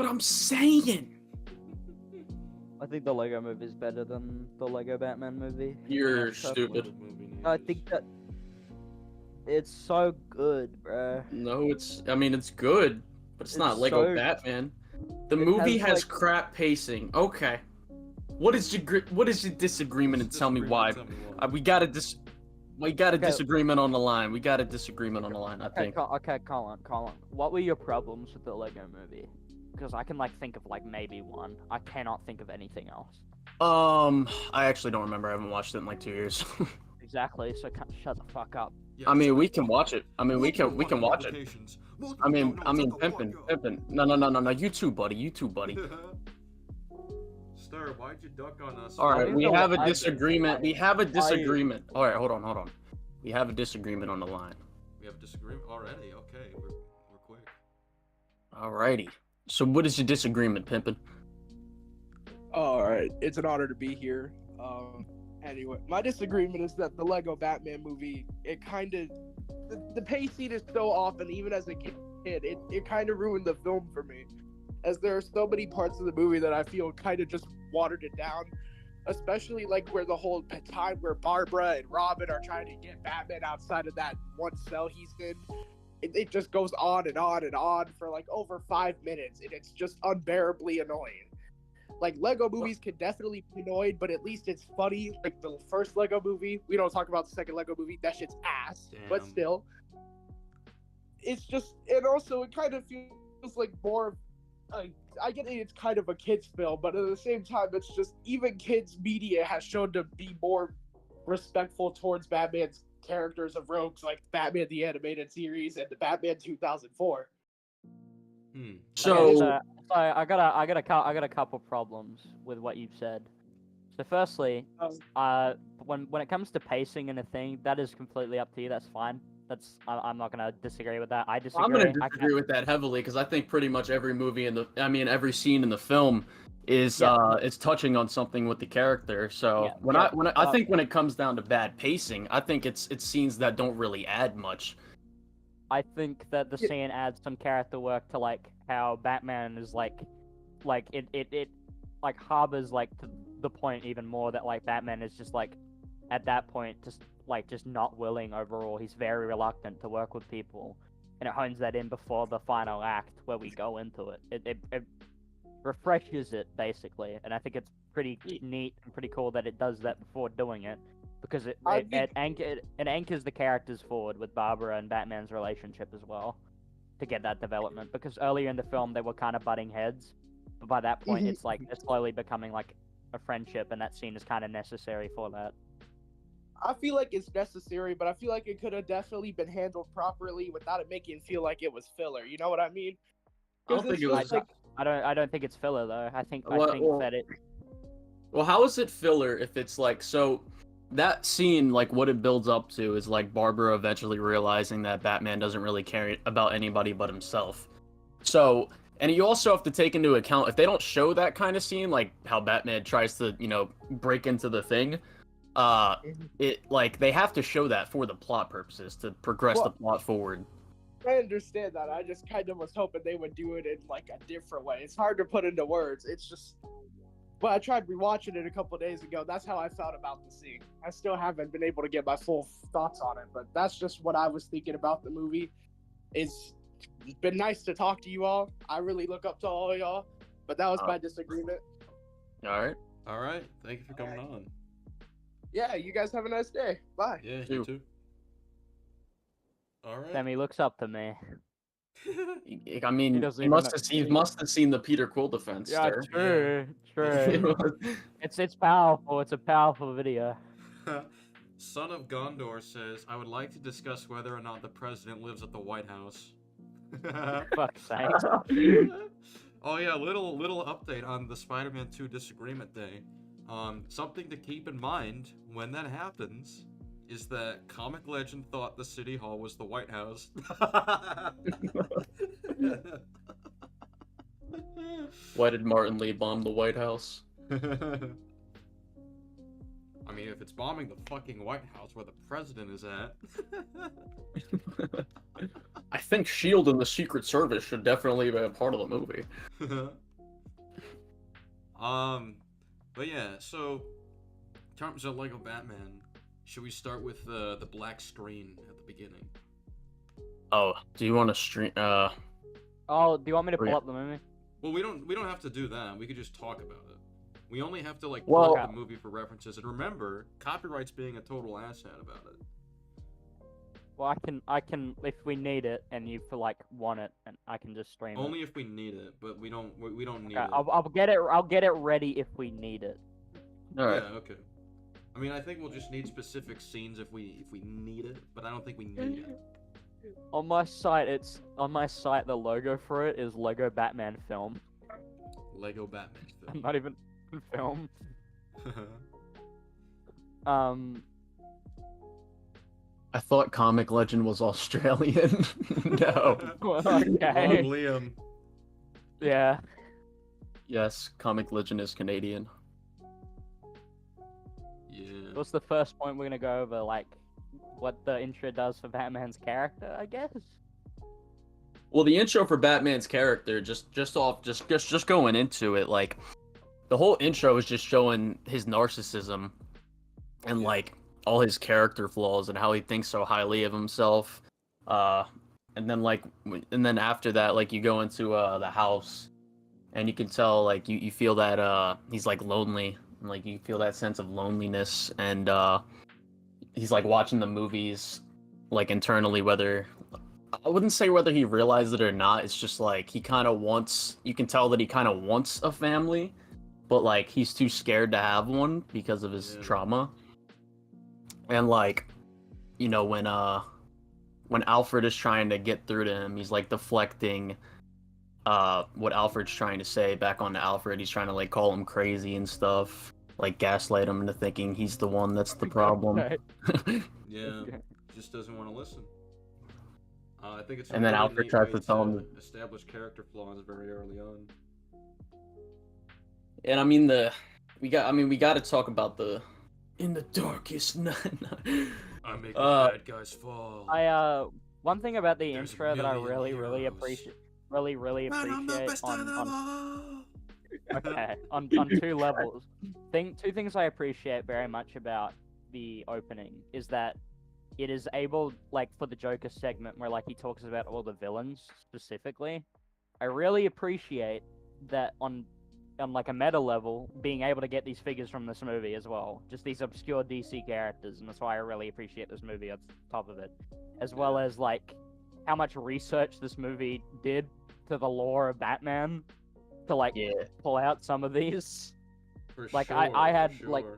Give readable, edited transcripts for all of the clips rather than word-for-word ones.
I'm saying. I think the Lego movie is better than the Lego Batman movie. You're Personally. stupid. I think that it's so good, bruh. No, I mean, it's good, but it's not It's Lego so- Batman. The It movie has, has like- crap pacing. Okay. What is your disagreement, and tell me why? We got a Okay. disagreement on the line. We got a disagreement on the line, I think. Okay, Colin. What were your problems with the Lego movie? Because I can think of maybe one. I cannot think of anything else. I actually don't remember. I haven't watched it in like 2 years. Exactly. So shut the fuck up. I mean, we can watch it. I mean, we can watch it. I mean, pimpin'. No. You too, buddy. Stir, why'd you duck on us? All right, we have a I- disagreement. We have a disagreement. All right, hold on. We have a disagreement on the line. We have a disagreement already. Okay, we're quick. Alrighty. So what is your disagreement, pimpin'? All right, it's an honor to be here. Anyway, my disagreement is that the Lego Batman movie, it kind of, the pacing is so off, and even as a kid, it kind of ruined the film for me, as there are so many parts of the movie that I feel kind of just watered it down, especially where the whole time where Barbara and Robin are trying to get Batman outside of that one cell he's in. It just goes on and on and on for over 5 minutes, and it's just unbearably annoying. Lego movies can definitely be annoying, but at least it's funny. The first Lego movie, we don't talk about the second Lego movie, that shit's ass. Damn. But still, it's just, and also it kind of feels like more, I get it's kind of a kid's film, but at the same time, it's just, even kids media has shown to be more respectful towards Batman's characters of rogues, like Batman the Animated Series and the Batman 2004. So I got a couple problems with what you've said. So firstly, when it comes to pacing and a thing, that is completely up to you. That's fine. I'm not gonna disagree with that. I disagree. I'm gonna disagree with that heavily because I think pretty much every movie every scene in the film is touching on something with the character. So I think when it comes down to bad pacing, I think it's scenes that don't really add much. I think that the scene adds some character work to how Batman is it harbors to the point even more that Batman is just at that point just not willing overall. He's very reluctant to work with people, and it hones that in before the final act where we go into it. It refreshes it basically, and I think it's pretty neat and pretty cool that it does that before doing it. Because it anchors the characters forward with Barbara and Batman's relationship as well, to get that development. Because earlier in the film they were kind of butting heads, but by that point it's they're slowly becoming a friendship, and that scene is kind of necessary for that. I feel like it's necessary, but I feel like it could have definitely been handled properly without it making it feel like it was filler. You know what I mean? I don't think it was. I don't think it's filler though. I think that it. Well, how is it filler if it's so? That scene, what it builds up to is Barbara eventually realizing that Batman doesn't really care about anybody but himself. So, and you also have to take into account, if they don't show that kind of scene, how Batman tries to, break into the thing, they have to show that for the plot purposes, to progress the plot forward. I understand that. I just kind of was hoping they would do it in a different way. It's hard to put into words. It's just... Well, I tried rewatching it a couple days ago. That's how I felt about the scene. I still haven't been able to get my full thoughts on it, but that's just what I was thinking about the movie. It's been nice to talk to you all. I really look up to all of y'all, but that was my disagreement. All right. Thank you for coming on. Yeah, you guys have a nice day. Bye. Yeah, you too. All right. Sammy looks up to me. I mean, he must have seen the Peter Quill defense. Yeah, true. It's powerful. It's a powerful video. Son of Gondor says, I would like to discuss whether or not the president lives at the White House. Fuck's sake. Oh yeah, little update on the Spider-Man 2 disagreement day. Something to keep in mind when that happens is that Comic Legend thought the City Hall was the White House. Why did Martin Lee bomb the White House? I mean, if it's bombing the fucking White House where the president is at... I think Shield and the Secret Service should definitely be a part of the movie. But yeah, so in terms of Lego Batman, should we start with the black screen at the beginning? Oh, do you want to stream? Oh, do you want me to pull Yeah. up the movie? Well, we don't have to do that. We could just talk about it. We only have to like Well- pull up the movie for references, and remember, copyright's being a total asshat about it. Well, I can, if we need it and you feel like want it, and I can just stream Only if we need it, but we don't need it. Okay, it. I'll get it ready if we need it. All right. Yeah, okay. I mean, I think we'll just need specific scenes if we need it, but I don't think we need it. On my site, the logo for it is Lego Batman film. Lego Batman film. Not even film. I thought Comic Legend was Australian. No. Okay. Liam. Yeah. Yes, Comic Legend is Canadian. Yeah. What's the first point we're gonna go over? Like, what the intro does for Batman's character, I guess. Well, the intro for Batman's character, just going into it, like the whole intro is just showing his narcissism and like all his character flaws and how he thinks so highly of himself. And then after that, like you go into the house, and you can tell like you feel that he's like lonely, and, like you feel that sense of loneliness, and he's like watching the movies, like internally, whether I wouldn't say whether he realized it or not. It's just like he kind of wants. You can tell that he kind of wants a family, but like he's too scared to have one because of his trauma. And like, you know, when Alfred is trying to get through to him, he's like deflecting what Alfred's trying to say back onto Alfred. He's trying to like call him crazy and stuff, like gaslight him into thinking he's the one that's the problem. Yeah. Just doesn't want to listen. I think it's. And then Alfred tries to tell him establish character flaws very early on. And I mean we got to talk about the in the darkest night. I make the bad guys fall. One thing about the There's intro that I million really heroes. appreciate, really Man, I'm the appreciate best on animal. okay, on two levels. Two things I appreciate very much about the opening is that it is able, like for the Joker segment where like he talks about all the villains specifically, I really appreciate that on like a meta level, being able to get these figures from this movie as well. Just these obscure DC characters, and that's why I really appreciate this movie on top of it. As well as like how much research this movie did to the lore of Batman to like pull out some of these. For Like, sure, I had, for like, sure.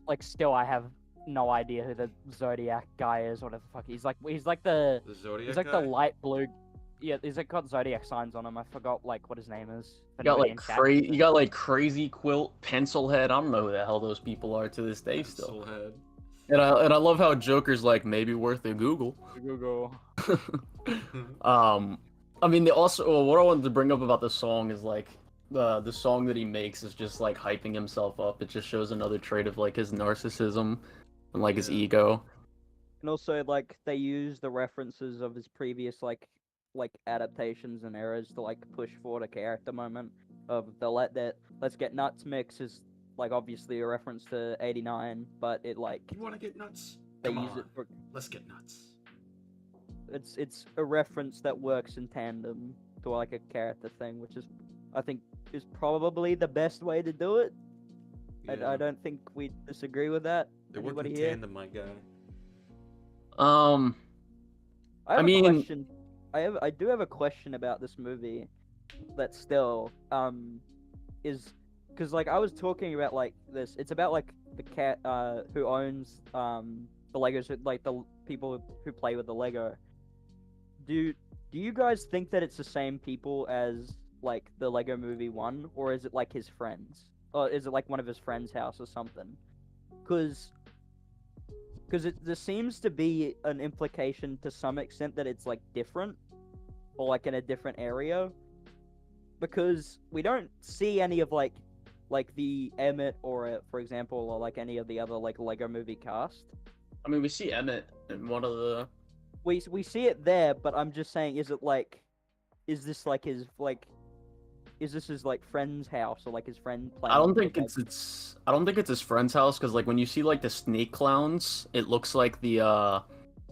Like still I have no idea who the Zodiac guy is, whatever the fuck. He's like the The Zodiac he's like guy? the light blue. Yeah, he's like got Zodiac signs on him. I forgot like what his name is. You got like crazy quilt, pencil head. I don't know who the hell those people are to this day still. Pencil head. And I love how Joker's like maybe worth a Google. Google. I mean, what I wanted to bring up about the song is like the song that he makes is just like hyping himself up. It just shows another trait of like his narcissism and like his ego. And also like they use the references of his previous like adaptations and eras to like push forward a character moment of the Let's Get Nuts mix is like obviously a reference to '89, but it like You want to get nuts? they Come use on. it for Let's get nuts. it's a reference that works in tandem to like a character thing, which is I think is probably the best way to do it. Yeah. I don't think we disagree with that. They work Anybody in here? tandem, my guy. I have I mean- a question. I do have a question about this movie. That still is because like I was talking about like this. It's about like the cat who owns the Legos, like the people who play with the Lego. Do you guys think that it's the same people as like the Lego Movie 1, or is it like his friends, or is it like one of his friends' house or something? Because there seems to be an implication to some extent that it's like different, or like in a different area, because we don't see any of like the Emmett or for example, or like any of the other like Lego Movie cast. I mean, we see Emmett in one of the we see it there, but I'm just saying, is it like, is this like his like, is this his like friend's house or like his friend playing? I don't think like, I don't think it's his friend's house because like when you see like the snake clowns, it looks like the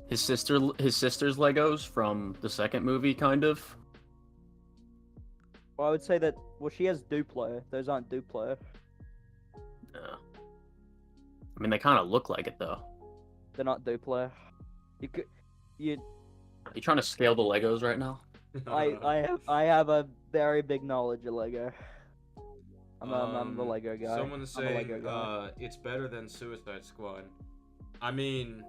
his sister's Legos from the second movie, kind of. Well, I would say that. Well, she has Duplo. Those aren't Duplo. Yeah. I mean, they kind of look like it though. They're not Duplo. You could, you. Are you trying to scale the Legos right now? I have a very big knowledge of Lego. I'm the Lego guy. Someone's I'm a saying Lego guy. it's better than Suicide Squad. I mean,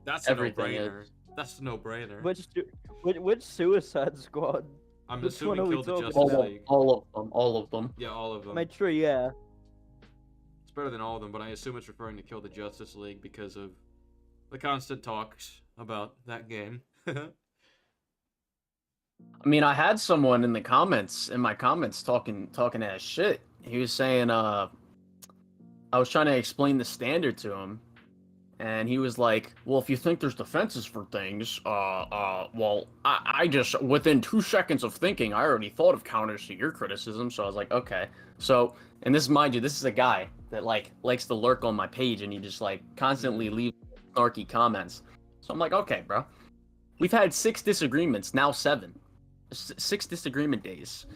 that's Everything a no-brainer. is. That's a no-brainer. Which Suicide Squad? I'm which assuming one are we Kill the talking Justice about? League. All of them. Yeah, all of them. Made sure, yeah. It's better than all of them, but I assume it's referring to Kill the Justice League because of the constant talks about that game. I mean, I had someone in my comments talking ass shit. He was saying, I was trying to explain the standard to him, and he was like, well, if you think there's defenses for things, well, I just, within 2 seconds of thinking, I already thought of counters to your criticism, so I was like, okay. So, and this, mind you, this is a guy that, like, likes to lurk on my page, and he just, like, constantly leaves snarky comments. So I'm like, okay, bro. We've had 6 disagreements, now 7. 6 disagreement days.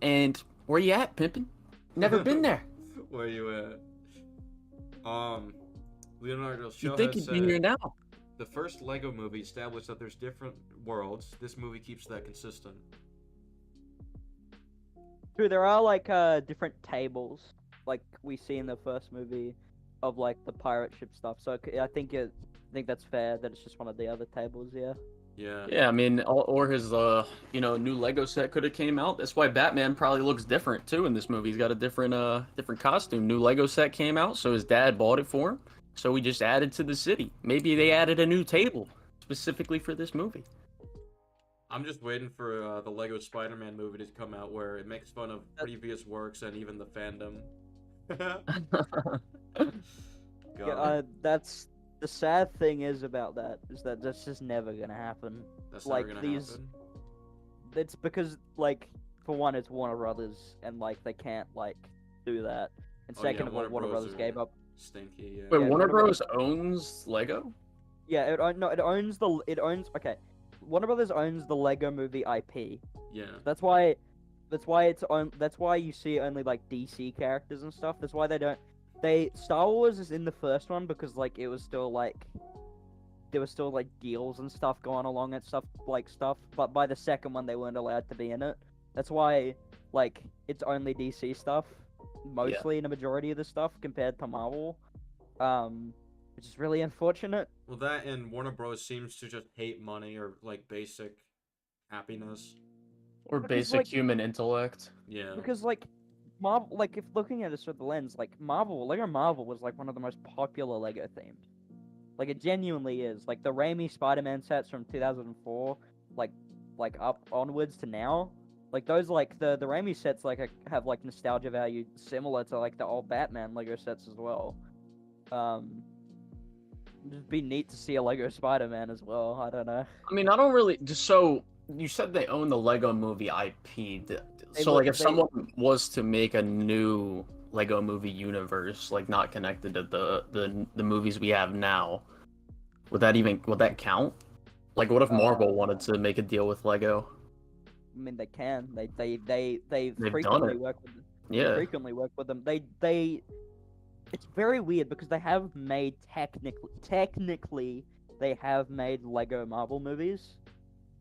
And where you at, pimpin'? Never been there. Where you at? Leonardo's show You think has you'd be here said now? the first Lego movie established that there's different worlds. This movie keeps that consistent. True, there are like different tables, like we see in the first movie, of like the pirate ship stuff. So I think that's fair that it's just one of the other tables. Yeah. Yeah. Yeah, I mean, or his new Lego set could have came out. That's why Batman probably looks different too in this movie. He's got a different costume. New Lego set came out, so his dad bought it for him. So we just added to the city. Maybe they added a new table specifically for this movie. I'm just waiting for the Lego Spider-Man movie to come out where it makes fun of previous works and even the fandom. Yeah, that's the sad thing is about that is that that's just never gonna happen. That's like never gonna happen. It's because like for one, it's Warner Brothers and like they can't like do that. And Oh, second yeah, of all, Warner Brothers gave up. Stinky, yeah. Wait, Yeah, Warner Warner Bros. Owns Lego? Yeah, it owns okay. Warner Brothers owns the Lego Movie IP. Yeah. That's why that's why you see only like DC characters and stuff. That's why Star Wars is in the first one because like it was still like there was still like deals and stuff going along and stuff, but by the second one they weren't allowed to be in it. That's why like it's only DC stuff mostly in a majority of the stuff compared to Marvel. Which is really unfortunate. Well, that and Warner Bros. Seems to just hate money or like basic happiness. Or Because, basic like- human intellect? Yeah. Because like Marvel, like if looking at it through the lens, like Lego Marvel was like one of the most popular Lego themes. Like it genuinely is. Like the Raimi Spider-Man sets from 2004, like up onwards to now, like those like the Raimi sets like have like nostalgia value similar to like the old Batman Lego sets as well. It'd be neat to see a Lego Spider-Man as well. I don't know. I mean, I don't really. So you said they own the Lego Movie IP. So like, if someone was to make a new Lego Movie universe, like not connected to the movies we have now, would that count? Like, what if Marvel wanted to make a deal with Lego? I mean, they can. They They've frequently done it. work with. Yeah. Frequently work with them. They. It's very weird because they have made technically they have made Lego Marvel movies.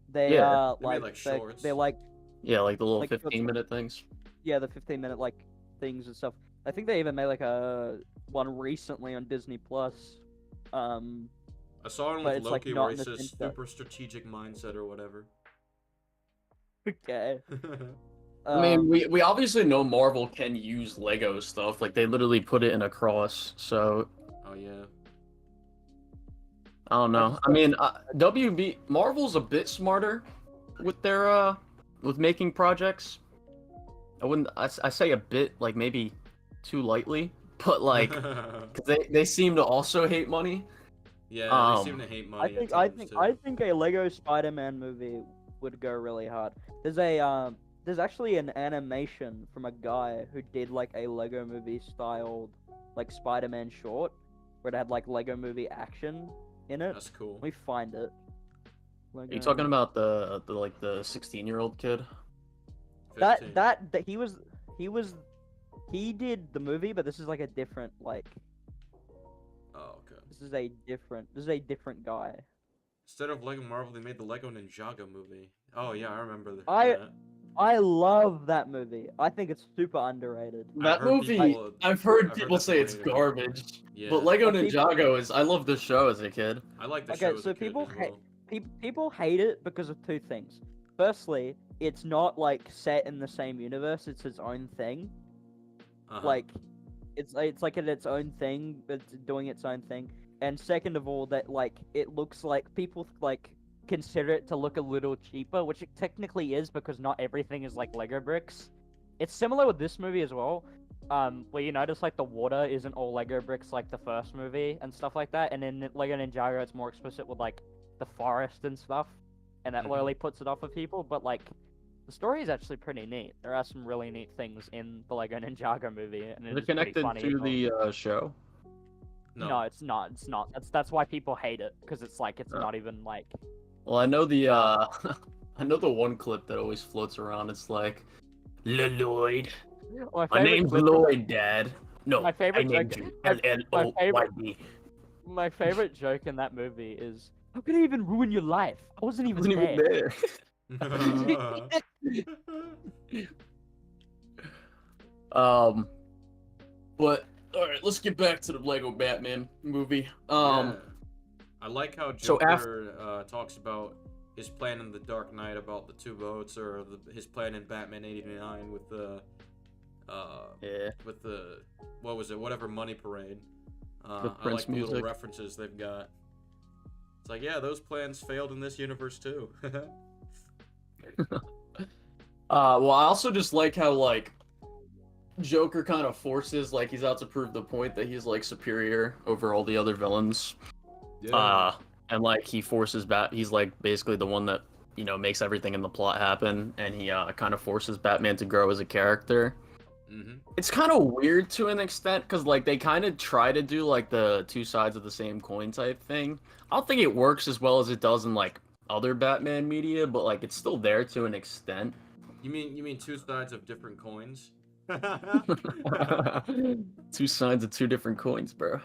They Yeah. are They made, like like, shorts. they're like Yeah, like the little Like, 15-minute things. yeah, the 15-minute like things and stuff. I think they even made like a one recently on Disney Plus. I saw one but with it's, like, Loki not where in he the says sense that- super strategic mindset or whatever. Okay. I mean, we obviously know Marvel can use Lego stuff. Like, they literally put it in a cross. So Oh yeah. I don't know. I mean, Marvel's a bit smarter with their with making projects. I say a bit, like maybe too lightly, but like, cause they seem to also hate money. Yeah, they seem to hate money at times, too. I think a Lego Spider-Man movie would go really hard. There's actually an animation from a guy who did like a Lego movie styled like Spider-Man short, where it had like Lego movie action in it. That's cool. Let me find it. Are you talking about the 16-year-old kid? 15. That he did the movie, but this is like a different like. Oh, okay. This is a different guy. Instead of Lego Marvel, they made the Lego Ninjago movie. Oh yeah, I remember that. I love that movie. I think it's super underrated. That movie, I've heard people say it's garbage. Yeah. But Lego Ninjago is. I love the show as a kid. I like the show as a kid people as well. people hate it because of two things. Firstly, it's not like set in the same universe. It's its own thing. Like, it's like its own thing, but it's doing its own thing. And second of all, that like it looks like people like consider it to look a little cheaper, which it technically is because not everything is like Lego bricks. It's similar with this movie as well, where you notice like the water isn't all Lego bricks like the first movie and stuff like that. And in Lego Ninjago, it's more explicit with like the forest and stuff, and that really puts it off of people. But like, the story is actually pretty neat. There are some really neat things in the Lego Ninjago movie, and Is it connected to the show? No, it's not. It's not. That's why people hate it, because it's like it's not even like. Well, I know the I know the one clip that always floats around. It's like, Lloyd. My name's Lloyd, Dad. No, my favorite I named you L-L-O-Y-D. My favorite joke in that movie is, how could I even ruin your life? I wasn't even there. But all right, let's get back to the Lego Batman movie. Yeah. I like how Joker talks about his plan in The Dark Knight about the two boats, or his plan in Batman '89 with the what was it? Whatever money parade. I like the little references they've got. It's like, yeah, those plans failed in this universe too. Well, I also just like how like Joker kind of forces, like, he's out to prove the point that he's like superior over all the other villains. Yeah. And like he forces he's like basically the one that, you know, makes everything in the plot happen, and he kind of forces Batman to grow as a character. It's kind of weird to an extent, because like they kind of try to do like the two sides of the same coin type thing. I don't think it works as well as it does in like other Batman media, but like it's still there to an extent. You mean two sides of different coins? Two sides of two different coins, bro.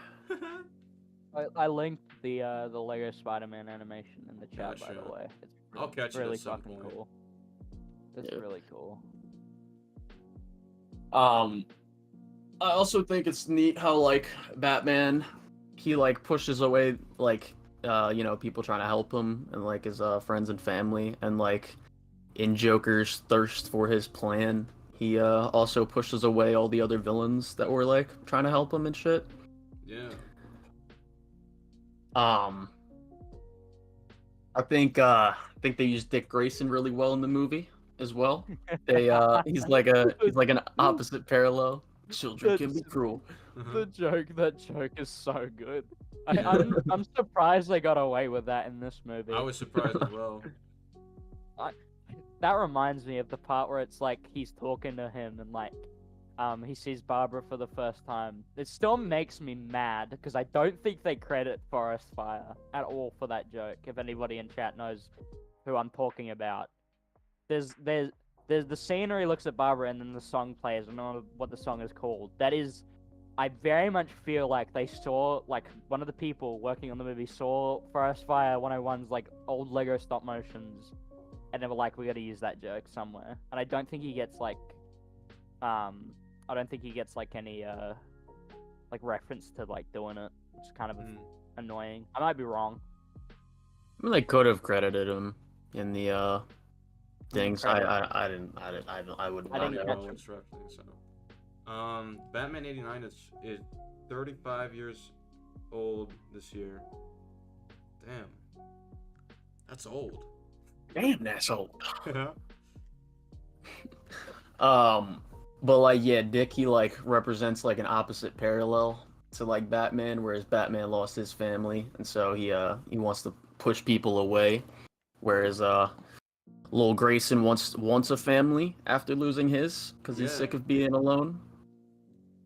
I linked the Lego Spider-Man animation in the chat, by the way. I'll catch it really at some fucking point. cool. It's really cool. I also think it's neat how like Batman, he like pushes away like you know, people trying to help him and like his friends and family, and like in Joker's thirst for his plan, he also pushes away all the other villains that were like trying to help him and shit. Yeah. I think they used Dick Grayson really well in the movie as well. They he's like an opposite parallel. Children can be cruel. That joke is so good. I'm surprised they got away with that in this movie. I was surprised as well. That reminds me of the part where it's like he's talking to him and like he sees Barbara for the first time. It still makes me mad because I don't think they credit Forest Fire at all for that joke. If anybody in chat knows who I'm talking about, there's the scene where he looks at Barbara and then the song plays. I don't know what the song is called. That is, I very much feel like they saw, like, one of the people working on the movie saw Forest Fire 101's like old Lego stop motions, and they were like, we got to use that joke somewhere. And I don't think he gets like any like reference to like doing it. It's kind of annoying. I might be wrong. I mean, they could have credited him in the things. I wouldn't know. Batman '89 is 35 years old this year. Damn, that's old. Damn, that's old. But like, yeah, Dick, he like represents like an opposite parallel to like Batman, whereas Batman lost his family, and so he wants to push people away, whereas little Grayson wants a family after losing his because he's Yeah. sick of being alone.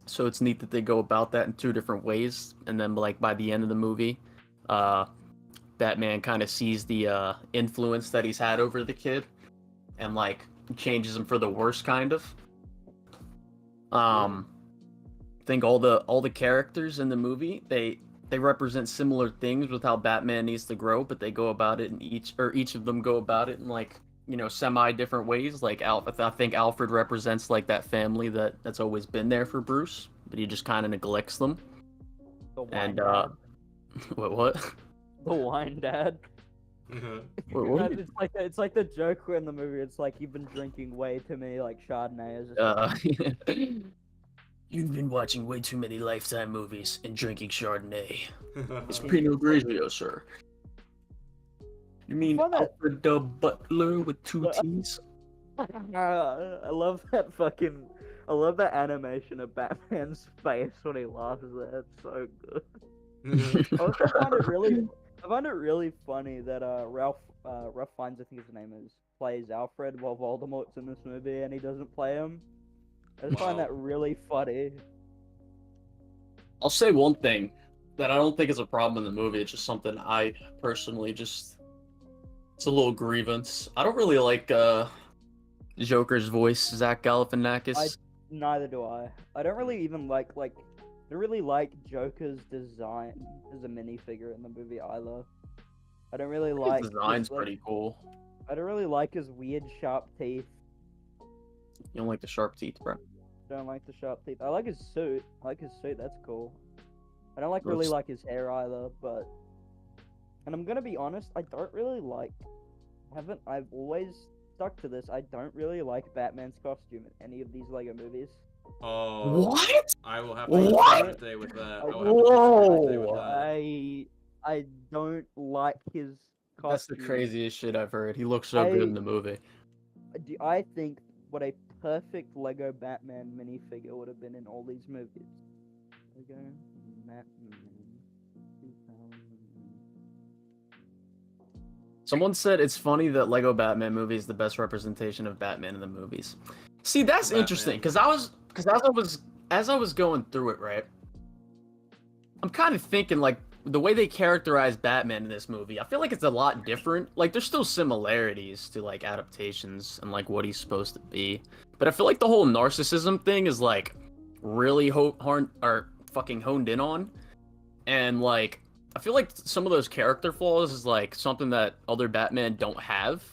So it's neat that they go about that in two different ways, and then like by the end of the movie, Batman kind of sees the influence that he's had over the kid, and like changes him for the worse, kind of. I think all the characters in the movie they represent similar things with how Batman needs to grow, but they go about it in each of them go about it in like semi different ways. Like I think Alfred represents like that family that's always been there for Bruce, but he just kind of neglects them. The wine And dad. what? The wine dad. What? It's like the Joker in the movie. It's like you've been drinking way too many like Chardonnays. Or something. You've been watching way too many Lifetime movies and drinking Chardonnay. It's Okay. Pinot Grigio, sir. You mean Why not? Alfred the Butler with two T's? I love that animation of Batman's face when he laughs there. It's so good. I also find it really funny that Ralph Fiennes, I think his name is, plays Alfred while Voldemort's in this movie and he doesn't play him. I just find Wow. that really funny. I'll say one thing that I don't think is a problem in the movie. It's just something I personally it's a little grievance. I don't really like Joker's voice, Zach Galifianakis. Neither do I. I don't really even like I don't really like Joker's design as a minifigure in the movie either. I don't really like His design's his, pretty cool. I don't really like his weird sharp teeth. You don't like the sharp teeth, bro? I don't like the sharp teeth. I like his suit. That's cool. I don't really Looks- like his hair either, but and I'm gonna be honest, I don't really like I've always stuck to this. I don't really like Batman's costume in any of these Lego movies. Oh. What? I will have to What? disagree today with that. I- I will have to disagree today with Whoa. that. I don't like his costume. That's the craziest shit I've heard. He looks so good in the movie. I think what a perfect Lego Batman minifigure would have been in all these movies. Lego Batman 2000. Someone said it's funny that Lego Batman movie is the best representation of Batman in the movies. See, that's Batman. interesting because as I was going through it, right? I'm kind of thinking like the way they characterize Batman in this movie. I feel like it's a lot different. Like there's still similarities to like adaptations and like what he's supposed to be, but I feel like the whole narcissism thing is like really fucking honed in on, and like I feel like some of those character flaws is like something that other Batman don't have,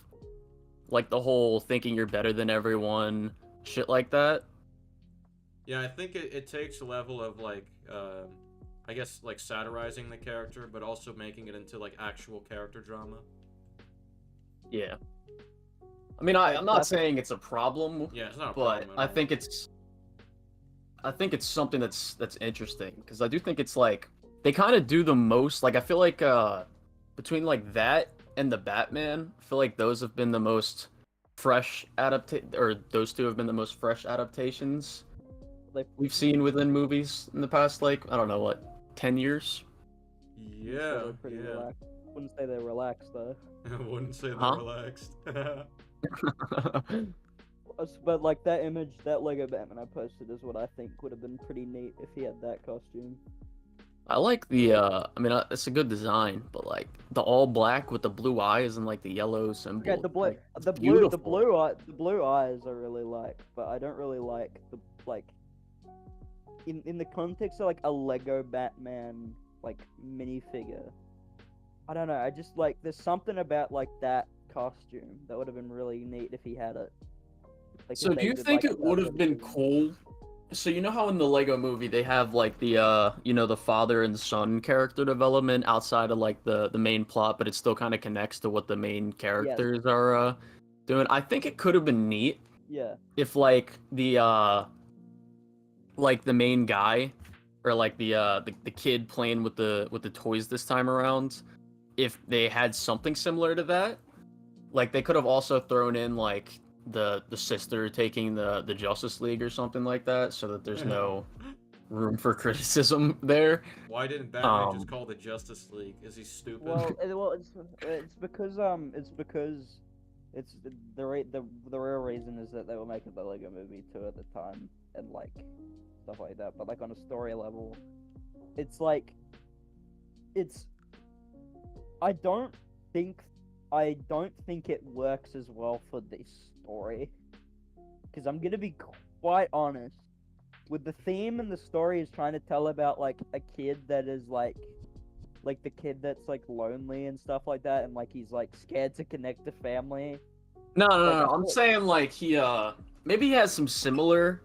like the whole thinking you're better than everyone, shit like that. Yeah, I think it takes a level of like, I guess like satirizing the character, but also making it into like actual character drama. Yeah. I mean, I'm not saying it's a problem, Yeah, it's not a but problem at I all. think it's something that's interesting because I do think it's like they kind of do the most. Like I feel like between like that and the Batman, I feel like those have been the most fresh those two have been the most fresh adaptations we've seen within movies in the past, like, I don't know, what, 10 years? Yeah, They're pretty yeah. relaxed. Wouldn't say they're relaxed though. I wouldn't say they're Huh? relaxed. But like that image, that Lego Batman I posted is what I think would have been pretty neat if he had that costume. I like the, I mean, it's a good design, but like the all black with the blue eyes and like the yellow symbol. Yeah, the blue, like, the it's blue, beautiful. the blue eyes I really like, but I don't really like the like. In the context of like a Lego Batman like minifigure, I don't know. I just like there's something about like that costume that would have been really neat if he had it. Like, So if do they you did, think like, it would have been minifigure. cool? So you know how in the Lego movie they have like the the father and son character development outside of like the main plot, but it still kind of connects to what the main characters are doing. I think it could have been neat Yeah. if like the main guy or like the kid playing with the toys this time around, if they had something similar to that, like they could have also thrown in like the sister taking the Justice League or something like that, so that there's no room for criticism there. Why didn't Batman just Um, call the Justice League? Is he stupid? Well, it's because the real reason is that they were making the Lego Movie 2 at the time and like stuff like that. But like on a story level, it's like it's I don't think it works as well for this story because I'm gonna be quite honest with the theme and the story is trying to tell about like a kid that is like the kid that's like lonely and stuff like that and like he's like scared to connect to family. no, no, Like, no, no. I'm saying like he maybe he has some similar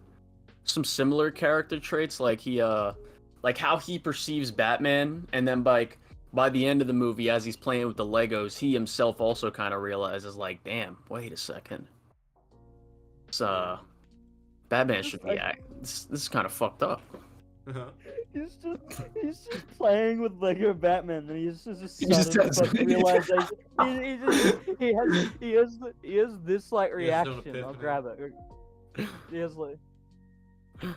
character traits, like he like how he perceives Batman, and then by the end of the movie, as he's playing with the Legos, he himself also kind of realizes like, damn, wait a second, it's Batman should be this is kind of fucked up. he's just playing with Lego Batman, and he's just He just sudden has- fucking realization. He has this like He has no reaction. I'll epiphany. grab it. He has like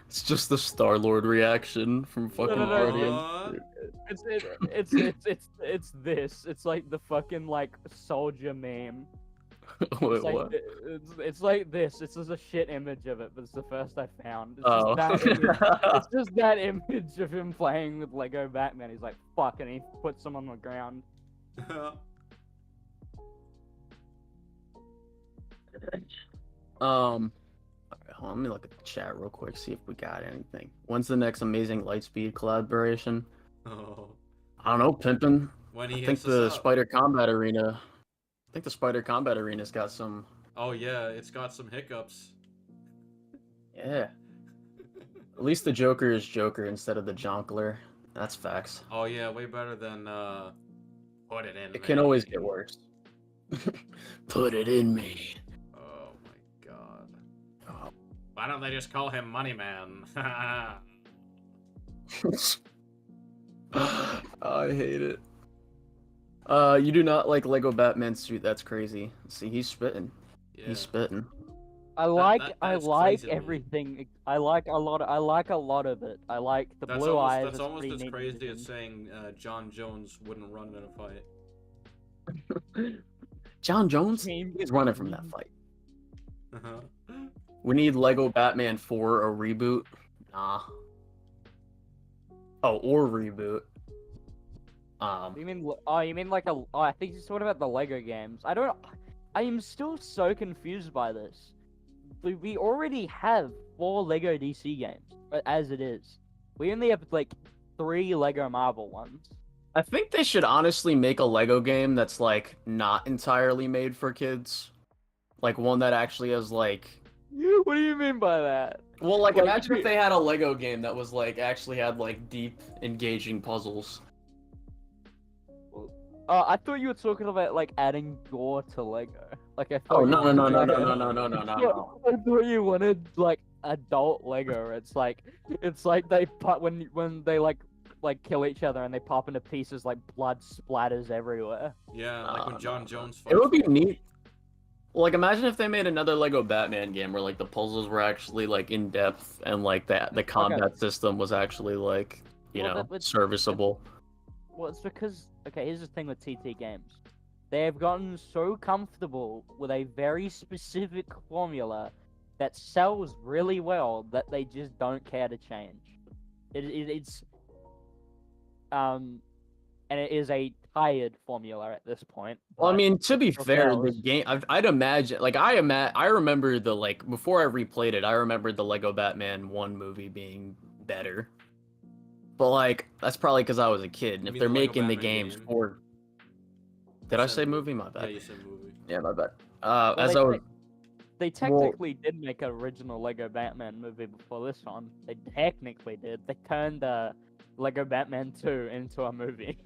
It's just the Star-Lord reaction from fucking no, Guardians. it's this. It's like the fucking like soldier meme. Wait, It's like what? it's like this. It's just a shit image of it, but it's the first I found. It's Oh. just that image. It's just that image of him playing with Lego Batman. He's like, fuck, and he puts him on the ground. Alright, hold on, let me look at the chat real quick, see if we got anything. When's the next Amazing Lightspeed collaboration? Oh. I don't know, pimpin'. When he I think hits the us up. Spider Combat Arena. I think the Spider Combat Arena's got some. Oh yeah, it's got some hiccups. Yeah. At least the Joker is Joker instead of the Jonkler. That's facts. Oh yeah, way better than put it in. It can me. always get worse. Put it in me. Oh my god. Oh. Why don't they just call him Money Man? I hate it. You do not like Lego Batman suit. That's crazy. See, he's spitting. Yeah. He's spitting. I like that is crazy to me. everything. I like a lot of it. I like the That's blue almost, eyes. that's it's almost pretty as neat crazy looking. as saying John Jones wouldn't run in a fight. John Jones? Team- He's running from that fight. Uh-huh. We need Lego Batman 4 a reboot. Nah. Oh, or reboot. You mean? Oh, you mean like a? Oh, I think you're talking about the Lego games. I am still so confused by this. We already have 4 Lego DC games, as it is. We only have like 3 Lego Marvel ones. I think they should honestly make a Lego game that's like not entirely made for kids. Like one that actually has like What do you mean by that? well, like Like, imagine you- if they had a Lego game that was like actually had like deep engaging puzzles. I thought you were talking about like adding gore to Lego. Like I Oh thought. no you- no no no no no no no no no. I thought you wanted like adult Lego. It's like they pop when they like kill each other and they pop into pieces, like blood splatters everywhere. Yeah, like when No, John no. Jones It would be fights. neat. Well, like imagine if they made another Lego Batman game where like the puzzles were actually like in depth and like the combat system was actually like Well, that would- serviceable. Well, it's because here's the thing with TT games. They have gotten so comfortable with a very specific formula that sells really well that they just don't care to change. It's and it is a tired formula at this point. Well, I but mean, to be still fair, the sells. game I'd imagine like I remember the like before I replayed it, I remember the Lego Batman 1 movie being better. But like that's probably because I was a kid, and You if mean they're the Lego making the Batman games game? for Did You I said say movie? My bad. Yeah, you said movie. Yeah, my bad. Well, As they I was They technically did make an original Lego Batman movie before this one. They technically did. They turned Lego Batman 2 into a movie.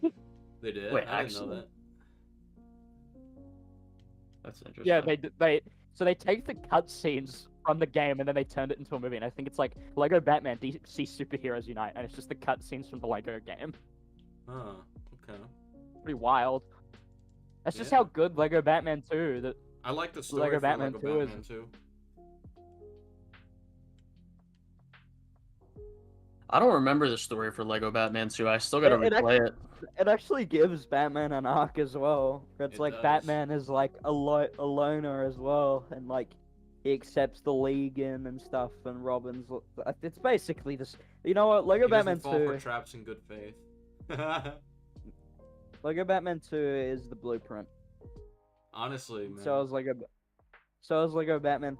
They did. Wait, I didn't know actually? that. That's interesting. Yeah, they take the cutscenes from the game and then they turned it into a movie. And I think it's like Lego Batman DC Superheroes Unite, and it's just the cutscenes from the Lego game. Oh, okay. Pretty wild. That's just Yeah. how good Lego Batman 2. That I like the story Lego for Batman Lego 2 is- Batman 2. I don't remember the story for Lego Batman 2. I still gotta It replay it. It actually gives Batman an arc as well. Where it's It like does. Batman is like a loner as well, and like he accepts the League in and stuff, and It's basically this. You know what? Lego He Batman doesn't fall for 2. traps in good faith. Lego Batman 2 is the blueprint. Honestly, man. So is Lego Batman.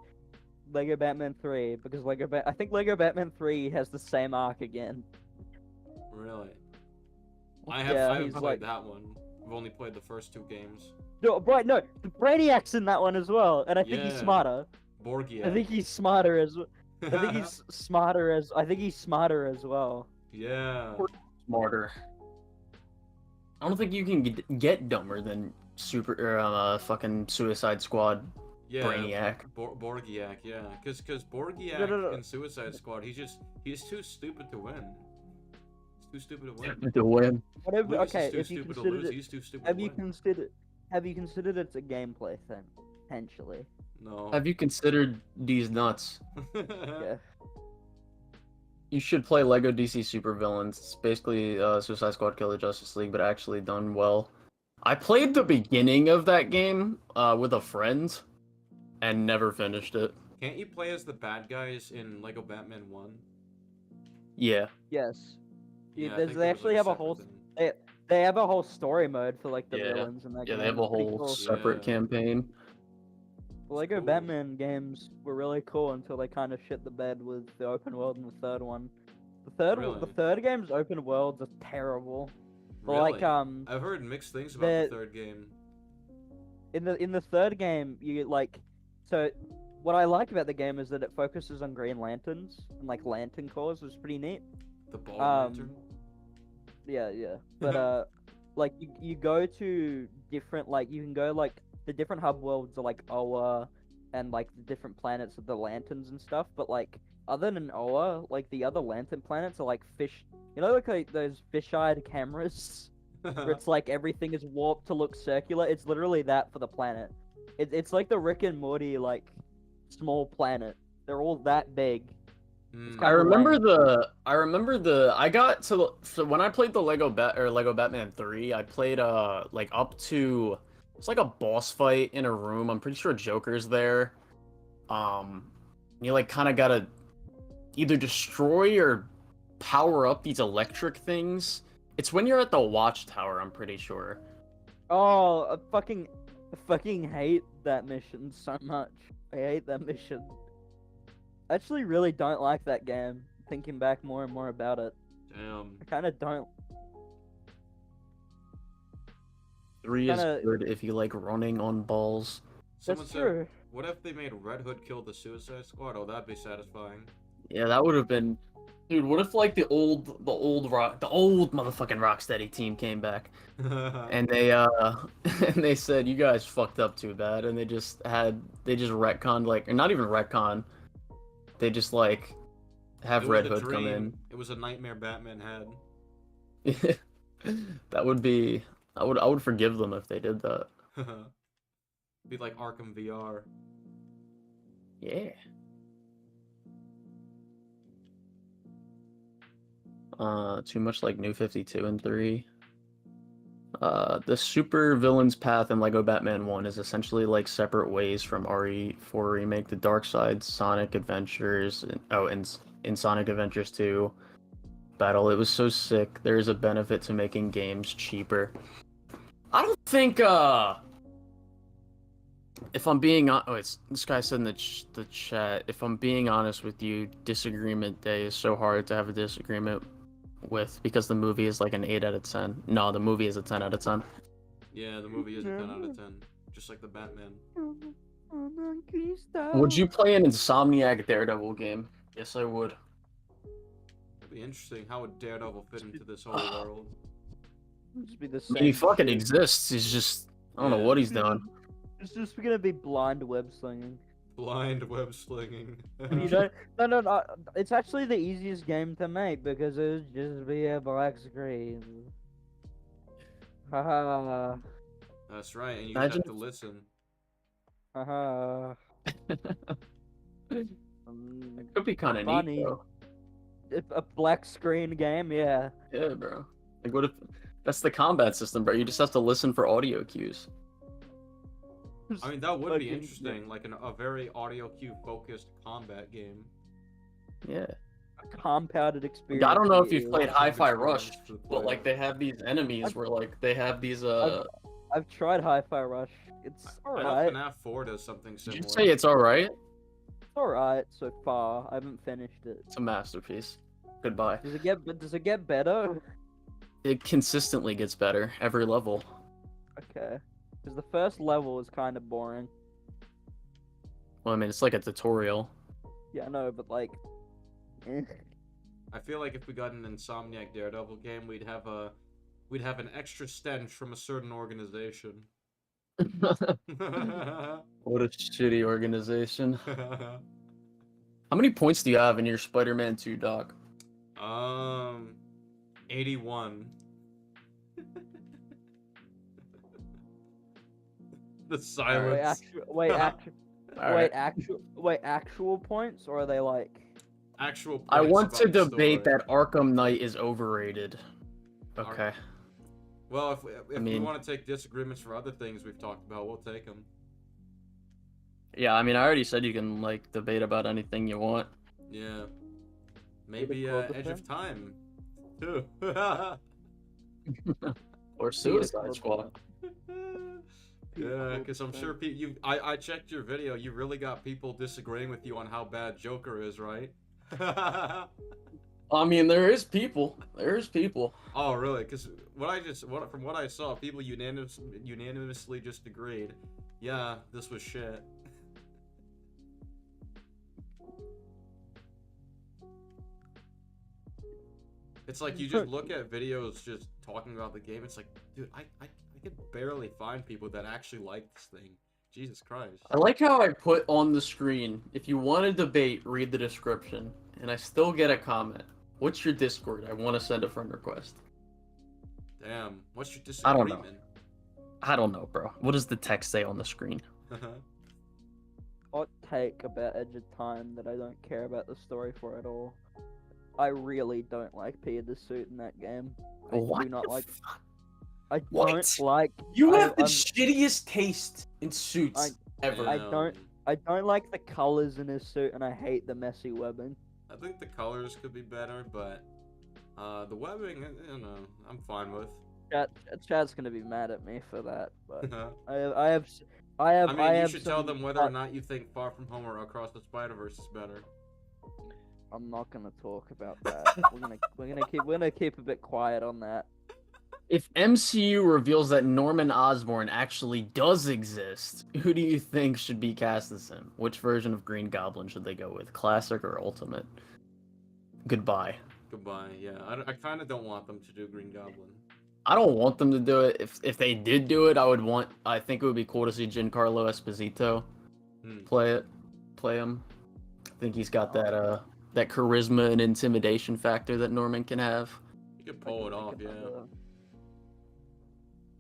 Lego Batman 3 because I think Lego Batman 3 has the same arc again. Really? Yeah, I haven't he's played like that one. I've only played the first 2 games. no, right? No, the Brainiac's in that one as well, and I think he's Yeah. smarter. Borgia. I think he's smarter as. I think he's smarter as. I think he's smarter as well. Yeah. Smarter. I don't think you can get dumber than fucking Suicide Squad Yeah. Brainiac. Borgiak, yeah. Cause Borgiak No. in Suicide Squad, he's too stupid to win. He's too stupid to win. To win. Whatever. Lucas Okay, is too if you stupid to considered lose. it, He's too stupid have to you win. considered it's a gameplay thing potentially? No. Have you considered these nuts? Yeah. You should play Lego DC Supervillains. It's basically Suicide Squad Kill the Justice League, but actually done well. I played the beginning of that game with a friend and never finished it. Can't you play as the bad guys in Lego Batman 1? Yes. Yeah, I think They it was, actually like, have a separate whole. thing. They have a whole story mode for like the Yeah. villains and that Yeah, game. they have a It's pretty whole cool. separate Yeah. campaign. The Lego cool. Batman games were really cool until they kind of shit the bed with the open world in the third one. The Really? third game's open worlds are terrible. But Really? like I've heard mixed things about the the- third game. in the third game you like so what I like about the game is that it focuses on Green Lanterns and like lantern cores, which is pretty neat. The ball Um, lantern. Yeah. But like you go to different like you can go like the different hub worlds are like Oa and like the different planets of the lanterns and stuff, but like other than Oa, like the other lantern planets are like fish, you know, like those fish-eyed cameras where it's like everything is warped to look circular. It's literally that for the planet. It's like the Rick and Morty like small planet. They're all that big. Mm. I remember I got to so when I played the Lego Batman 3, I played like up to it's like a boss fight in a room. I'm pretty sure Joker's there. You like kind of gotta either destroy or power up these electric things. It's when you're at the watchtower, I'm pretty sure. Oh, I fucking hate that mission so much. I hate that mission. I actually really don't like that game. Thinking back more and more about it, Damn. I kind of don't. 3 Kinda- is good if you like running on balls. Someone That's said, true. what if they made Red Hood kill the Suicide Squad? Oh, that'd be satisfying. Yeah, that would have been, dude. What if like the old motherfucking Rocksteady team came back and they and they said you guys fucked up too bad, and they just retconned like, or not even retcon, they just like have It Red was a Hood come in. dream. It was a nightmare Batman had. That would be, I would forgive them if they did that. Be like Arkham VR. Yeah. Too much like New 52 and 3. The super villain's path in Lego Batman 1 is essentially like separate ways from RE4 Remake, the Dark Side, Sonic Adventures, and in Sonic Adventures 2 Battle. It was so sick. There is a benefit to making games cheaper. I don't think, if I'm being this guy said in the chat, if I'm being honest with you, Disagreement Day is so hard to have a disagreement with because the movie is like an 8 out of 10. No, the movie is a 10 out of 10. Yeah, the movie is a 10 out of 10. Just like the Batman. Would you play an Insomniac Daredevil game? Yes, I would. It'd be interesting. How would Daredevil fit into this whole world? Just be the I same. mean, he fucking shit. exists. He's just, I don't know what he's doing. It's just gonna be blind web slinging. Blind web slinging. You don't. No. It's actually the easiest game to make because it would just be a black screen. Haha. That's right, and you just have to listen. Haha. It could be kind of Funny. neat, though. a black screen game, yeah. Yeah, bro. Like, what if that's the combat system, bro? You just have to listen for audio cues. I mean, that would be Fucking- interesting, like a very audio cue focused combat game. Yeah. A compounded experience. I don't know if you've yeah. played Hi-Fi Rush, Experience for the but like player. they have these enemies where like they have these I've tried Hi-Fi Rush. It's I know alright. FNAF 4 does something Did similar. you say it's alright? It's alright so far. I haven't finished it. It's a masterpiece. Goodbye. Does it get better? It consistently gets better every level. Okay. Because the first level is kind of boring. Well, I mean, it's like a tutorial. Yeah, I know, but like, eh. I feel like if we got an Insomniac Daredevil game, we'd have an extra stench from a certain organization. What a shitty organization. How many points do you have in your Spider-Man 2 doc? 81. The silence. Actual points, or are they like? Actual points I want to about the debate story. that Arkham Knight is overrated. Okay. Well, if we mean- want to take disagreements for other things we've talked about, we'll take them. Yeah, I mean, I already said you can like debate about anything you want. Yeah. Maybe call it Edge the of Time, too. Or Suicide Squad. Yeah, because I'm sure I checked your video. You really got people disagreeing with you on how bad Joker is, right? I mean, there is people. There's people. Oh, really? Because from what I saw, people unanimously just agreed. Yeah, this was shit. It's like you just look at videos just talking about the game. It's like, dude, I could barely find people that actually like this thing. Jesus Christ. I like how I put on the screen, if you want to debate, read the description. And I still get a comment. What's your Discord? I want to send a friend request. Damn. What's your I don't disagreement? I don't know, bro. What does the text say on the screen? Hot take about Edge of Time that I don't care about the story for at all. I really don't like Peter the Suit in that game. I What do not the like. fuck? I What? don't like. You I- have the I'm- shittiest taste in suits ever. I don't- I don't like the colors in his suit, and I hate the messy webbing. I think the colors could be better, but the webbing, you know, I'm fine with. Chad's gonna be mad at me for that, but I I have. mean, you have should tell some- them whether or not you think Far From Home or Across the Spider-Verse is better. I'm not gonna talk about that. we're gonna keep a bit quiet on that. If MCU reveals that Norman Osborn actually does exist, who do you think should be cast as him? Which version of Green Goblin should they go with? Classic or Ultimate? Goodbye. Goodbye. Yeah, I kind of don't want them to do Green Goblin. I don't want them to do it. If they did do it, I think it would be cool to see Giancarlo Esposito play him. I think he's got that charisma and intimidation factor that Norman can have. You could pull it off, yeah.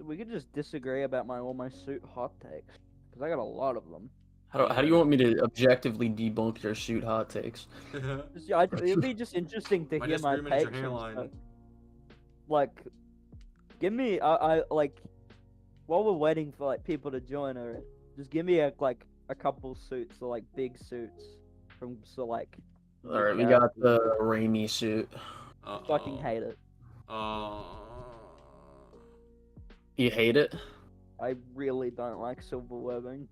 We could just disagree about all my suit hot takes, because I got a lot of them. How do you want me to objectively debunk your shoot hot takes? It'd be just interesting to My hear my disagreement is your takes. and hairline. stuff. Like, give me, I like, while we're waiting for like people to join, or just give me a couple suits, or like big suits from like. All right, we got the Raimi suit. Fucking hate it. You hate it? I really don't like silver webbing.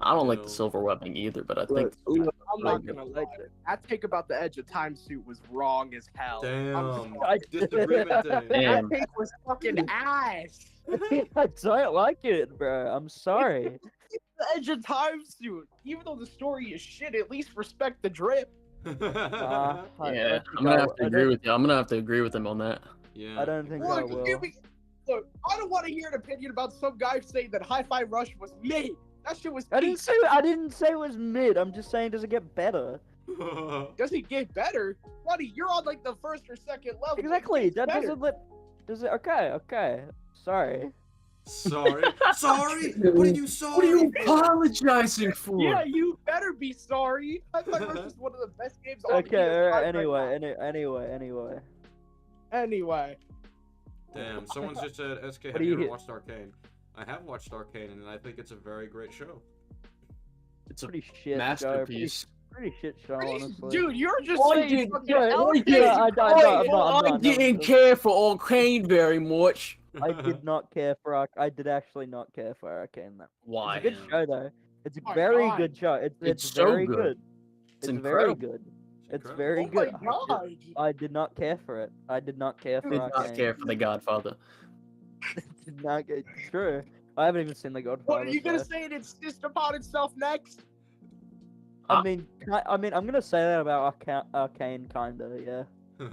I don't like No. the silver webbing either, but I think I'm not like- gonna let you. That take about the Edge of Time suit was wrong as hell. Damn. I- Disagreement day. Damn. That take was fucking ass. I don't like it, bro. I'm sorry. The Edge of Time suit. Even though the story is shit, at least respect the drip. I yeah, don't I'm gonna have think to I agree don't- with you. I'm gonna have to agree with him on that. Yeah. I don't think I Look, will. look, I don't want to hear an opinion about some guy saying that Hi-Fi Rush was mid. That shit was I didn't peak. say it was mid. I'm just saying, does it get better? Does it get better? Buddy, you're on like the first or second level. Exactly. It That gets doesn't let. Does it? Okay. Okay. Sorry. Sorry. Sorry? What are you sorry? What are you apologizing for? Yeah, you better be sorry. I thought it was just one of the best games on Okay, PS5 right anyway, now. Anyway. Damn, someone just said, SK, What have do you you ever get? watched Arcane? I have watched Arcane, and I think it's a very great show. It's a Pretty shit, masterpiece. Pretty shit show, honestly. Dude, you're just I saying didn't- fucking yeah, elephants yeah, and I'm crying. done. I didn't care for Arcane very much. I did not care for I did actually not care for Arcane. Though. Why? It's a good show though. It's a Oh my very God. good show. It's It's so very good. good. It's It's very incredible. good. It's incredible. very Oh good. my God. I did not care for it. I did not care for Did Arcane. not care for The Godfather. Did not get true. I haven't even seen The Godfather. What, are you gonna so- say it insists upon itself next? I mean, I'm gonna say that about Arcane, kinda, yeah.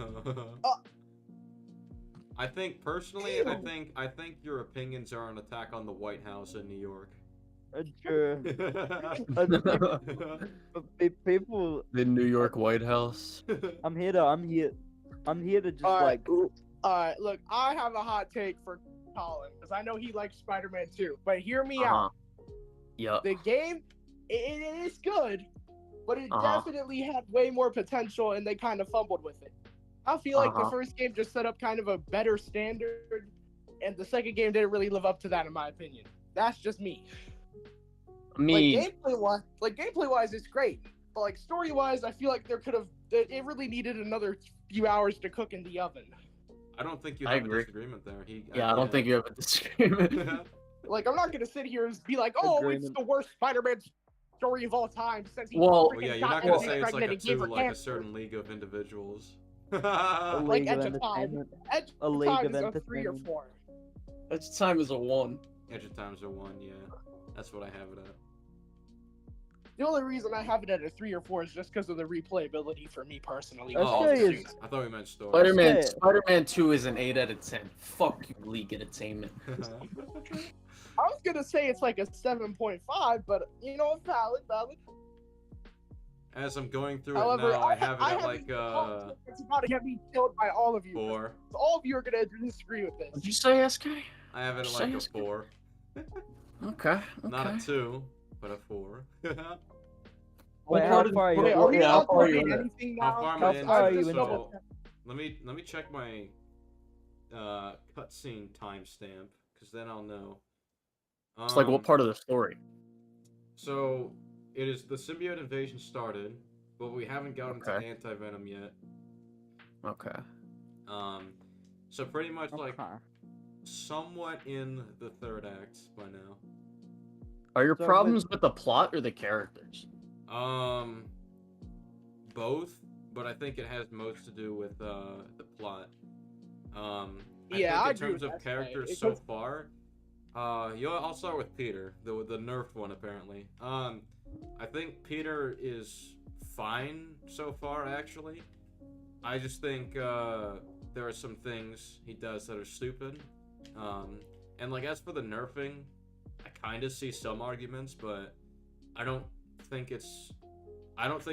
I think personally, Ew. I think your opinions are an attack on the White House in New York. True. People, The New York White House. I'm here to just like. Alright, look, I have a hot take for Colin, because I know he likes Spider-Man 2, but hear me Uh-huh. out. Yup. The game, it is good, but it Uh-huh. definitely had way more potential, and they kind of fumbled with it. I feel like the Uh-huh. first game just set up kind of a better standard, and the second game didn't really live up to that, in my opinion. That's just me. Me. Like gameplay wise, it's great, but like story wise, I feel like it really needed another few hours to cook in the oven. I don't think you I have a agree. disagreement there. Yeah, I don't think you have a disagreement. Like, I'm not gonna sit here and be like, oh, it's Agreement. the worst Spider-Man story of all time since he Well, Well, yeah, freaking you're not got gonna MJ say it's like pregnant a and gave two, her like a cancer. certain league of individuals. A Like league of Edge of Time. entertainment. Edge A of league Time of is a 3 or entertainment. 4. Edge time is a 1. Edge of Times are 1, yeah. That's what I have it at. The only reason I have it at a 3 or 4 is just because of the replayability for me personally. That's Oh, why okay. is- I thought we meant story. Spider-Man, Okay. Spider-Man 2 is an 8 out of 10. Fuck you, League Entertainment. I was gonna say it's like a 7.5, but you know, valid. As I'm going through However, it now, I have it at have like it's about to get me killed by all of you. 4. All of you are gonna disagree with Did this. you say SK? I have it at Say like a it's- 4. Okay. Not Okay. a 2, but a 4. Wait, What how part of- far are you? Wait, are we Yeah, how not far are you talking in it? anything How now? far am How I into far are it? you into So, it? let me check my cutscene timestamp, because then I'll know. It's like what part of the story? So it is the symbiote invasion started, but we haven't gotten to Okay. anti-venom yet. Okay. So pretty much like Okay. somewhat in the third act by now. Are your So problems with the plot or the characters? Both, but I think it has most to do with the plot. I Yeah, think I in agree terms with of that, characters Snake. so Because- far, I'll start with Peter, the nerfed one apparently. I think Peter is fine so far actually. I just think there are some things he does that are stupid. And like as for the nerfing, I kind of see some arguments, but I don't think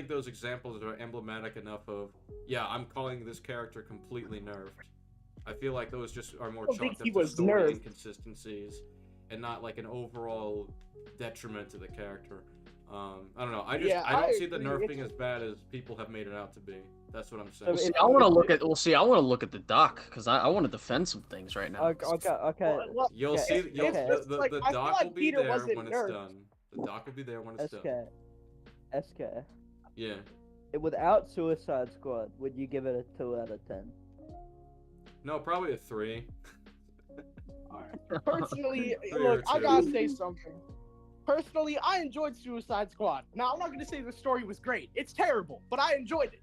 those examples are emblematic enough of, yeah, I'm calling this character completely nerfed. I feel like those just are more I don't think chalked he up to was story nerfed. inconsistencies and not like an overall detriment to the character. I don't know. I don't see the agree. nerfing as bad as people have made it out to be. That's what I'm saying. So See, it- I want to look at. Well, see, I want to look at the doc because I want to defend some things right now. Okay. Well, You'll Yeah, see. it's just The like, I feel doc like will be Peter there wasn't when it's nerfed. done. The doc will be there when it's SK. done. SK. Yeah. Without Suicide Squad, would you give it a 2 out of 10? No, probably a 3. personally, Three look, or I two. gotta say something. Personally, I enjoyed Suicide Squad. Now, I'm not gonna say the story was great. It's terrible, but I enjoyed it.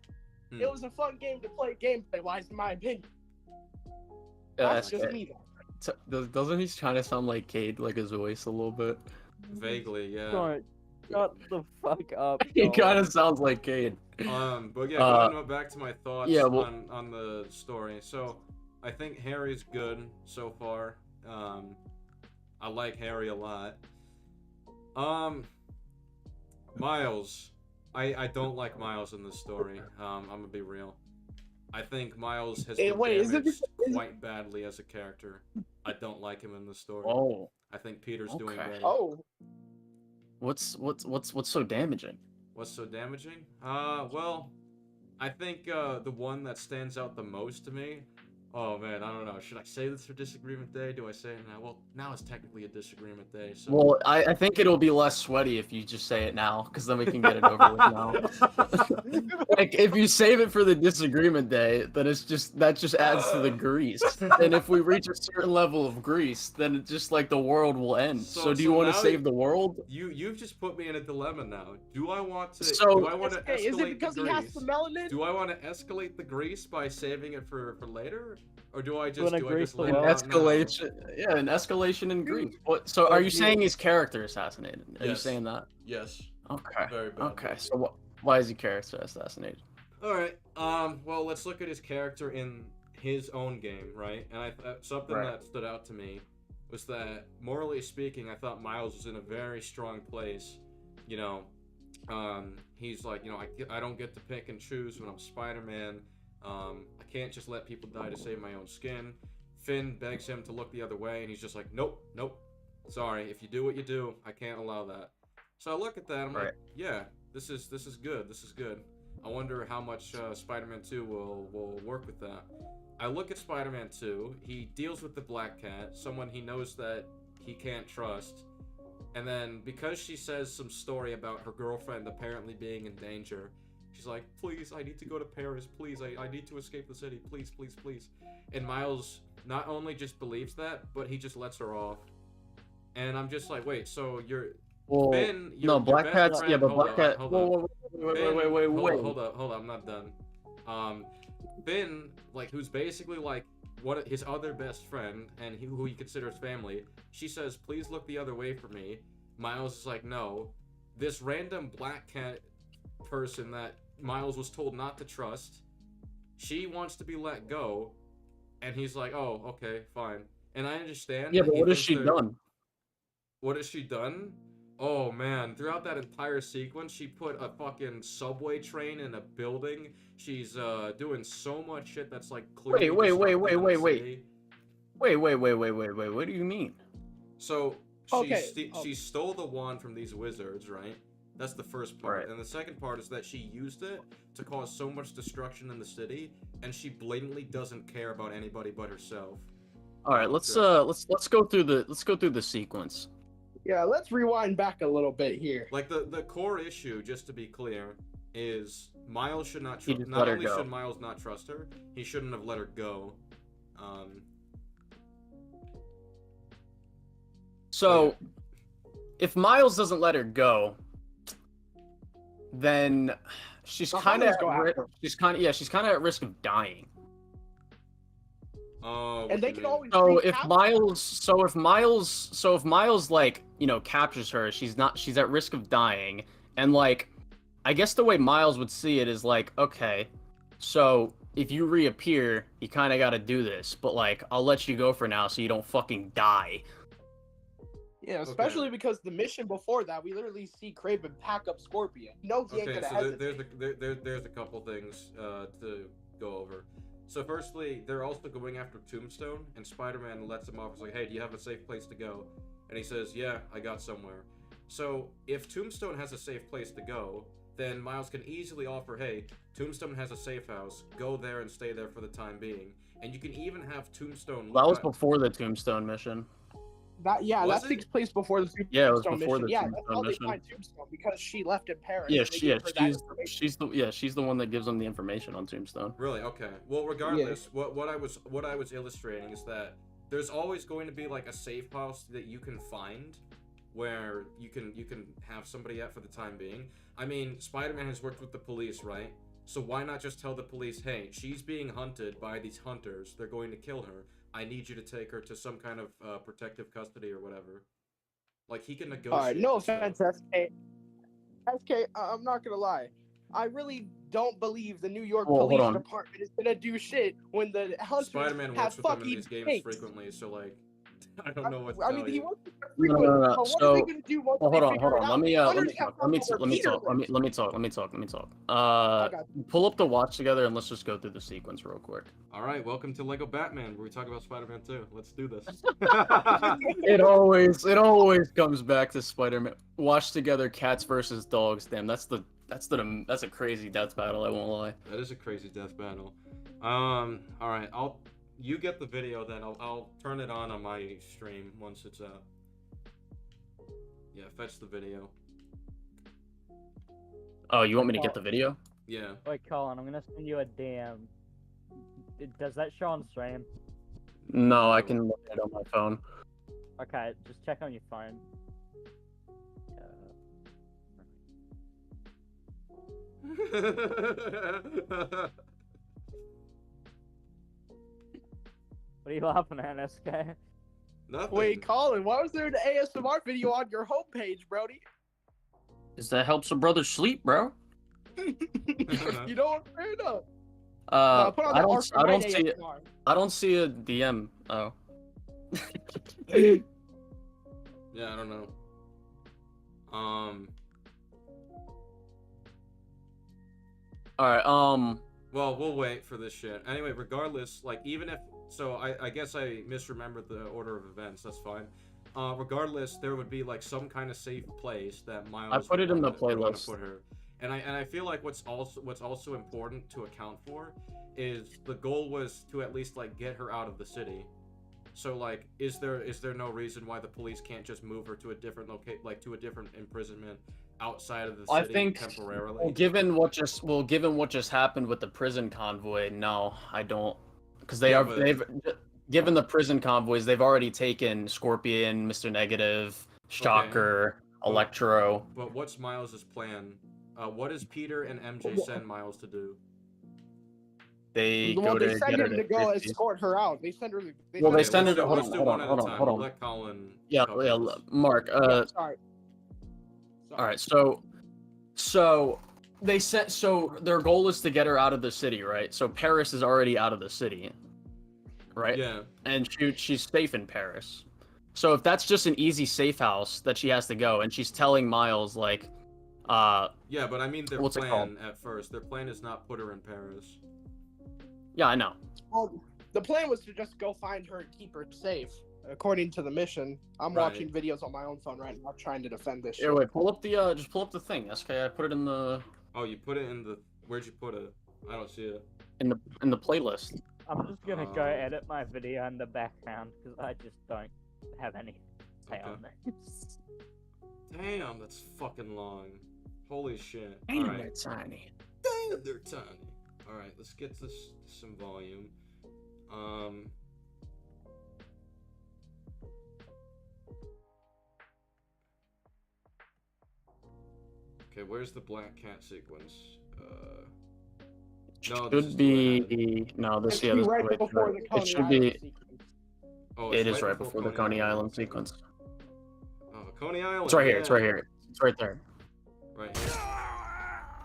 Hmm. It was a fun game to play gameplay-wise, in my opinion. Yeah, That's just SK. me, though. Doesn't he kind of sound like Cade, like his voice a little bit? Vaguely, yeah. Don't shut the fuck up. He Nolan. kind of sounds like Cade. But yeah, going back to my thoughts yeah, well- on the story. So, I think Harry's good so far. I like Harry a lot. Miles. I don't like Miles in this story. I'm gonna be real. I think Miles has been Wait, is it- damaged is- quite badly as a character. I don't like him in the story. Oh, I think Peter's doing Okay. better. Oh, what's so damaging? What's so damaging? Well, I think the one that stands out the most to me. Oh man, I don't know. Should I say this for Disagreement Day? Do I say it now? Well, now it's technically a Disagreement Day, so. Well, I think it'll be less sweaty if you just say it now, because then we can get it over with now. Like if you save it for the disagreement day, then that just adds to the grease. And if we reach a certain level of grease, then it's just like the world will end. So do you want to now save the world? You've just put me in a dilemma now. Do I want to? So- do I want to okay, escalate is it because the he has grease? the melanin? Do I want to escalate the grease by saving it for later, or do I You just wanna do I grease just the lay it world? out now? Escalation, yeah, an escalation in grease. What? So are you saying he's character assassinated? Are you Yes. saying that? Yes. Okay. Very bad. Okay. So why is he character assassinated? All right. Well, let's look at his character in his own game, right? And something Right. that stood out to me was that, morally speaking, I thought Miles was in a very strong place. You know, he's like, I don't get to pick and choose when I'm Spider-Man. I can't just let people die to save my own skin. Finn begs him to look the other way, and he's just like, nope. Sorry, if you do what you do, I can't allow that. So I look at that, I'm Right. like, yeah, this is good. This is good. I wonder how much Spider-Man 2 will work with that. I look at Spider-Man 2. He deals with the Black Cat, someone he knows that he can't trust. And then because she says some story about her girlfriend apparently being in danger, she's like, please, I need to go to Paris. Please, I need to escape the city. Please, please, please. And Miles not only just believes that, but he just lets her off. And I'm just like, wait, so you're... Well, Finn, no, your Black best Cat's friend- yeah, but hold Black on, Cat. hold Whoa, on. whoa, wait. Hold up, I'm not done. Finn, like, who's basically like his other best friend and who he considers family, she says, please look the other way for me. Miles is like, no. This random Black Cat person that Miles was told not to trust, she wants to be let go, and he's like, oh, okay, fine. And I understand. Yeah, that but he what has thinks she they're- done? What has she done? Oh man, throughout that entire sequence, she put a fucking subway train in a building. She's doing so much shit that's like clearly Wait. disruptive in the city. What do you mean? So Okay, she stole the wand from these wizards, right? That's the first part. Right. And the second part is that she used it to cause so much destruction in the city, and she blatantly doesn't care about anybody but herself. All right, let's go through the sequence. Yeah, let's rewind back a little bit here. Like the core issue, just to be clear, is Miles should not He trust. just Not let her only go. should Miles not trust her, he shouldn't have let her go. So, if Miles doesn't let her go, then she's So how kind of does go after? she's kind of at risk of dying. Oh, And they can always So recap- if Miles like, captures her, she's at risk of dying. And like, I guess the way Miles would see it is like, okay, so if you reappear, you kind of got to do this, but like, I'll let you go for now so you don't fucking die. Yeah, especially because the mission before that, we literally see Kraven pack up Scorpion. No, he ain't Okay, gonna so hesitate. there's a couple things to go over. So firstly, they're also going after Tombstone, and Spider-Man lets him off. He's like, hey, do you have a safe place to go? And he says, yeah, I got somewhere. So if Tombstone has a safe place to go, then Miles can easily offer, hey, Tombstone has a safe house, go there and stay there for the time being. And you can even have Tombstone... That was before the Tombstone mission. Was That it? takes place before the Tombstone Yeah, it was before mission. the Yeah, that's Tombstone how they mission. find Tombstone, because she left in Paris. Yeah, and they gave her that information. she's the one that gives them the information on Tombstone. Really? Okay. Well, regardless, what I was illustrating is that there's always going to be like a safe house that you can find where you can have somebody at for the time being. I mean, Spider-Man has worked with the police, right? So why not just tell the police, hey, she's being hunted by these hunters. They're going to kill her. I need you to take her to some kind of protective custody or whatever. Like, he can negotiate. Alright, no this stuff. offense, SK, I'm not gonna lie. I really don't believe the New York Well, hold Police on. Department is gonna do shit when the hunters Spider-Man have works with them in fucking these games tanks. frequently, so like, I don't know what to I tell mean, he you. wants to No, frequent, no, no. but what So, are they gonna do once well, they hold on, figure hold it on. out? Let me Hunters talk. have to know where Peter lives. Let me talk. Let me talk. I got Pull up the watch together and let's just go through the sequence real quick. All right, welcome to Lego Batman, where we talk about Spider-Man 2. Let's do this. It always comes back to Spider-Man. Watch together, cats versus dogs. Damn, that's a crazy death battle. I won't lie. That is a crazy death battle. All right, you get the video then. I'll turn it on my stream once it's out. Yeah, fetch the video. Oh, you want me to get the video? Yeah. Wait, Colin, I'm gonna send you a DM. Does that show on stream? No, I can look at it on my phone. Okay, just check on your phone. What are you laughing at, SK? Nothing. Wait, Colin, why was there an ASMR video on your homepage, Brody? Does that help some brothers sleep, bro? You know what? Fair enough. Put on I the don't Arkham see it. ASMR. I don't see a DM. Oh. Yeah, I don't know. All right. Well, we'll wait for this shit. Anyway, regardless, like, even if... So, I guess I misremembered the order of events. That's fine. Regardless, there would be, like, some kind of safe place that Miles... I put it in the would wanna playlist. put her. And I feel like what's also important to account for is the goal was to at least, like, get her out of the city. So, like, is there no reason why the police can't just move her to a different to a different imprisonment outside of the city I think temporarily? Well, given what just happened with the prison convoy, no, I don't, because they've given the prison convoys, they've already taken Scorpion, Mr. Negative, Shocker, Electro. But what's Miles' plan? What does Peter and MJ send Miles to do? They Well, go they to send get her him to to go Christie's. escort her out. They send her. Well, they Okay, send her to let's do one at a time. hold on. Let Colin. Yeah, cover yeah, this. Mark. Sorry. All right, so they sent. So their goal is to get her out of the city, right? So Paris is already out of the city, right? Yeah. And she's safe in Paris. So if that's just an easy safe house that she has to go, and she's telling Miles like, Yeah, but I mean their What's it plan at first. Their plan is not put her in Paris. yeah, I know. Well, the plan was to just go find her and keep her safe, according to the mission. I'm Right. watching videos on my own phone right now, trying to defend this Here, shit. wait, just pull up the thing, SK. I put it in the Oh, you put it in the. Where'd you put it? I don't see it. in the playlist. I'm just gonna go edit my video in the background because I just don't have any say on this. Damn, that's fucking long. Holy shit. Damn, Alright. they're tiny. Damn, they're tiny. Alright, let's get this some volume. Okay, where's the black cat sequence? No, this is Should too be no. This It yeah. should be This right wait, before the it Coney should Island be. sequence. Oh, It is right before the Coney Island sequence. Oh, Coney Island. It's right here. yeah. It's right here. It's right there. Right here.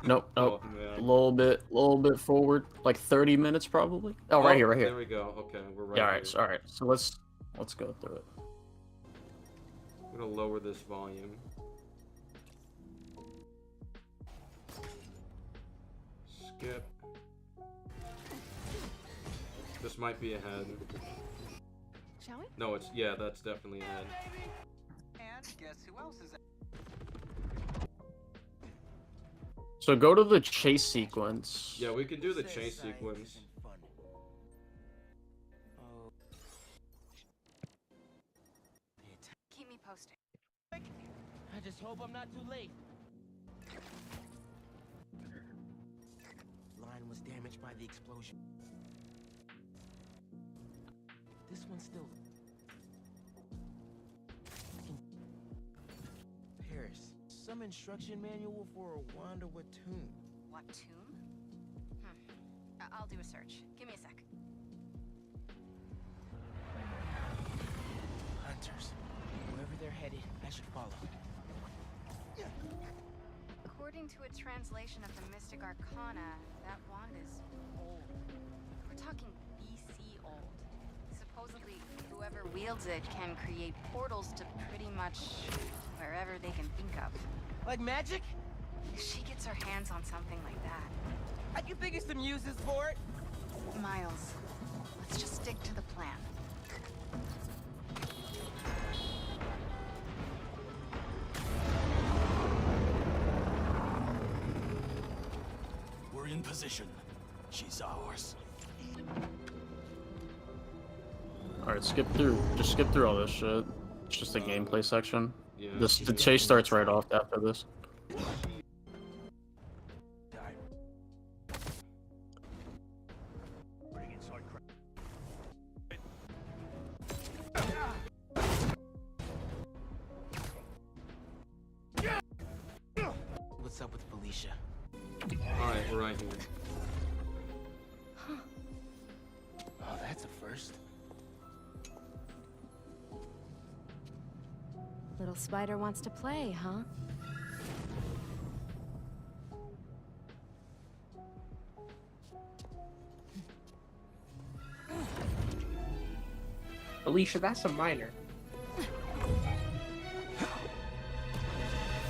Nope. Nope. Oh, A man. little bit forward, like 30 minutes probably. Oh, right here, right There here. we go. Okay, we're right Yeah. All here. right. All right. So let's go through it. I'm gonna lower this volume. Skip. This might be ahead. Shall we? No, yeah, that's definitely ahead. And guess who else is at So go to the chase sequence. Yeah, we can do the Says chase science sequence. isn't fun. Oh. Keep me posted. I just hope I'm not too late. Line was damaged by the explosion. This one's still. Paris. Some instruction manual for a Wanda Watoon. What tomb? I'll do a search. Give me a sec. Hunters. Wherever they're headed, I should follow. According to a translation of the Mystic Arcana, that wand is old. We're talking BC old. Supposedly, whoever whoever wields it can create portals to pretty much wherever they can think of. Like magic? If she gets her hands on something like that. I can think of some uses for it. Miles, let's just stick to the plan. We're in position. She's ours. Alright, skip through. Just skip through all this shit. It's just a gameplay section. Yeah. The chase starts right off after this. What's up with Felicia? Alright, we're right here. Oh, that's a first. Little spider wants to play, huh? Alicia, that's a minor.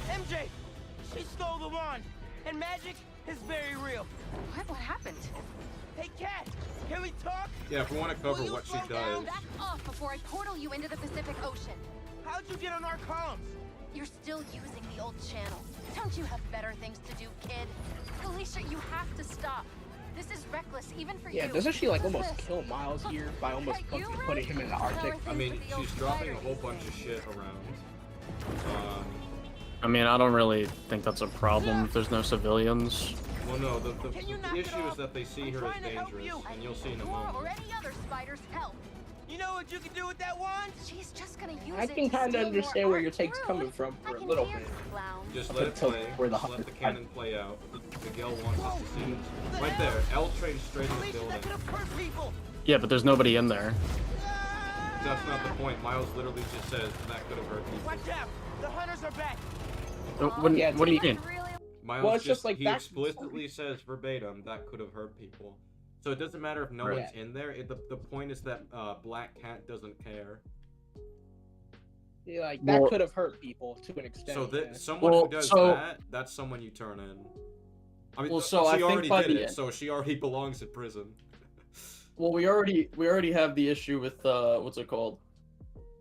MJ! She stole the wand! And magic is very real. What happened? Hey, Cat! Can we talk? Yeah, if we want to cover Will you what she slow down? does. Back off before I portal you into the Pacific Ocean. How'd you get on our comms? You're still using the old channel. Don't you have better things to do, kid? Alicia, you have to stop. This is reckless, even for Yeah, you. doesn't she like What's almost this? kill Miles here by almost Hey, you fucking really? putting him in the Arctic? I mean, she's dropping a whole bunch of shit around. I mean, I don't really think that's a problem if there's no civilians. Well, no, the Can you knock it issue is off? that they see I'm her as trying to help dangerous, you. and you'll see in a Or moment. any other spider's help. You know what you can do with that wand? She's just gonna use I it can to kind steal of more understand where art your take's through. coming from I for a can little dance, bit. clown. Just Up let it until play. where the Just let the hunter- cannon play out. Miguel wants us to see it. Right hell? there, L train straight in the Felicia, building. that could have hurt people! Yeah, but there's nobody in there. That's not the point. Miles literally just says that could have hurt people. Watch out! The hunters are back! Yeah, What do you mean? Really? Miles Well, it's just like he back- explicitly says verbatim that could have hurt people. So it doesn't matter if no Right. one's in there. The point is that Black Cat doesn't care. Yeah, like that Well- could have hurt people to an extent. So that yeah. someone Well, who does so- that, that's someone you turn in. I mean, Well, so I she think already by did the it, end- so she already belongs in prison. Well, we already have the issue with what's it called?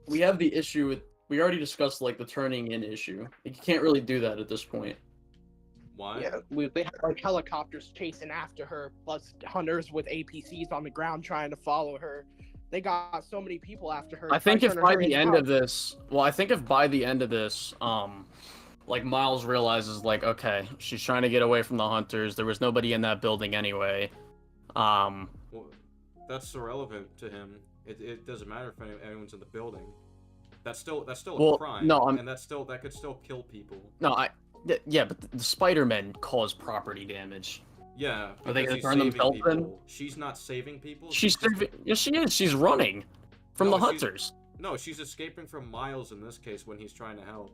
We have the issue with we already discussed like the turning in issue. You can't really do that at this point. Why? Yeah, they have like helicopters chasing after her, plus hunters with APCs on the ground trying to follow her. They got so many people after her. I think by if turning by her the into end house. of this, well, I think if by the end of this, like Miles realizes like, okay, she's trying to get away from the hunters. There was nobody in that building anyway. Well, that's irrelevant to him. It doesn't matter if anyone's in the building. That's still Well, a crime. no, and that could still kill people. No, yeah, but the Spider-Men cause property damage. Yeah, Are they because gonna he's turn saving themselves in? people. She's not saving people. She's just- saving. Yes, she is. She's running from No, the she's- hunters. No, she's escaping from Miles in this case when he's trying to help.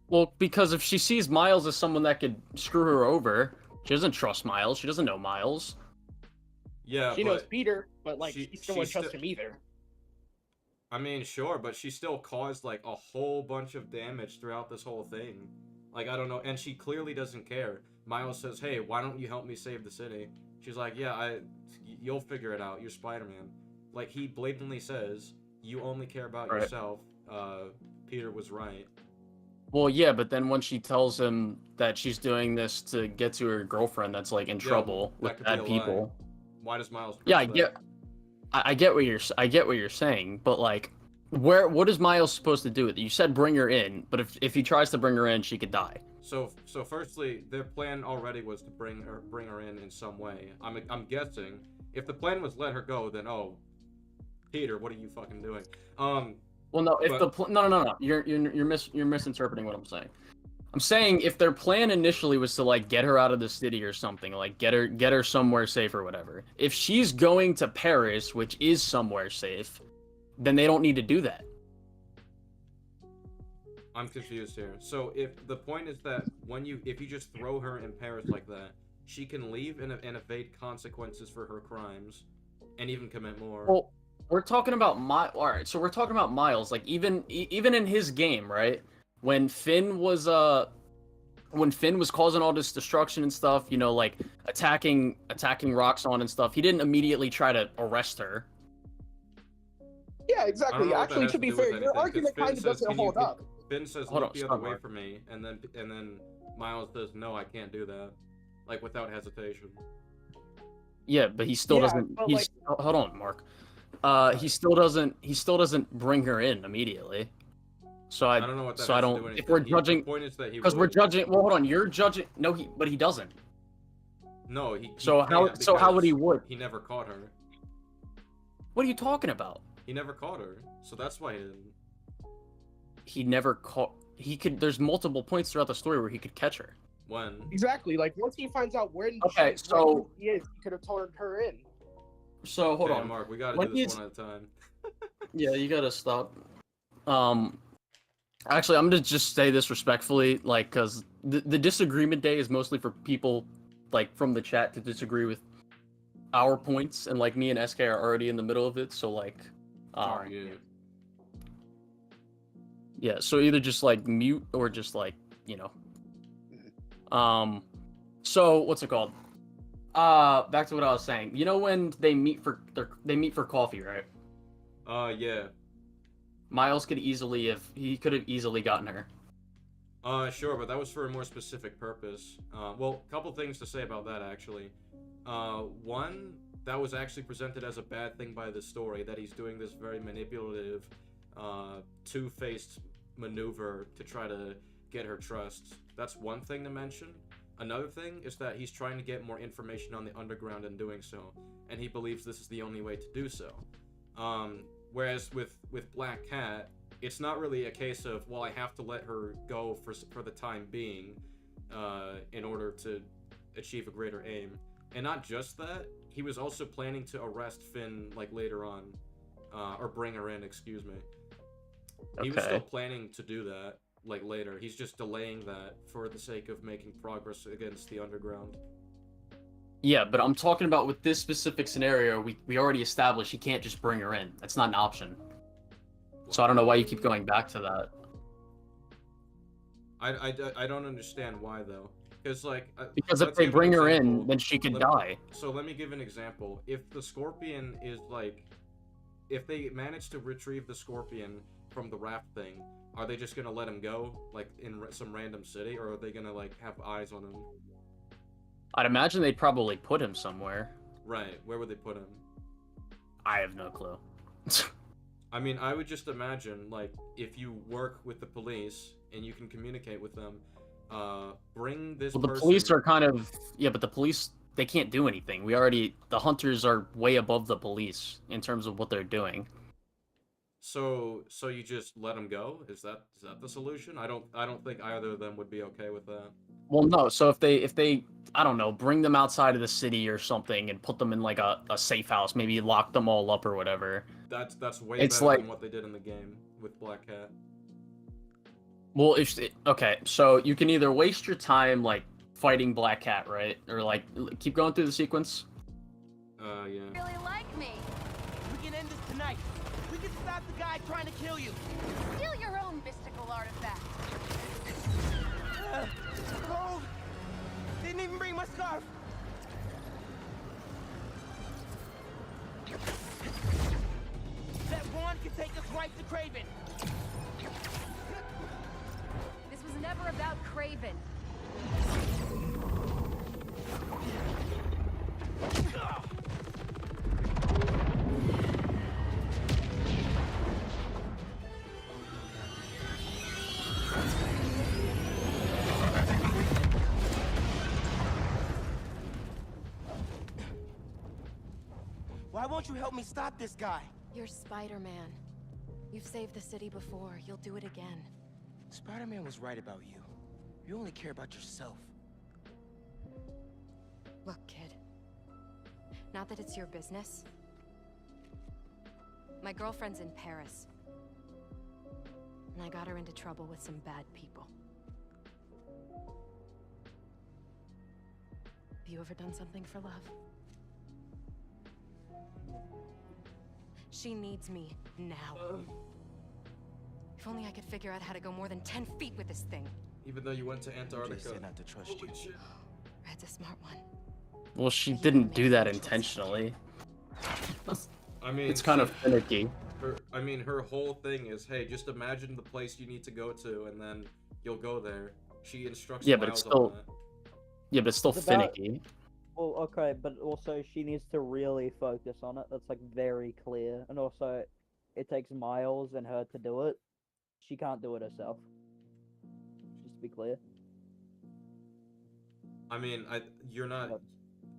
Well, because if she sees Miles as someone that could screw her over, she doesn't trust Miles. She doesn't know Miles. Yeah, She but knows Peter, but like she- she still wouldn't she's trust still- him either. I mean, sure, but she still caused like a whole bunch of damage throughout this whole thing. Like, I don't know, and she clearly doesn't care. Miles says, "Hey, why don't you help me save the city?" She's like, "Yeah, you'll figure it out. You're Spider-Man." Like, he blatantly says, "You only care about Right. yourself." Peter was right. Well, yeah, but then when she tells him that she's doing this to get to her girlfriend that's like in Yeah, trouble that with could be bad a lie. people. Why does Miles? Yeah, I press get, that? I get what you're saying, but like, what is Miles supposed to do with it? You said bring her in, but if he tries to bring her in, she could die. So firstly, their plan already was to bring her in some way. I'm guessing if the plan was let her go, then Peter, what are you fucking doing? Well, no, if But- no, you're misinterpreting what I'm saying. I'm saying if their plan initially was to like get her out of the city or something, like get her somewhere safe or whatever. If she's going to Paris, which is somewhere safe, then they don't need to do that. I'm confused here. So if the point is that if you just throw her in Paris like that, she can leave and evade consequences for her crimes, and even commit more. Well, we're talking about All right, so we're talking about Miles. Like even in his game, right? When Finn was causing all this destruction and stuff, you know, like attacking Roxxon and stuff, he didn't immediately try to arrest her. Yeah, I don't exactly. know what that Actually, has to to be do with fair, your anything, 'cause argument Finn kind of says, doesn't "Can you hold up. Finn says, Hold look on, the stop, other way Mark. from me, and then Miles says, no, I can't do that. Like, without hesitation. Yeah, but he still Yeah, doesn't. but, He's hold on, Mark. He still doesn't bring her in immediately. So I don't know what that so has I to do don't. with If anything. we're judging, The point is that he because we're would. judging. Well, hold on. You're judging. No, but he doesn't. No, he So how would he because would? He never caught her. What are you talking about? He never caught her, so that's why he didn't. He never caught. He could. There's multiple points throughout the story where he could catch her. When? Exactly. Like once he finds out where Okay, so- he is, he could have turned her in. So hold Okay, on. Mark, we gotta When do this he's- one at a time. Yeah, you gotta stop. Actually, I'm gonna just say this respectfully, like, cause the disagreement day is mostly for people, like, from the chat to disagree with our points, and like me and SK are already in the middle of it, so like, Yeah. yeah. So either just like mute or just like, you know. So what's it called? Back to what I was saying. You know when they meet for coffee, right? Yeah. Miles could have easily gotten her. Sure, but that was for a more specific purpose. Well, a couple things to say about that, actually. One, that was actually presented as a bad thing by the story, that he's doing this very manipulative, two-faced maneuver to try to get her trust. That's one thing to mention. Another thing is that he's trying to get more information on the underground in doing so, and he believes this is the only way to do so. Whereas with Black Cat, it's not really a case of, well, I have to let her go for the time being, in order to achieve a greater aim. And not just that, he was also planning to arrest Finn, like, later on, or bring her in, excuse me. He was still planning to do that, like, later. He's just delaying that for the sake of making progress against the underground. Yeah, but I'm talking about with this specific scenario, we already established he can't just bring her in. That's not an option. So I don't know why you keep going back to that. I don't understand why, though. Because, like... Because if they bring her in, then she could die. So let me give an example. If the Scorpion is, like... If they manage to retrieve the Scorpion from the raft thing, are they just gonna let him go, like, in some random city? Or are they gonna, like, have eyes on him? I'd imagine they'd probably put him somewhere. Right. Where would they put him? I have no clue. I mean, I would just imagine, like, if you work with the police and you can communicate with them, bring this Well, the person... police are kind of... Yeah, but the police, they can't do anything. The hunters are way above the police in terms of what they're doing. So you just let them go? Is that the solution? I don't think either of them would be okay with that. Well, no. So if they I don't know, bring them outside of the city or something and put them in like a safe house, maybe lock them all up or whatever. That's way It's better like- than what they did in the game with Black Cat. Well, okay, so you can either waste your time like fighting Black Cat, right, or like keep going through the sequence. Yeah. Really like me. We can end this tonight. We can stop the guy trying to kill you. Steal your own mystical artifact. Cold. Didn't even bring my scarf. That wand can take us right to Craven. This was never about Craven. Why won't you help me stop this guy? You're Spider-Man. You've saved the city before. You'll do it again. Spider-Man was right about you. You only care about yourself. Look, kid. Not that it's your business. My girlfriend's in Paris. And I got her into trouble with some bad people. Have you ever done something for love? She needs me now. If only I could figure out how to go more than 10 feet with this thing. Even though you went to Jay Antarctica. said not to trust you. Holy shit. Red's a smart one. Well, she He didn't makes do that no choice. intentionally. I mean, It's kind of finicky. her whole thing is, hey, just imagine the place you need to go to, and then you'll go there. She instructs Yeah, but Miles it's still- on that. Yeah, but it's still It's about- finicky. Well, okay, but also she needs to really focus on it. That's like very clear. And also, it takes Miles and her to do it. She can't do it herself. Just to be clear. I mean, you're not. Yep.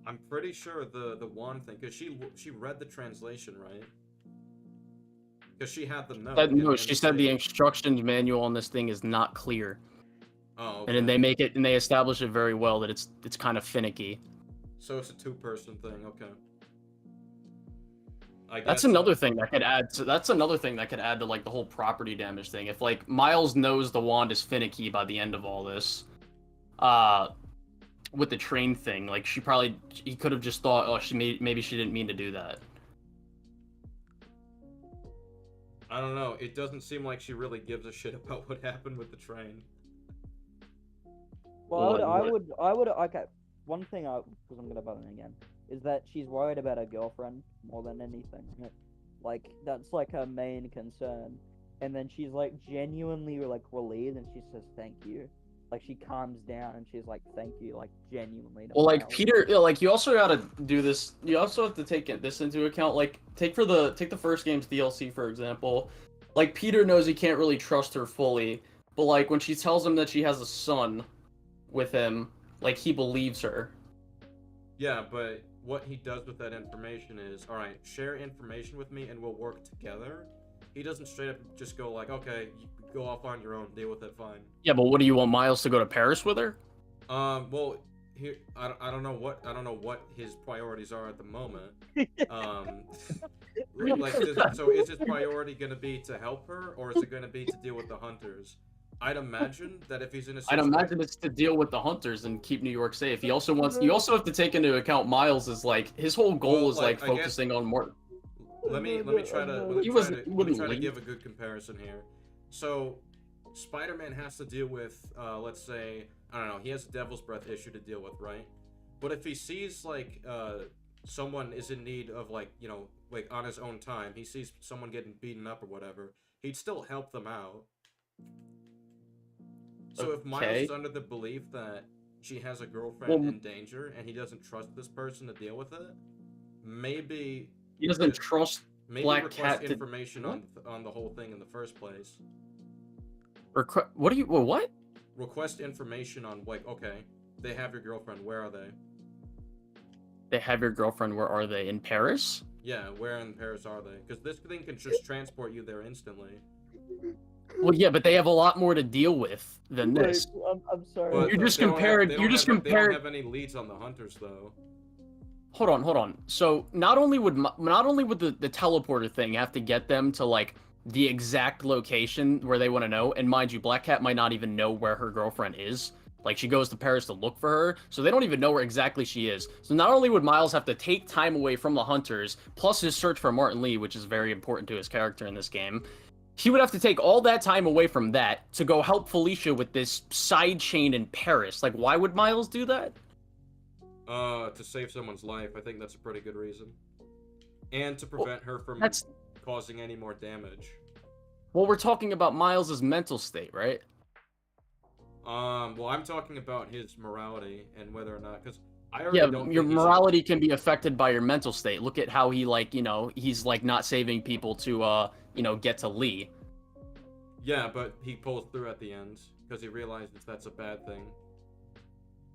I'm pretty sure the wand thing, because she read the translation, right? Because she had the note. No, in she said the thing. instructions manual on this thing is not clear, Oh, and then they establish it very well that it's kind of finicky. So it's a two-person thing. Okay. I guess That's another thing that could add. That's another thing that could add to like the whole property damage thing. If like Miles knows the wand is finicky by the end of all this, with the train thing, like he could have just thought, oh, maybe she didn't mean to do that. I don't know. It doesn't seem like she really gives a shit about what happened with the train. Well, Well, I would. Okay, one thing because I'm gonna butt in again, is that she's worried about her girlfriend more than anything. Like that's like her main concern, and then she's like genuinely like relieved, and she says thank you. Like she calms down and she's like thank you, like genuinely. to Well, like Miles. Peter, like you also gotta do this. You also have to take this into account. Like take the first game's DLC for example. Like Peter knows he can't really trust her fully, but like when she tells him that she has a son with him, like he believes her. Yeah, but what he does with that information is, all right, share information with me and we'll work together. He doesn't straight up just go like, okay, you go off on your own, deal with it, fine. Yeah, but what do you want Miles to go to Paris with her? Well, here I don't know what his priorities are at the moment. So is his priority gonna be to help her, or is it gonna be to deal with the hunters? I'd imagine that if he's in a I'd situation... imagine it's to deal with the hunters and keep New York safe. He also wants. You also have to take into account Miles is like his whole goal Well, is like I guess- focusing on more. Let me try to wouldn't give a good comparison here. So, Spider-Man has to deal with, let's say, I don't know, he has a Devil's Breath issue to deal with, right? But if he sees like someone is in need of like like on his own time, he sees someone getting beaten up or whatever, he'd still help them out. So if Miles Okay. is under the belief that she has a girlfriend Well, in danger and he doesn't trust this person to deal with it, maybe He doesn't trust maybe Black request Cat to- information on the whole thing in the first place. What do you? Well, what? Request information on like, okay, they have your girlfriend. Where are they? They have your girlfriend. Where are they? In Paris? Yeah, where in Paris are they? Because this thing can just transport you there instantly. Well, yeah, but they have a lot more to deal with than Wait, this. I'm sorry. But You just they don't have- compared- they you don't just have- They compared- don't have any leads on the hunters though. Hold on. So not only would the teleporter thing have to get them to like the exact location where they want to know, and mind you, Black Cat might not even know where her girlfriend is. Like she goes to Paris to look for her, so they don't even know where exactly she is. So not only would Miles have to take time away from the hunters, plus his search for Martin Lee, which is very important to his character in this game, he would have to take all that time away from that to go help Felicia with this side chain in Paris. Like, why would Miles do that? To save someone's life, I think that's a pretty good reason. And to prevent her from That's causing any more damage. well, we're talking about Miles's mental state, right? Well, I'm talking about his morality and whether or not, because I already Yeah, don't your think he's a- morality can be affected by your mental state. Look at how he he's like not saving people to get to Lee. Yeah, but he pulls through at the end because he realizes that's a bad thing.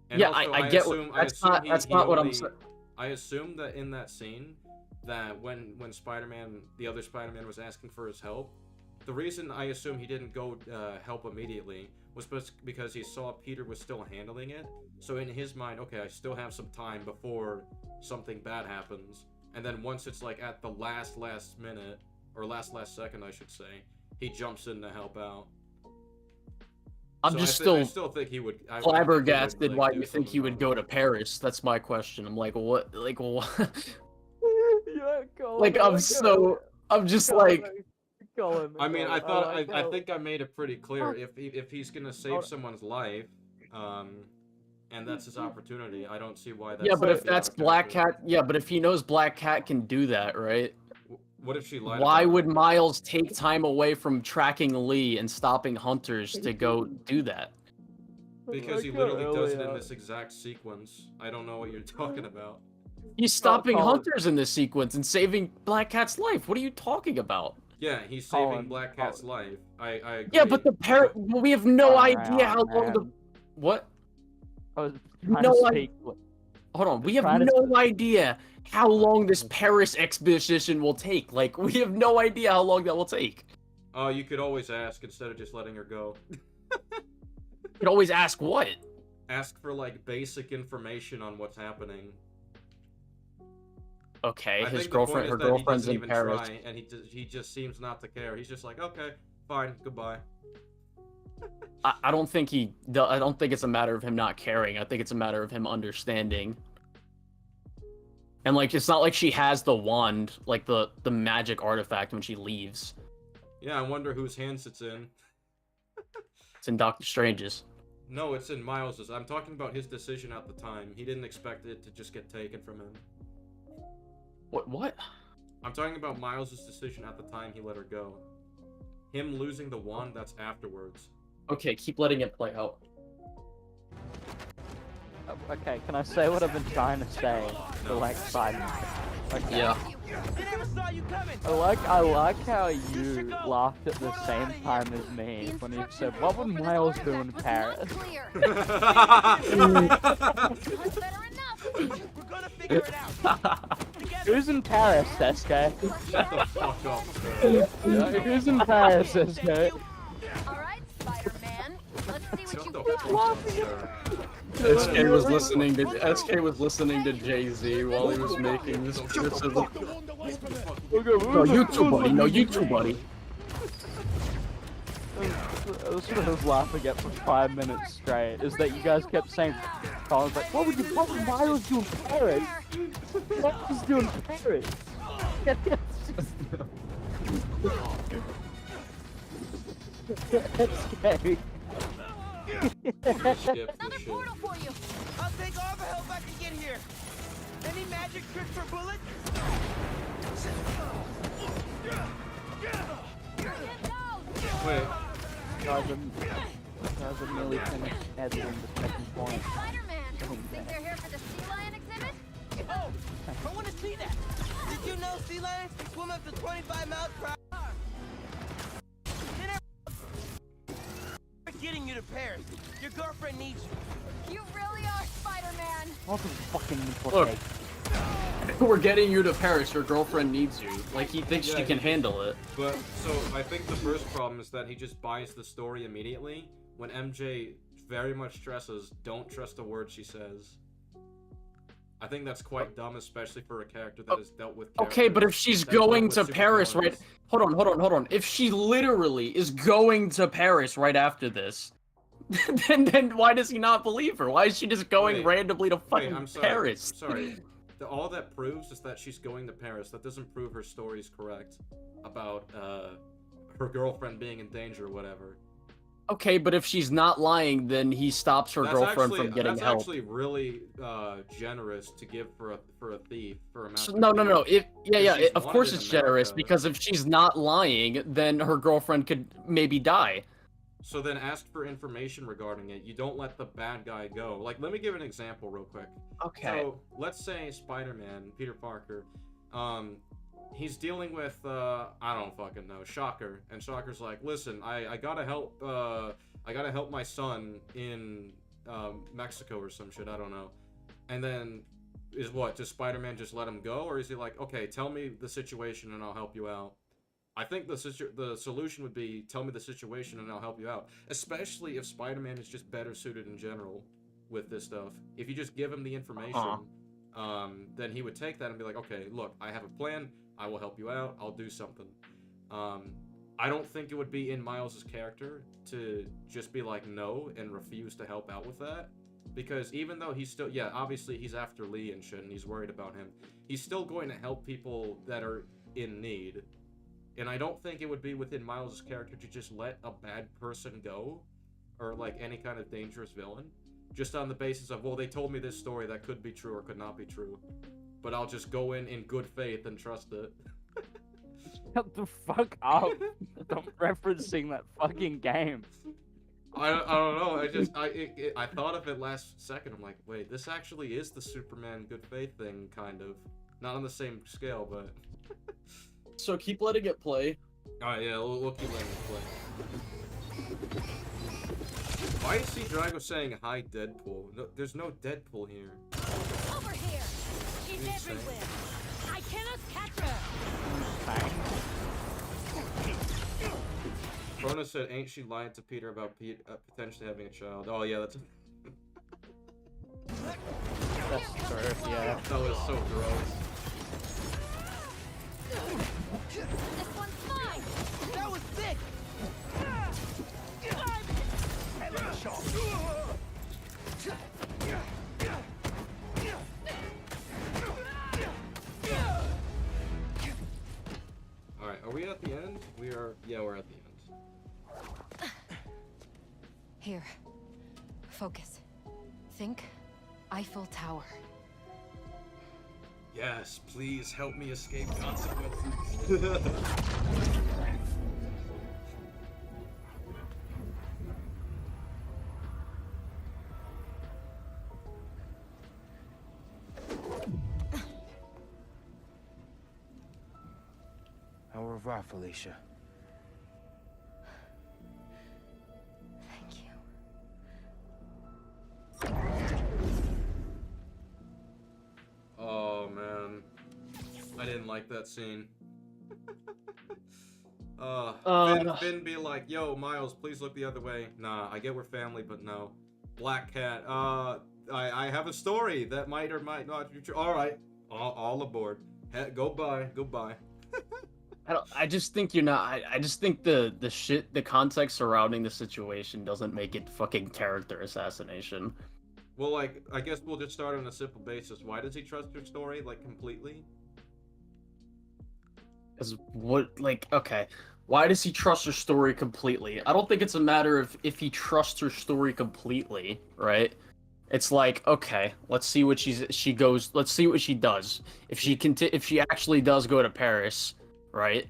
And Yeah, also, I get assume, that's I assume not he- that's he not what I'm only- saying. I assume that in that scene, that when Spider-Man, the other Spider-Man, was asking for his help, the reason I assume he didn't go help immediately was because he saw Peter was still handling it. So in his mind, okay, I still have some time before something bad happens. And then once it's like at the last minute, or last second, I should say, he jumps in to help out. I'm So just I still think he would. I think he would, flabbergasted like, why do you think he something would go about to it. Paris. That's my question. I'm like, what? Like, what? Yeah, go Like, on, I'm go. so I'm just like, I mean, I thought I think I made it pretty clear. Oh. If he's gonna save someone's life, and that's his opportunity, I don't see why that's. yeah, but if not that's a Black character. Cat, yeah, but if he knows Black Cat can do that, right? What if she lied? Why about would it? Miles take time away from tracking Lee and stopping hunters to go do that? Because he literally does it in this exact sequence. I don't know what you're talking about. He's stopping Colin. hunters in this sequence and saving Black Cat's life. What are you talking about? Yeah, he's saving Colin, Black Cat's life. I agree. Yeah, but the parrot. We have no Alright, idea how long the. man. What? I was trying No, to I- speak. Hold on. We have Trying to- no idea how long this Paris expedition will take. Like, we have no idea how long that will take. Oh, you could always ask instead of just letting her go. You could always ask what. Ask for like basic information on what's happening. Okay, I his think the point girlfriend. is Her that he girlfriend's doesn't in even Paris. try, and he just seems not to care. He's just like, okay, fine, goodbye. I don't think he. I don't think it's a matter of him not caring. I think it's a matter of him understanding. And like, it's not like she has the wand, like the magic artifact when she leaves. Yeah, I wonder whose hands it's in. It's in Doctor Strange's. No, it's in Miles's. I'm talking about his decision at the time. He didn't expect it to just get taken from him. What? I'm talking about Miles's decision at the time he let her go. Him losing the wand, that's afterwards. Okay, keep letting it play out. Okay, can I say what I've been trying to say for like 5 minutes? Okay. Yeah. They never saw you coming. I like how you laughed at the same time as me when you said, "What would Miles do in Paris?" Better enough. We're gonna figure it out. Who's in Paris, SK? Shut the fuck up, sir. Who's in Paris, SK? All right, Spider-Man. Let's see what Shut you the got. fuck up, sir. SK was listening to Jay-Z while he was making this criticism. No, you too, buddy. No, you too, buddy. That's what I was laughing at for 5 minutes straight, is that you guys kept saying, Colin's like, what would Miles do in Paris? What was doing in Paris? That's scary. Skip Another this shit. portal for you. I'll take all the help I can get here. Any magic tricks for bullets? Get out. Wait, Guys are nearly finished editing the second point. Spider-Man. Think they're here for the sea lion exhibit? Oh, I want to see that. Did you know sea lions can swim up to 25 miles per hour? We're getting you to Paris. Your girlfriend needs you. You really are Spider-Man. What the fucking Look. take? We're getting you to Paris. Your girlfriend needs you. Like, he thinks she Yeah, can handle it. but so I think the first problem is that he just buys the story immediately when MJ very much stresses, don't trust a word she says. I think that's quite dumb, especially for a character that has dealt with Okay, but if characters she's that dealt going with to Paris, supervillains. right? Hold on. If she literally is going to Paris right after this, then why does he not believe her? Why is she just going Wait, randomly to Wait, fucking I'm sorry. Paris? I'm sorry. All that proves is that she's going to Paris. That doesn't prove her story's correct about her girlfriend being in danger or whatever. Okay, but if she's not lying, then he stops her girlfriend from getting that's help. actually really generous to give for a thief for a master No. thief. If she's Of wanted course in it's generous, America- because if she's not lying, then her girlfriend could maybe die. So then ask for information regarding it. You don't let the bad guy go. Like, let me give an example real quick. Okay. So let's say Spider-Man, Peter Parker, he's dealing with I don't fucking know, Shocker, and Shocker's like, listen, I gotta help my son in Mexico or some shit, I don't know. And then does Spider-Man just let him go, or is he like, okay, tell me the situation and I'll help you out? I think the solution would be, tell me the situation and I'll help you out. Especially if Spider-Man is just better suited in general with this stuff. If you just give him the information, then he would take that and be like, okay, look, I have a plan. I will help you out. I'll do something. I don't think it would be in Miles' character to just be like, no, and refuse to help out with that. Because even though he's still, yeah, obviously he's after Lee and shit, and he's worried about him, he's still going to help people that are in need. And I don't think it would be within Miles' character to just let a bad person go, or like any kind of dangerous villain, just on the basis of, well, they told me this story that could be true or could not be true, but I'll just go in good faith and trust it. Shut the fuck up. Stop referencing that fucking game. I don't know. I thought of it last second. I'm like, wait, this actually is the Superman good faith thing, kind of. Not on the same scale, but. So keep letting it play. Alright, yeah, we'll keep letting it play. Why is C. Drago saying hi, Deadpool? No, there's no Deadpool here. Over here! She's Insane. everywhere! I cannot catch her! Frona said, ain't she lying to Peter about potentially having a child? Oh, yeah, that's... That's true, yeah. That was so gross. This one's mine! That was sick! Alright, are we at the end? We are... Yeah, we're at the end. Here. Focus. Think Eiffel Tower. Yes, please help me escape consequences. Au revoir, Felicia. Thank you. Oh, man. I didn't like that scene. Finn be like, yo, Miles, please look the other way. Nah, I get we're family, but no. Black Cat, I have a story that might or might not be true. Alright, all aboard. Goodbye. I just think you're not. I just think the context surrounding the situation doesn't make it fucking character assassination. Well, like, I guess we'll just start on a simple basis. Why does he trust your story, like, completely? Because okay, why does he trust her story completely? I don't think it's a matter of if he trusts her story completely, right? It's like, okay, let's see what let's see what she does. If she actually does go to Paris, right?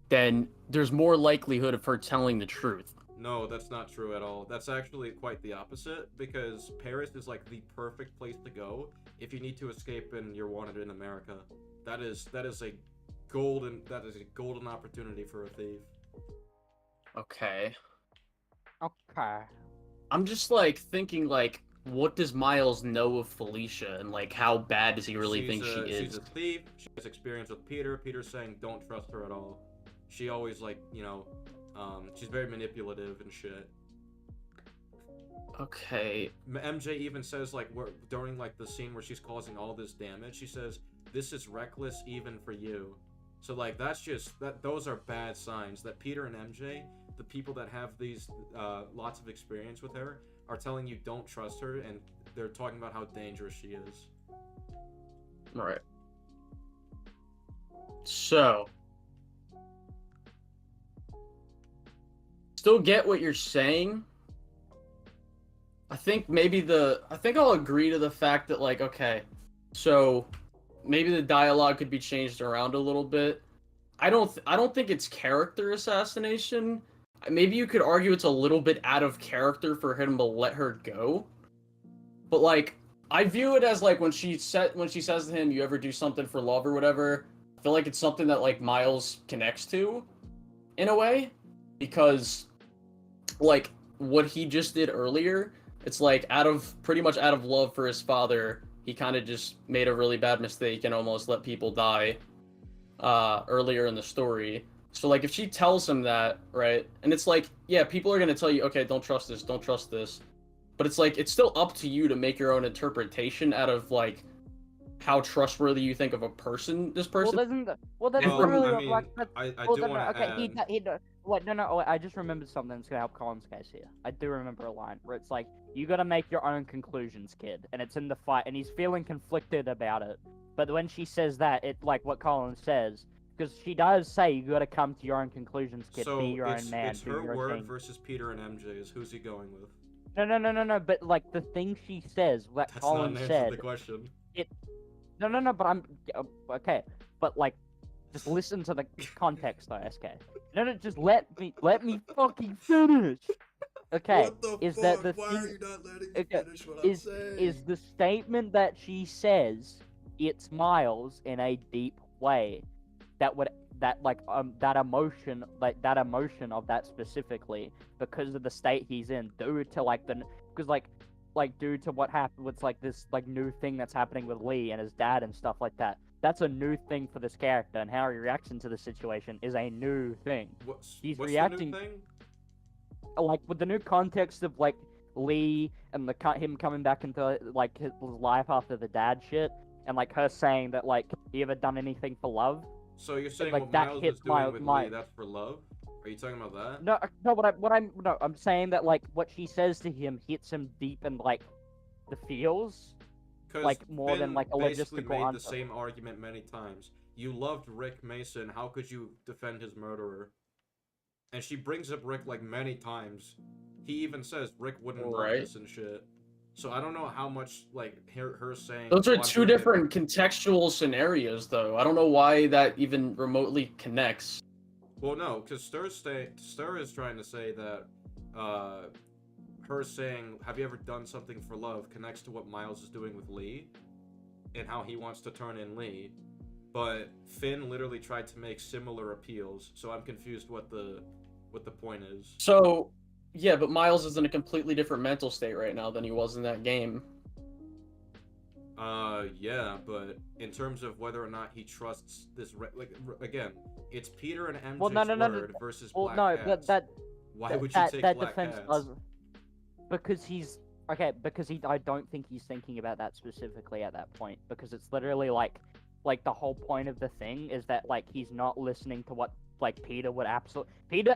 Then there's more likelihood of her telling the truth. No, that's not true at all. That's actually quite the opposite, because Paris is like the perfect place to go if you need to escape and you're wanted in America. That is a golden opportunity for a thief. Okay. Okay. I'm just like thinking like, what does Miles know of Felicia, and like how bad does he really think she is? She's a thief. She has experience with Peter. Peter's saying don't trust her at all. She always like, she's very manipulative and shit. Okay. MJ even says like during like the scene where she's causing all this damage, she says this is reckless even for you. So like those are bad signs that Peter and MJ, the people that have these lots of experience with her, are telling you don't trust her, and they're talking about how dangerous she is. Right. So, still get what you're saying. I think I'll agree to the fact that like, okay, so maybe the dialogue could be changed around a little bit. I don't think it's character assassination. Maybe you could argue it's a little bit out of character for him to let her go. But like, I view it as like when she says to him, "You ever do something for love or whatever?" I feel like it's something that like Miles connects to, in a way, because like what he just did earlier, it's like pretty much out of love for his father, he kind of just made a really bad mistake and almost let people die earlier in the story. So like if she tells him that, right, and it's like, yeah, people are gonna tell you, okay, don't trust this, but it's like it's still up to you to make your own interpretation out of like how trustworthy you think of a person this person. Well, that's Well, really I mean, like I well, do no, want to okay, add... wait, no, I just remembered something that's gonna help Colin's case here. I do remember a line where it's like, you gotta make your own conclusions, kid, and it's in the fight, and he's feeling conflicted about it. But when she says that, it like what Colin says, Because she does say you gotta come to your own conclusions, kid. So be your own man. it's do her your word thing. versus Peter and MJ's. Who's he going with? No. But like the thing she says, what That's Colin not an answer to said. the question. No. But I'm okay. But like, just listen to the context, though, SK. No. Just let me fucking finish. Okay. What the is fuck? that the Why thing? are you not letting me Okay, finish what I'm saying? Is the statement that she says it's Miles in a deep way that emotion of that specifically because of the state he's in due to due to what happened with like this like new thing that's happening with Lee and his dad and stuff like that. That's a new thing for this character, and how he reacts into the situation is a new thing. What's reacting- the new thing? Like with the new context of like Lee and him coming back into like his life after the dad shit, and like her saying that like he ever done anything for love. So you're saying like, what that Miles hits is doing my- with my- Lee, that's for love? Are you talking about that? No. I'm saying that like what she says to him hits him deep in like the feels. 'Cause like, more Finn than, like, a basically logistical made answer. the same argument many times. You loved Rick Mason, how could you defend his murderer? And she brings up Rick like many times. He even says Rick wouldn't want Right. this and shit. So I don't know how much like her saying. Those "Oh, are I'm two doing it." different contextual scenarios, though. I don't know why that even remotely connects. Well, no, because Stir is trying to say that her saying, "Have you ever done something for love?" connects to what Miles is doing with Lee, and how he wants to turn in Lee. But Finn literally tried to make similar appeals, so I'm confused what the point is. So, yeah, but Miles is in a completely different mental state right now than he was in that game. Yeah, but in terms of whether or not he trusts this, again, it's Peter and MJ's Well, no. word versus Well, Black no, Cats. that Why would you that take that Black defense Cats? does because he's okay because I don't think he's thinking about that specifically at that point because it's literally like the whole point of the thing is that like he's not listening to what like Peter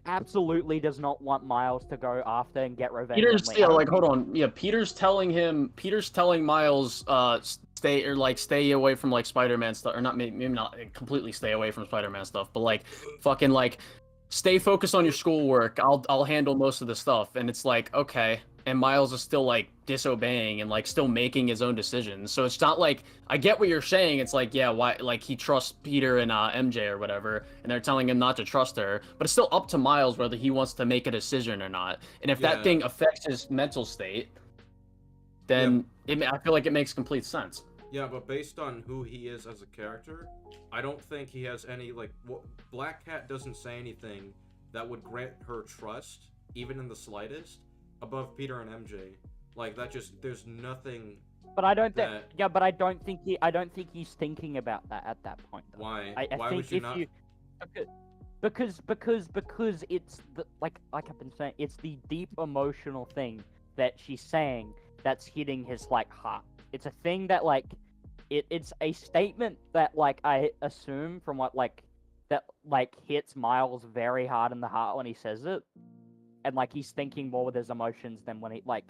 absolutely does not want Miles to go after and get revenge. on Lee. Hold on. Yeah, Peter's telling Miles, stay away from like Spider-Man stuff, or not maybe not completely stay away from Spider-Man stuff, but like fucking like stay focused on your schoolwork. I'll handle most of the stuff, and it's like okay, and Miles is still like disobeying and like still making his own decisions. So it's not like I get what you're saying. It's like yeah, why like he trusts Peter and MJ or whatever, and they're telling him not to trust her, but it's still up to Miles whether he wants to make a decision or not. And if that thing affects his mental state, then I feel like it makes complete sense. Yeah, but based on who he is as a character, I don't think he has any like. Black Cat doesn't say anything that would grant her trust, even in the slightest, above Peter and MJ. Like that there's nothing. But I don't think. that- Yeah, but I don't think he's thinking about that at that point. Though. Why? I Why think would you if not? you because it's the like I've been saying, it's the deep emotional thing that she's saying that's hitting his like heart. It's a thing that like it's a statement that like I assume from what like that like hits Miles very hard in the heart when he says it, and like he's thinking more with his emotions than when he like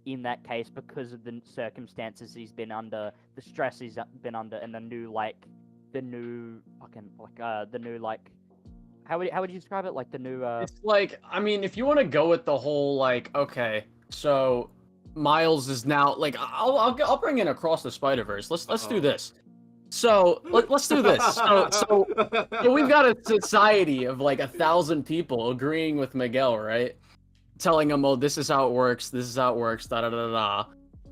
in that case because of the circumstances he's been under, the stress he's been under, and the new how would you describe it, like the new It's like, I mean, if you want to go with the whole like, okay, so Miles is now like, I'll bring in Across the Spider-Verse. Let's do this. So let's do this. So we've got a society of like 1,000 people agreeing with Miguel, right? Telling him, oh, this is how it works. This is how it works. Da da da da.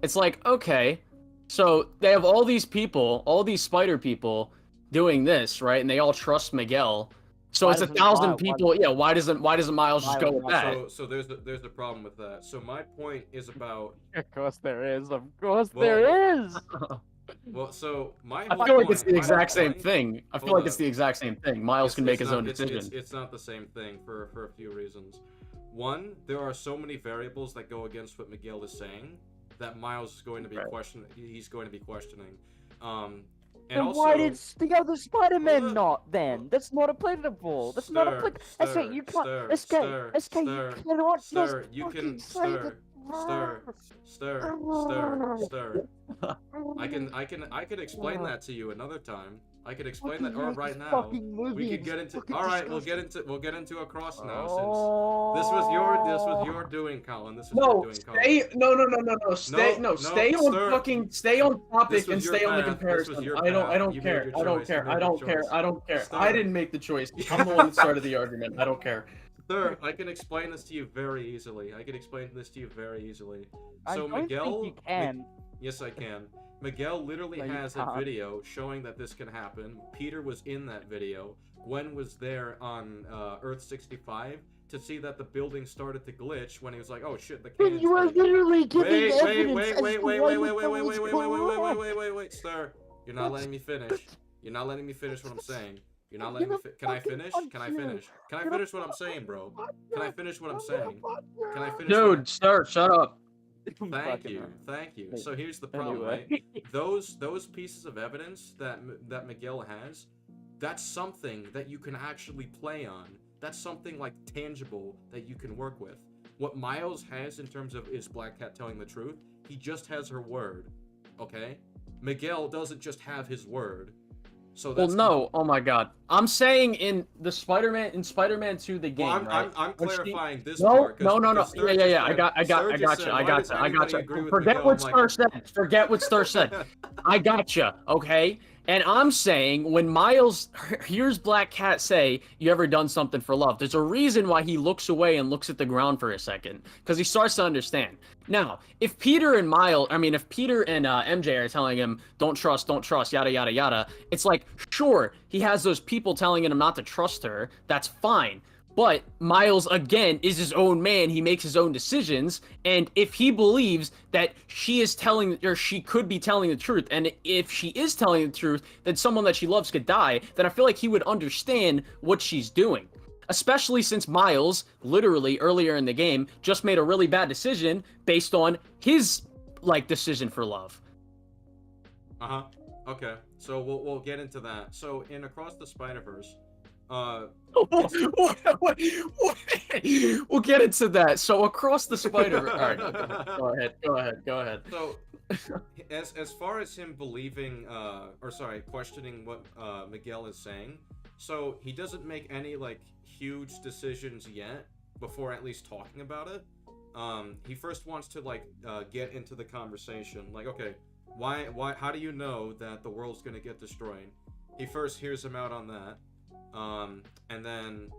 It's like, okay, so they have all these people, all these spider people, doing this, right? And they all trust Miguel. So Why it's doesn't 1,000 Miles- people. Yeah, why doesn't Miles just go with that? So there's the problem with that. So my point is about. Of course there is. Of course Well- there is. Well, so my. I whole feel like it's point- the my exact same point- thing. I feel Hold like it's up. the exact same thing. Miles can make his own decision. It's not the same thing for a few reasons. One, there are so many variables that go against what Miguel is saying that Miles is going to be He's going to be questioning. And Then also, why did the other Spider-Man Hold up. not then? That's not applicable. That's not applicable. SK, you can't. SK, you cannot Stir, just you fucking can say stir. that. Stir. I can explain that to you another time. I could explain that, or right now. We could get into. All right, we'll get into Across now, since this was your doing, Colin. This was your doing, Colin. Stay on topic This was and your stay on the path. comparison. This was your I path. don't You care. made I your don't choice. care. You I made don't your care. choice. I don't care. Stir. I didn't make the choice. I'm the one that started the argument. I don't care. Sir, I can explain this to you very easily. So I don't Miguel, think you can. yes, I can. Miguel literally No, you has a can't. video showing that this can happen. Peter was in that video. Gwen was there on Earth 65 to see that the building started to glitch when he was like, "Oh shit, the cannon's You are breaking." literally giving Wait, evidence as to why you thought it's wait, sir. You're not letting me finish. You're not letting me finish what I'm saying. You're not letting me Can I finish? Can I finish? Can I finish what I'm saying, bro? Can I finish what I'm saying? Can I finish? Dude, sir, shut up. Thank you. So here's the problem, right? Those pieces of evidence that Miguel has, that's something that you can actually play on. That's something like tangible that you can work with. What Miles has in terms of is Black Cat telling the truth, he just has her word. Okay? Miguel doesn't just have his word. So that's Oh my god. I'm saying in the Spider-Man 2 the game, well, right? I'm clarifying this No, part. no. Yeah. I got you. Forget what Star said. Forget what Star said. I gotcha, okay? And I'm saying when Miles hears Black Cat say, "You ever done something for love?" There's a reason why he looks away and looks at the ground for a second, because he starts to understand. Now, if Peter and MJ are telling him, don't trust, yada, yada, yada, it's like, sure, he has those people telling him not to trust her. That's fine. But Miles, again, is his own man. He makes his own decisions. And if he believes that she is telling, or she could be telling the truth, and if she is telling the truth, that someone that she loves could die, then I feel like he would understand what she's doing. Especially since Miles, literally earlier in the game, just made a really bad decision based on his, decision for love. Uh-huh. Okay. So we'll get into that. So in Across the Spider-Verse, We'll get into that. So Across the Spider-Verse. All right, go ahead. So, as far as him believing, questioning what Miguel is saying, so he doesn't make any huge decisions yet before at least talking about it. He first wants to get into the conversation. Okay, why? How do you know that the world's gonna get destroyed? He first hears him out on that. And then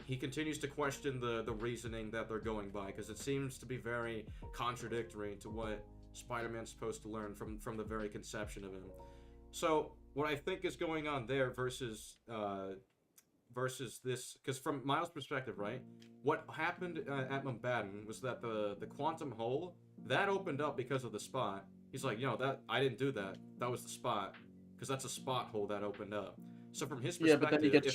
he continues to question the reasoning that they're going by, because it seems to be very contradictory to what Spider-Man's supposed to learn from the very conception of him. So what I think is going on there versus this, because from Miles' perspective, right, what happened at Mumbattan was that the quantum hole that opened up because of the spot. He's like, that I didn't do that. That was the spot, because that's a spot hole that opened up. So from his perspective, if he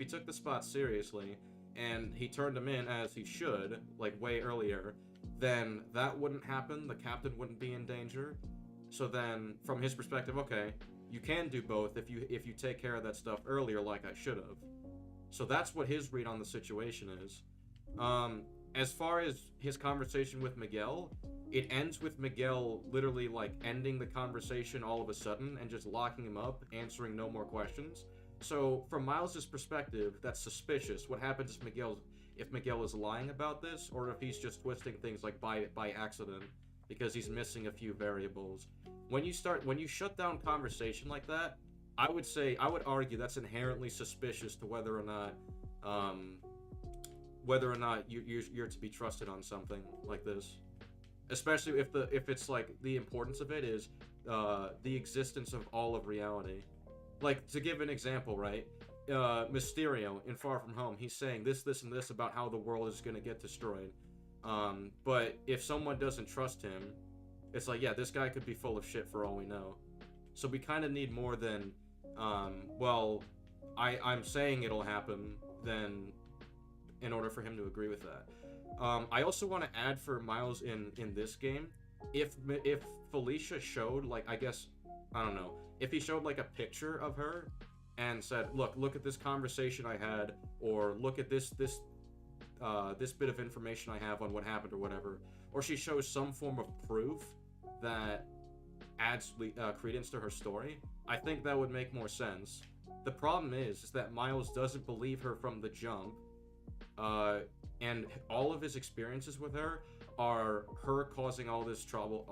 took the spot seriously, and he turned him in as he should, way earlier, then that wouldn't happen. The captain wouldn't be in danger. So then, from his perspective, okay, you can do both if you take care of that stuff earlier, like I should have. So that's what his read on the situation is. As far as his conversation with Miguel, it ends with Miguel literally ending the conversation all of a sudden and just locking him up, answering no more questions. So from Miles' perspective, that's suspicious. What happens if Miguel is lying about this, or if he's just twisting things by accident because he's missing a few variables. When you shut down conversation like that, I would argue that's inherently suspicious to whether or not you're to be trusted on something like this. Especially if it's the importance of it is the existence of all of reality. To give an example, right? Mysterio in Far From Home, he's saying this, and this about how the world is gonna get destroyed. But if someone doesn't trust him, it's this guy could be full of shit for all we know. So we kind of need more than, I'm saying it'll happen, then in order for him to agree with that. I also want to add for Miles in this game, if Felicia showed if he showed a picture of her and said, look at this conversation I had, or look at this this bit of information I have on what happened or whatever, or she shows some form of proof that adds credence to her story, I think that would make more sense. The problem is that Miles doesn't believe her from the jump, and all of his experiences with her are her causing all this trouble,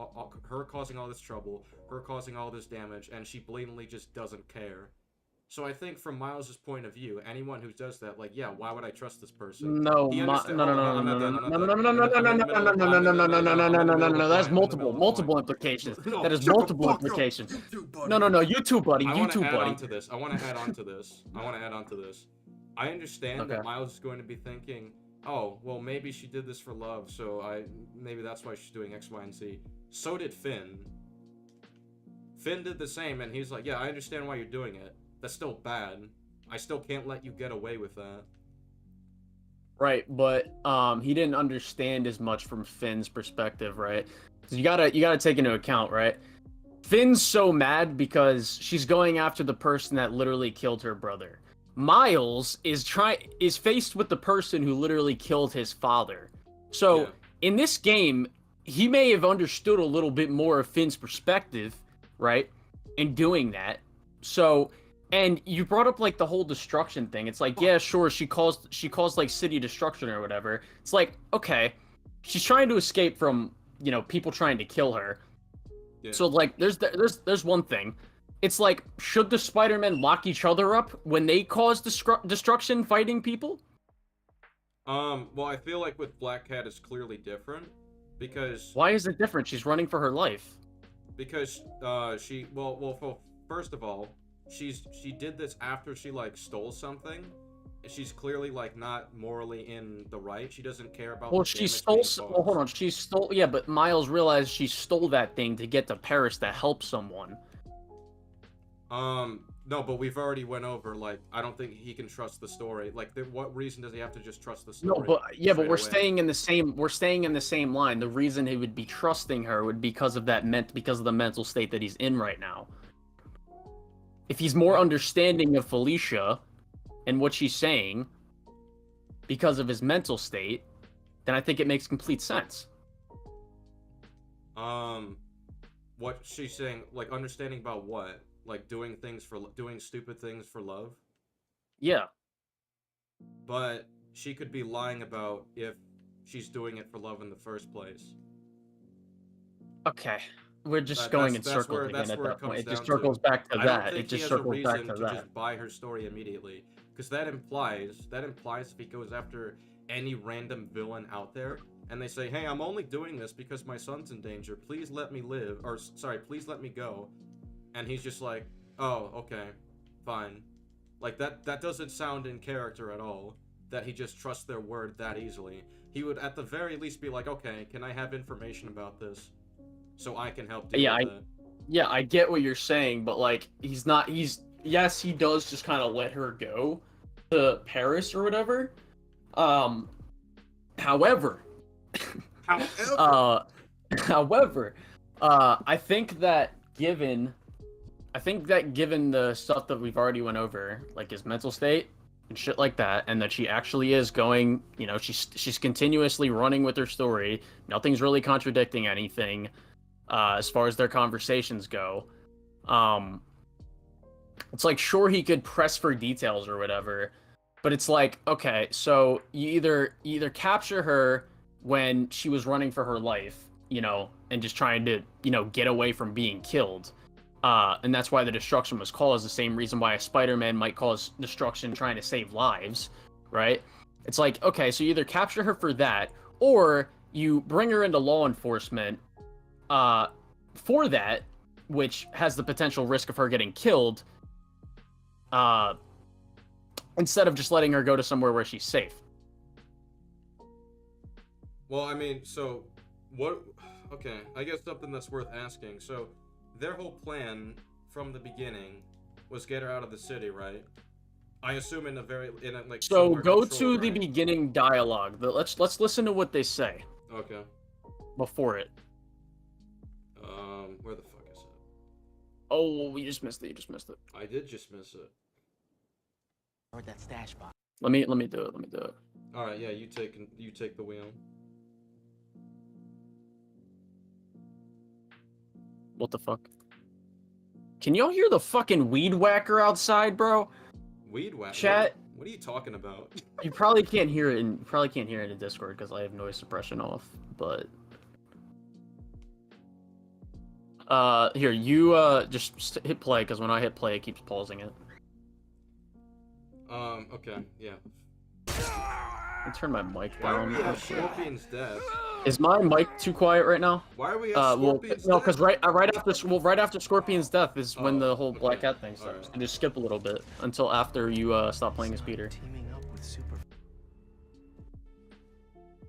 her causing all this damage, and she blatantly just doesn't care. So I think from Miles's point of view, anyone who does that, like, yeah, why would I trust this person? No, He no, understa- no, no, hold no, on, no, I'm no, not no, no, done. no, no, no, no, no, no, no, no, no, no, no, no, no, no, no. That's multiple implications. That is multiple implications. No, no, no. You too, buddy. I You want too, to add buddy. on to this. I understand that Miles is going to be thinking, oh, well, maybe she did this for love, so maybe that's why she's doing X, Y, and Z. So did Finn. Finn did the same, and he's like, yeah, I understand why you're doing it. That's still bad. I still can't let you get away with that. Right, but he didn't understand as much from Finn's perspective, right? So you gotta take into account, right? Finn's so mad because she's going after the person that literally killed her brother. Miles is faced with the person who literally killed his father. So Yeah. in this game, he may have understood a little bit more of Finn's perspective, right? In doing that. So, and you brought up like the whole destruction thing. It's like, yeah, sure, she caused like city destruction or whatever. It's like, okay, she's trying to escape from, you know, people trying to kill her. Yeah. So like there's one thing. It's like, should the Spider-Men lock each other up when they cause destruction fighting people? Well, I feel like with Black Cat it's clearly different because Why is it different? She's running for her life. because first of all, she did this after she like stole something. She's clearly like not morally in the right. She doesn't care about. Well, the she damage stole. being Well, caused. hold on. She stole. Yeah, but Miles realized she stole that thing to get to Paris to help someone. No, but we've already went over, like, I don't think he can trust the story. Like, what reason does he have to just trust the story? No, but yeah, but straight we're away? staying in the same. We're staying in the same line. The reason he would be trusting her would be because of the mental state that he's in right now. If he's more understanding of Felicia and what she's saying because of his mental state, then I think it makes complete sense. What she's saying, like, understanding about what? Like, doing stupid things for love? Yeah. But she could be lying about if she's doing it for love in the first place. Okay. We're just That- going in that's circles where- again that's at where that it point. comes It just down to. circles back to I don't that. think It just he has a circles back reason to to that. just buy her story immediately, because that implies if he goes after any random villain out there and they say, "Hey, I'm only doing this because my son's in danger. Please let me live," or sorry, "Please let me go," and he's just like, "Oh, okay, fine." Like that doesn't sound in character at all. That he just trusts their word that easily. He would at the very least be like, "Okay, can I have information about this, so I can help deal with it?" Yeah, I get what you're saying, but like yes, he does just kind of let her go to Paris or whatever. However, I think that given the stuff that we've already went over, like his mental state and shit like that, and that she actually is going, you know, she's continuously running with her story. Nothing's really contradicting anything. As far as their conversations go, it's like, sure, he could press for details or whatever, but it's like, okay, so you either capture her when she was running for her life, you know, and just trying to, you know, get away from being killed, and that's why the destruction was caused. The same reason why a Spider-Man might cause destruction trying to save lives, right? It's like, okay, so you either capture her for that, or you bring her into law enforcement for that, which has the potential risk of her getting killed, instead of just letting her go to somewhere where she's safe. Well, I mean, so what? Okay, I guess something that's worth asking. So, their whole plan from the beginning was get her out of the city, right? I assume in a like. So somewhere go controlled, to the right? beginning dialogue. Let's listen to what they say Okay. before it. Where the fuck is it? Oh, you just missed it. You just missed it. I did just miss it. Or that stash box. Let me do it. All right, yeah, you take the wheel. What the fuck? Can y'all hear the fucking weed whacker outside, bro? Weed whack. Chat. What are you talking about? You probably can't hear it in Discord because I have noise suppression off. But here you just hit play because when I hit play, it keeps pausing it. Okay, yeah. I turn my mic Why are down. we real at quick. Scorpion's death? Is my mic too quiet right now? Why are we at Well, Scorpion's no, death? because right after Scorpion's death is when the whole Black okay. Cat thing starts. Alright. And just skip a little bit until after you stop playing as Peter. Teaming up with Super.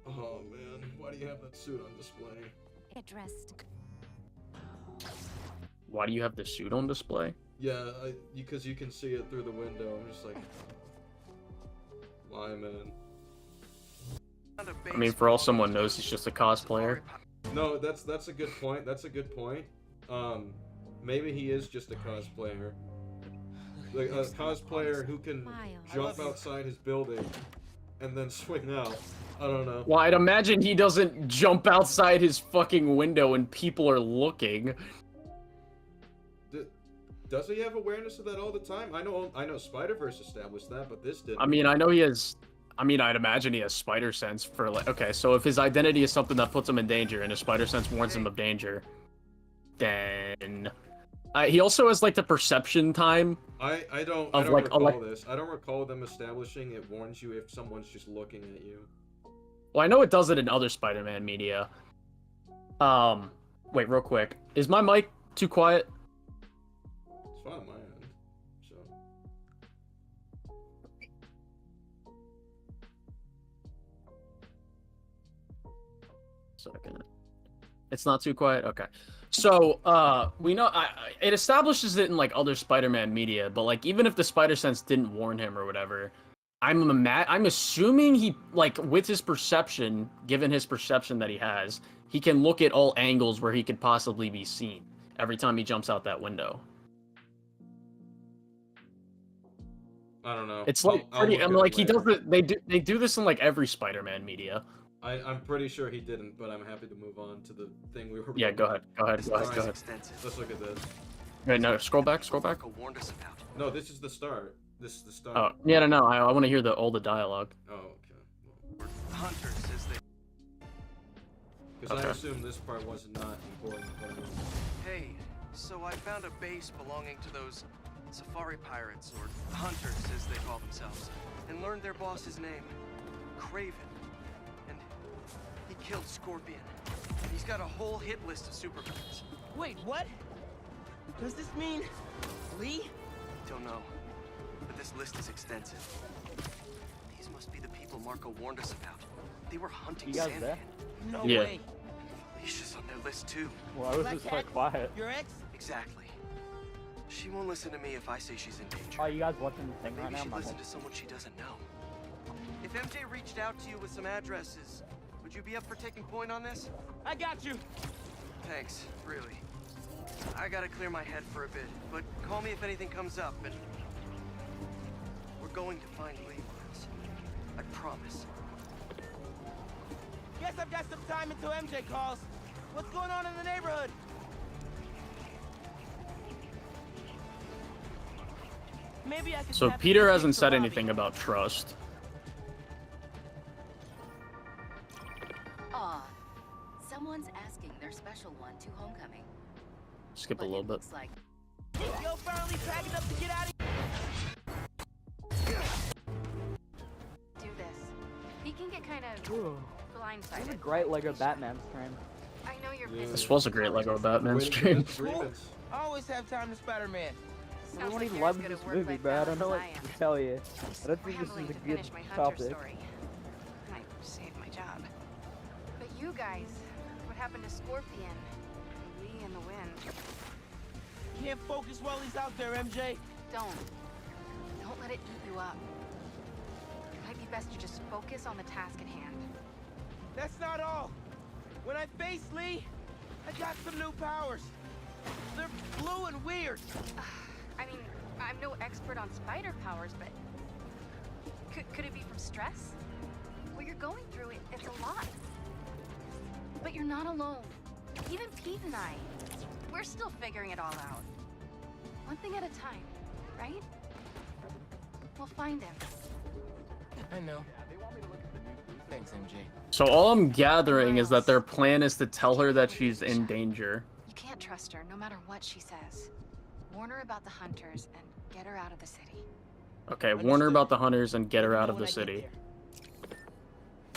Oh man, why do you have that suit on display? Addressed. Why do you have the suit on display? Yeah, because you can see it through the window. I'm just like, why, man? I mean, for all someone knows, he's just a cosplayer. No, that's a good point. That's a good point. Maybe he is just a cosplayer. Like a cosplayer who can jump outside his building and then swing out. I don't know. Well, I'd imagine he doesn't jump outside his fucking window and people are looking. Does he have awareness of that all the time? I know Spider-Verse established that, but this didn't. I mean, I know he has. I mean, I'd imagine he has spider sense for like. Okay, so if his identity is something that puts him in danger and his spider sense warns him of danger, then he also has like the perception time. I don't recall this. I don't recall them establishing it warns you if someone's just looking at you. Well, I know it does it in other Spider-Man media. Wait, real quick. Is my mic too quiet? It's fine on my end. So. Second. It's not too quiet? Okay. So, we know it establishes it in like other Spider-Man media, but like even if the spider sense didn't warn him or whatever, I'm assuming he like with his perception, given his perception that he has, he can look at all angles where he could possibly be seen every time he jumps out that window. I don't know. It's like I'll pretty. look I'm at it like he does later. it. They do this in like every Spider-Man media. I'm pretty sure he didn't, but I'm happy to move on to the thing we were. Yeah, go ahead. Go ahead. This Go list ahead. is Go ahead. extensive. Let's look at this. Wait, no, scroll back. Scroll back. Marco warned us about. No, this is the start. This is the start. Oh, yeah, no. I want to hear all the dialogue. Oh, okay. We're hunters, as they. Because I Okay. assume this part was not important. But Hey, so I found a base belonging to those safari pirates, or hunters as they call themselves, and learned their boss's name, Craven. And he killed Scorpion. And he's got a whole hit list of supervillains. Wait, what? Does this mean Lee? Don't know, but this list is extensive. These must be the people Marco warned us about. They were hunting You guys Sandman. there? No Yeah. way. Felicia's on their list too. Well, I was Black just so Cat? quiet. Your ex? Exactly. She won't listen to me if I say she's in danger. Oh, you guys watching the thing right Maybe now? she'd My listen bad. to someone she doesn't know. If MJ reached out to you with some addresses, would you be up for taking point on this? I got you. Thanks, really. I gotta clear my head for a bit, but call me if anything comes up, and we're going to find Lee Miles. I promise. Guess I've got some time until MJ calls. What's going on in the neighborhood? Maybe I could So tap Peter into hasn't the said lobby. anything about trust. Aw. Someone's asking their special one to homecoming. Skip a But little it bit. looks like Yo, finally packing up to get out of do this. He can get kind of Ooh, this is a blindsided. great Lego Batman stream. I know you're Yeah. busy. This was a great Lego Batman Waiting for stream. this grievance. I always have time to Spider-Man. Everyone Sounds like even you're as loves good this at movie, work-life but I don't know what balance as I to am. tell you. I don't We're think this is hambling a to good finish my hunter topic. story. Might save my job. But you guys, what happened to Scorpion? Lee in the wind. Can't focus while he's out there, MJ. Don't let it eat you up. It might be best to just focus on the task at hand. That's not all. When I face Lee, I got some new powers. They're blue and weird. I mean, I'm no expert on spider powers, but could it be from stress? What you're going through, it's a lot. But you're not alone. Even Pete and I, we're still figuring it all out. One thing at a time, right? We'll find him. I know. Thanks, MJ. So all I'm gathering is that their plan is to tell her that she's in danger. You can't trust her, no matter what she says. Warn her about the hunters and get her out of the city. Okay, warn her about the hunters and get her out of the When I get city. there.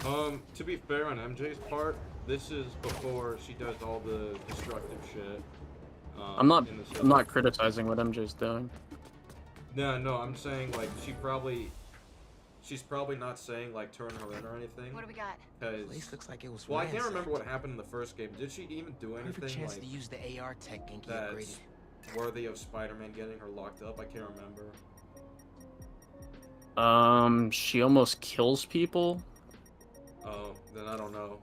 To be fair on MJ's part, this is before she does all the destructive shit. I'm not in the city. I'm not criticizing what MJ's doing. No, I'm saying like she's probably not saying like turn her in or anything. What do we got? Cause Place looks like it was well, I can't remember ransacked. what happened in the first game. Did she even do Perfect anything chance like to use the AR tech Genki that's upgraded. worthy of Spider-Man getting her locked up? I can't remember. She almost kills people. Oh, then I don't know.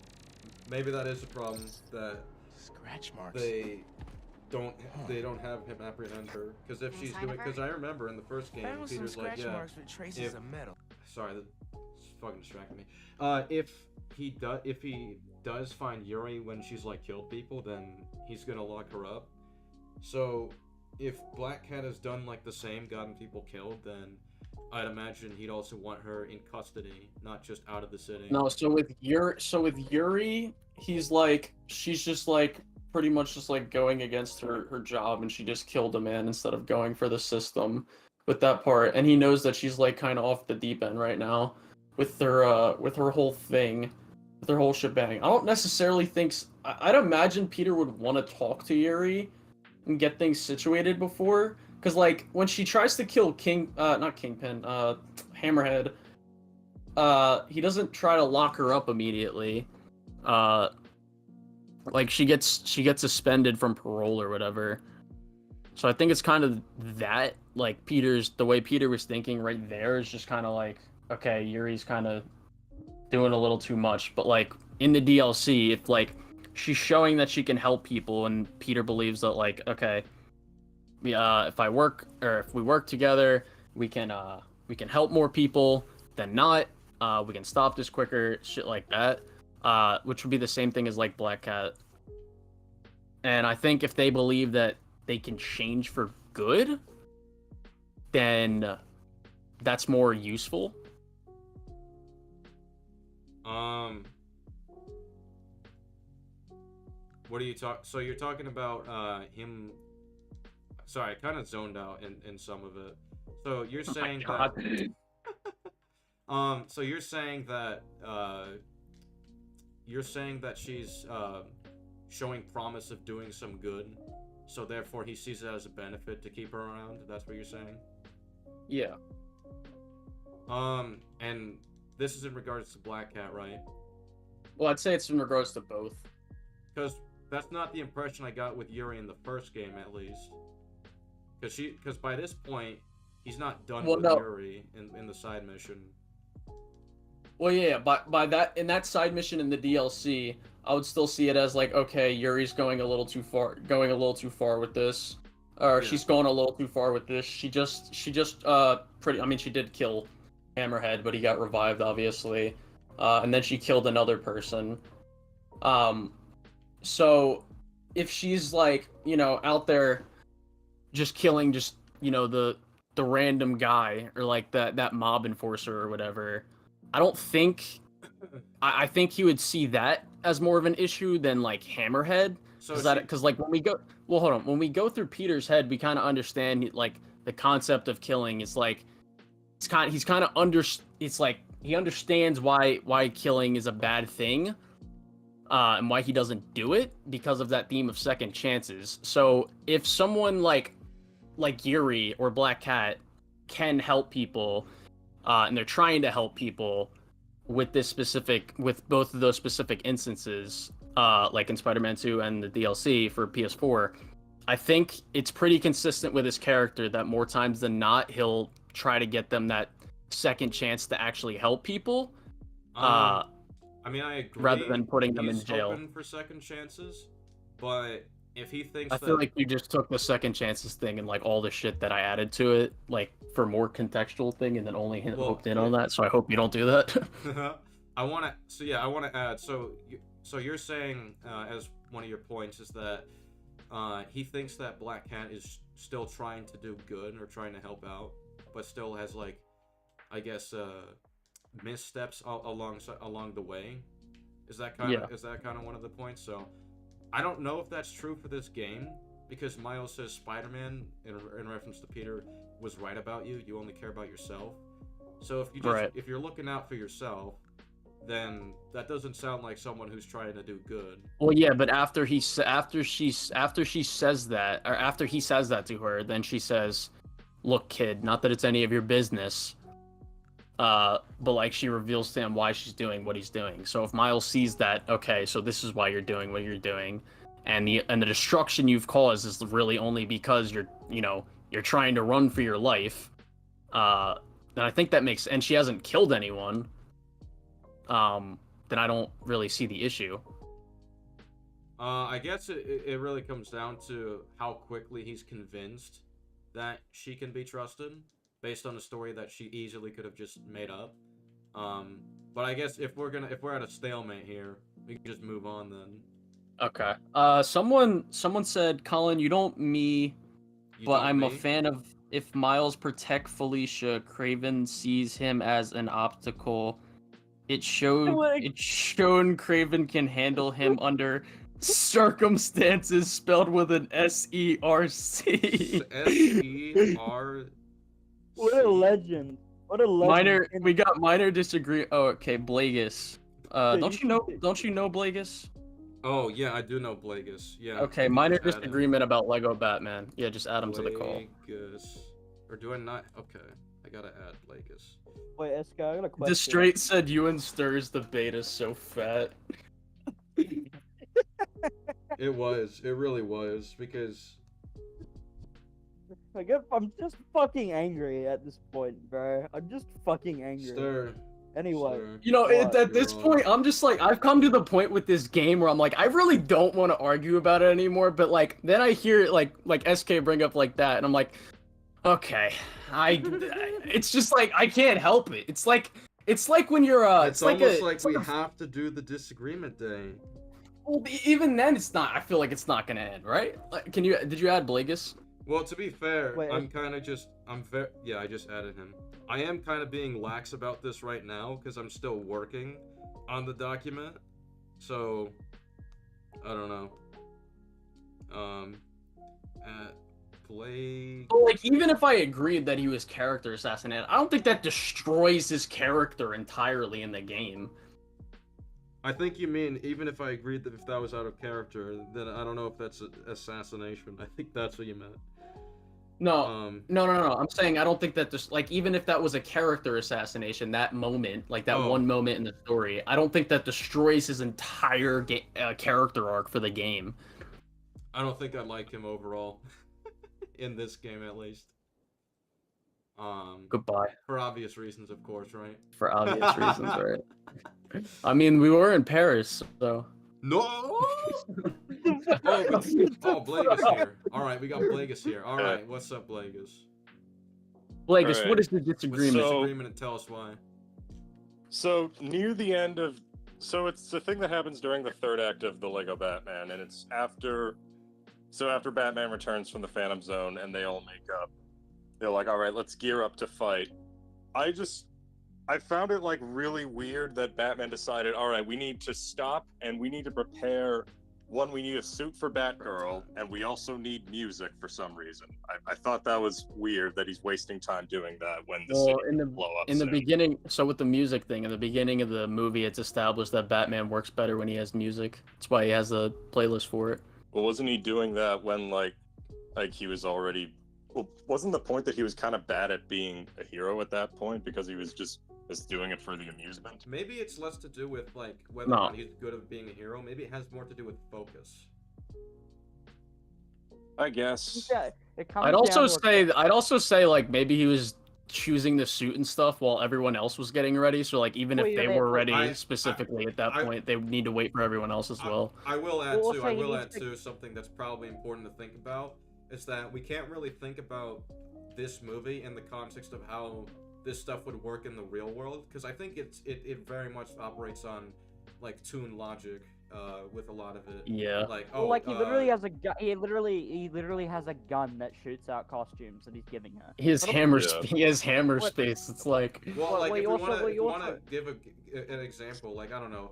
Maybe that is a problem that Scratch marks. they don't have him apprehend her. Because if Any she's sign doing, of her? because I remember in the first game, Found some Peter's like, scratch yeah. marks with traces if- of metal. Sorry, that's fucking distracting me. If he does find Yuri when she's like killed people, then he's gonna lock her up. So if Black Cat has done like the same, gotten people killed, then I'd imagine he'd also want her in custody, not just out of the city. No, so with Yuri, he's like she's just like pretty much just like going against her job, and she just killed a man instead of going for the system with that part. And he knows that she's like kind of off the deep end right now with her whole thing, with her whole shebang. I don't necessarily think I'd imagine Peter would want to talk to Yuri and get things situated before, because like when she tries to kill Hammerhead, he doesn't try to lock her up immediately. Like she gets suspended from parole or whatever. So I think it's kind of that, like the way Peter was thinking right there is just kind of like, okay, Yuri's kind of doing a little too much. But like in the DLC, if like she's showing that she can help people, and Peter believes that like, okay, if we work together, we can help more people than not. We can stop this quicker, shit like that. Which would be the same thing as like Black Cat. And I think if they believe that they can change for good, then that's more useful. What are you So you're talking about him? Sorry, I kind of zoned out in some of it. So you're saying that. So you're saying that she's showing promise of doing some good, so therefore he sees it as a benefit to keep her around. That's what you're saying? Yeah. And this is in regards to Black Cat, right? Well, I'd say it's in regards to both. Because that's not the impression I got with Yuri in the first game, at least. Because by this point, he's not done with Yuri in the side mission. Well, yeah, by that in that side mission in the DLC, I would still see it as like, okay, Yuri's going a little too far with this, or she's going a little too far with this. She just she did kill Hammerhead, but he got revived, obviously, and then she killed another person. So if she's like, out there just killing the random guy, or like that mob enforcer or whatever, I think he would see that as more of an issue than like Hammerhead. Because like when we go through Peter's head, we kind of understand like the concept of killing. It's like he understands why killing is a bad thing, and why he doesn't do it, because of that theme of second chances. So if someone like Yuri or Black Cat can help people, and they're trying to help people with both of those specific instances, like in Spider-Man 2 and the DLC for PS4, I think it's pretty consistent with his character that more times than not, he'll try to get them that second chance to actually help people. I mean, I agree. Rather than putting them in jail. He's open for second chances, but if he thinks I feel like you just took the second chances thing and like all the shit that I added to it, like for more contextual thing, and then only hooked in on that. So I hope you don't do that. I want to. So yeah, I want to add. So you're saying as one of your points is that he thinks that Black Cat is still trying to do good or trying to help out, but still has like, I guess, missteps along the way. Is that kind of one of the points? So I don't know if that's true for this game because Miles says Spider-Man in reference to Peter was right about you. You only care about yourself. So if you just if you're looking out for yourself, then that doesn't sound like someone who's trying to do good. Well, yeah, but after she says that, or after he says that to her, then she says, "Look, kid, not that it's any of your business." But like she reveals to him why she's doing what he's doing. So if Miles sees that, okay, so this is why you're doing what you're doing, and the destruction you've caused is really only because you're trying to run for your life. Then I think that makes, and she hasn't killed anyone. Then I don't really see the issue. I guess it really comes down to how quickly he's convinced that she can be trusted, based on a story that she easily could have just made up. But I guess if we're at a stalemate here, we can just move on then. Okay. Someone said, Colin, you don't but I'm a fan of if Miles protect Felicia, Craven sees him as an obstacle. It's shown Craven can handle him under circumstances spelled with an S-E-R-C. S-E-R-C. What a legend. What a legend. We got minor disagree. Oh, okay, Blagus. Don't you know Blagus? Oh yeah, I do know Blagus. Yeah. Okay, minor disagreement about Lego Batman. Yeah, just add him to the call. Blagus. Or do I not? Okay, I gotta add Blagus. Wait, Eska, I got a question. The straight said you and Stirs the beta's so fat. It was. It really was because. I'm just fucking angry at this point, bro. I'm just fucking angry. Stir. Anyway. Stir. You know, at this point, I'm just like, I've come to the point with this game where I'm like, I really don't want to argue about it anymore, but like, then I hear like SK bring up like that, and I'm like, okay, it's just like, I can't help it. It's like when you're, it's almost like we have to do the disagreement day. Well, even then, it's not, I feel like it's not gonna end, right? Like, did you add Blagus? Well, to be fair, I just added him. I am kind of being lax about this right now because I'm still working on the document. So, I don't know. Like, even if I agreed that he was character assassinated, I don't think that destroys his character entirely in the game. I think you mean even if I agreed that if that was out of character, then I don't know if that's assassination. I think that's what you meant. No, no. I'm saying I don't think that just like even if that was a character assassination, that moment, like that one moment in the story, I don't think that destroys his entire character arc for the game. I don't think I like him overall, in this game at least. Goodbye. For obvious reasons, of course, right? For obvious reasons, right? I mean, we were in Paris, so. No. Blagus here. All right, we got Blagus here. All right, what's up, Blagus? Blagus, what is the disagreement? Disagreement, and tell us why. So near the end of, it's the thing that happens during the third act of the Lego Batman, and it's after Batman returns from the Phantom Zone, and they all make up. They're like, all right, let's gear up to fight. I found it like really weird that Batman decided, all right, we need to stop and we need to prepare. One, we need a suit for Batgirl, and we also need music for some reason. I thought that was weird that he's wasting time doing that when the city will blow up. In the beginning, so with the music thing, in the beginning of the movie, it's established that Batman works better when he has music. That's why he has a playlist for it. Well, wasn't he doing that when like he was already? Well, wasn't the point that he was kind of bad at being a hero at that point because he was just doing it for the amusement? Maybe it's less to do with like whether or not he's good at being a hero. Maybe it has more to do with focus. I guess. Yeah, I'd also say like maybe he was choosing the suit and stuff while everyone else was getting ready. So like even if they were ready specifically at that point, they would need to wait for everyone else as well. I will add too something that's probably important to think about is that we can't really think about this movie in the context of how this stuff would work in the real world, because I think it very much operates on like toon logic with a lot of it. Yeah. Like Well, like he literally has a gun. He literally has a gun that shoots out costumes that he's giving her. He has But hammer. Yeah. He has hammer What- space. It's like Well, Well, like well, if you you also- want well, to you also- give an example, like I don't know,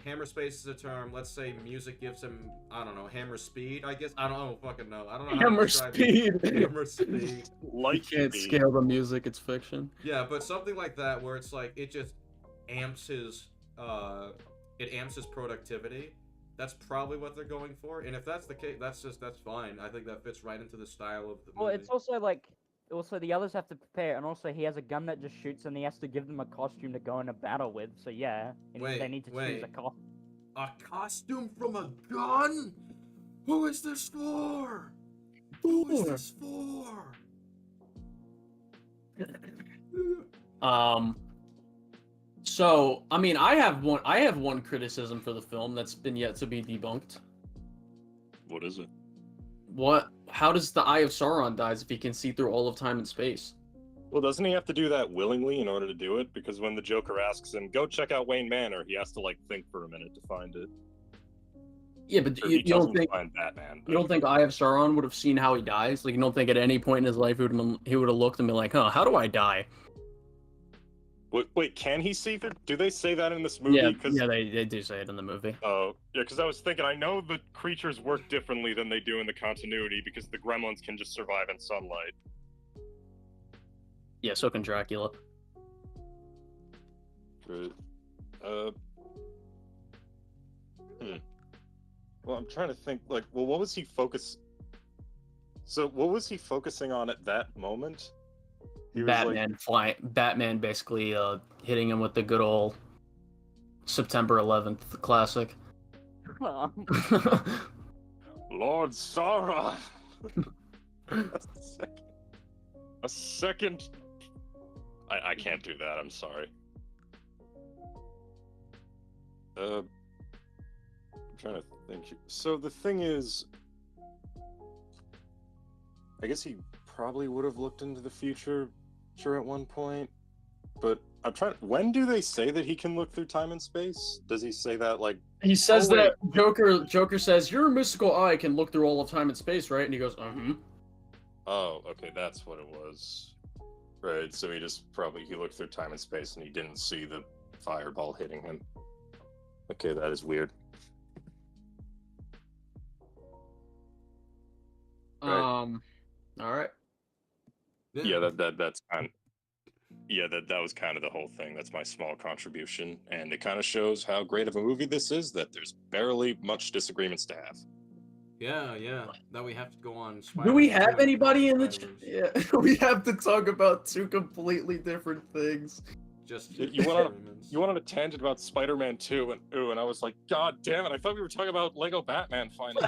hammer space is a term. Let's say music gives him, I don't know, hammer speed. I guess I don't fucking know. I don't know. How hammer to describe it. speed. Hammer speed. You Light can't speed. scale the music. It's fiction. Yeah, but something like that where it's like it just amps his productivity. That's probably what they're going for. And if that's the case, that's fine. I think that fits right into the style of the movie. Well, it's also like, the others have to prepare, and also he has a gun that just shoots, and he has to give them a costume to go in a battle with. So yeah, and they need to choose a costume. A costume from a gun? Who is this for? So I mean, I have one criticism for the film that's been yet to be debunked. What is it? How does the Eye of Sauron dies if he can see through all of time and space? Well, doesn't he have to do that willingly in order to do it? Because when the Joker asks him, "Go check out Wayne Manor," he has to like think for a minute to find it. Yeah, but Or you he don't doesn't think find Batman. you don't think Eye of Sauron would have seen how he dies? Like you don't think at any point in his life he would have looked and been like, "Huh, how do I die?" Wait, can he see through? Do they say that in this movie? Yeah, they do say it in the movie. Oh, yeah, because I was thinking, I know the creatures work differently than they do in the continuity, because the gremlins can just survive in sunlight. Yeah, so can Dracula. Right. Well, I'm trying to think, like, well, what was he focusing on at that moment? He was Batman basically hitting him with the good old September 11th classic. Lord Sauron! A second. I can't do that, I'm sorry. I'm trying to think. So the thing is, I guess he probably would have looked into the future at one point, but I'm trying. When do they say that he can look through time and space? Does he say that like? He says that Joker says your mystical eye can look through all of time and space, right? And he goes, Oh, okay, that's what it was. Right, so he looked through time and space and he didn't see the fireball hitting him. Okay, that is weird. All right. Yeah, that's kind of, that was kind of the whole thing. That's my small contribution, and it kind of shows how great of a movie this is, that there's barely much disagreements to have. Yeah. Now we have to go on. Do we have Spider-Man 2 anybody in the Spider-Verse. Yeah, we have to talk about two completely different things. Just You went on a tangent about Spider-Man 2, and I was like, God damn it! I thought we were talking about Lego Batman finally.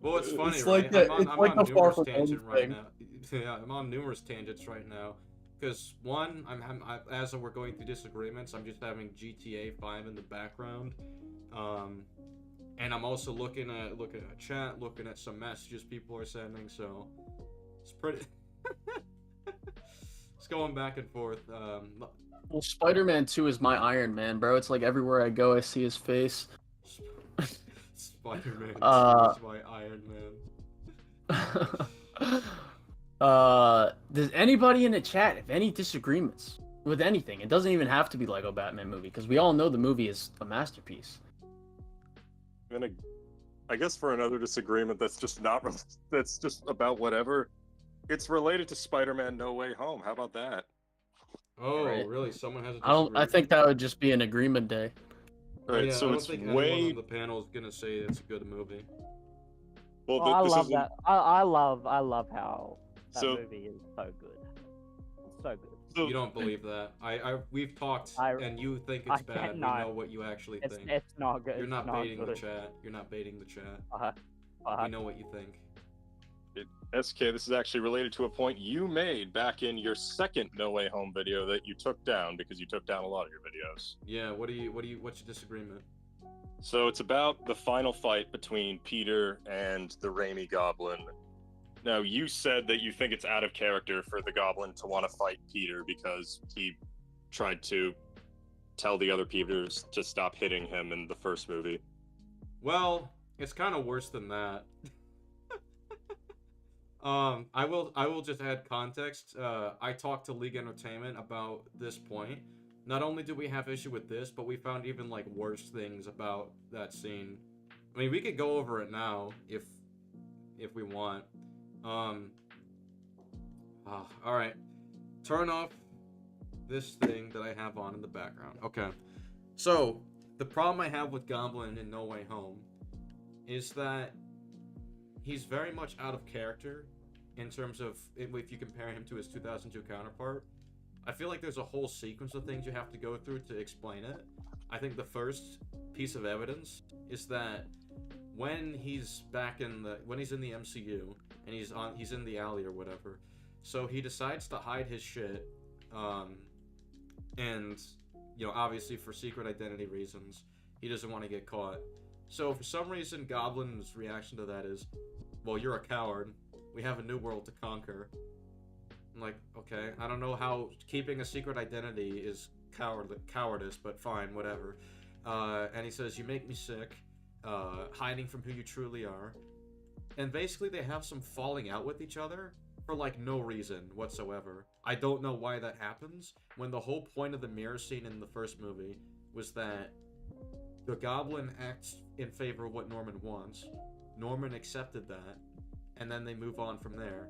Well, it's funny, It's right? like that- I'm it's on like the Far numerous From tangent Home right thing. now. Yeah, I'm on numerous tangents right now. Because one, as we're going through disagreements, I'm just having GTA 5 in the background, and I'm also looking at chat, looking at some messages people are sending. So it's pretty. It's going back and forth. Well, Spider-Man 2 is my Iron Man, bro. It's like everywhere I go, I see his face. Spider-Man 2 is my Iron Man. Does anybody in the chat have any disagreements with anything? It doesn't even have to be Lego Batman movie, because we all know the movie is a masterpiece. I guess for another disagreement that's just about whatever, it's related to Spider-Man No Way Home. How about that? Oh, Right. really? Someone has a I disagreement? think that would just be an agreement day. Right, Yeah, so I don't it's think anyone on the panel is gonna say it's a good movie. well. I This love isn't- that. I love how that So- movie is so good. It's so good. So, You don't believe that? We've talked, I- and you think I it's bad. can't We not. know what you actually It's think. not good. You're It's not baiting the good. chat. You're not baiting the chat. Uh-huh. We know what you think. SK, this is actually related to a point you made back in your second No Way Home video that you took down, because you took down a lot of your videos. Yeah. What's your disagreement? So it's about the final fight between Peter and the Raimi Goblin, Now, you said that you think it's out of character for the Goblin to want to fight Peter because he tried to tell the other Peters to stop hitting him in the first movie. Well, it's kind of worse than that. I will just add context. I talked to League Entertainment about this point. Not only do we have issue with this, but we found even like worse things about that scene. I mean, we could go over it now if we want. All right. Turn off this thing that I have on in the background. Okay. So, the problem I have with Goblin in No Way Home is that he's very much out of character in terms of if you compare him to his 2002 counterpart. I feel like there's a whole sequence of things you have to go through to explain it. I think the first piece of evidence is that when he's in the MCU and he's in the alley or whatever, so he decides to hide his shit, and obviously for secret identity reasons, he doesn't want to get caught. So for some reason, Goblin's reaction to that is, well, you're a coward. We have a new world to conquer. I'm like, okay, I don't know how keeping a secret identity is cowardice, but fine, whatever. And he says, you make me sick, hiding from who you truly are. And basically they have some falling out with each other for like no reason whatsoever. I don't know why that happens, when the whole point of the mirror scene in the first movie was that the Goblin acts in favor of what Norman wants. Norman accepted that, and then they move on from there.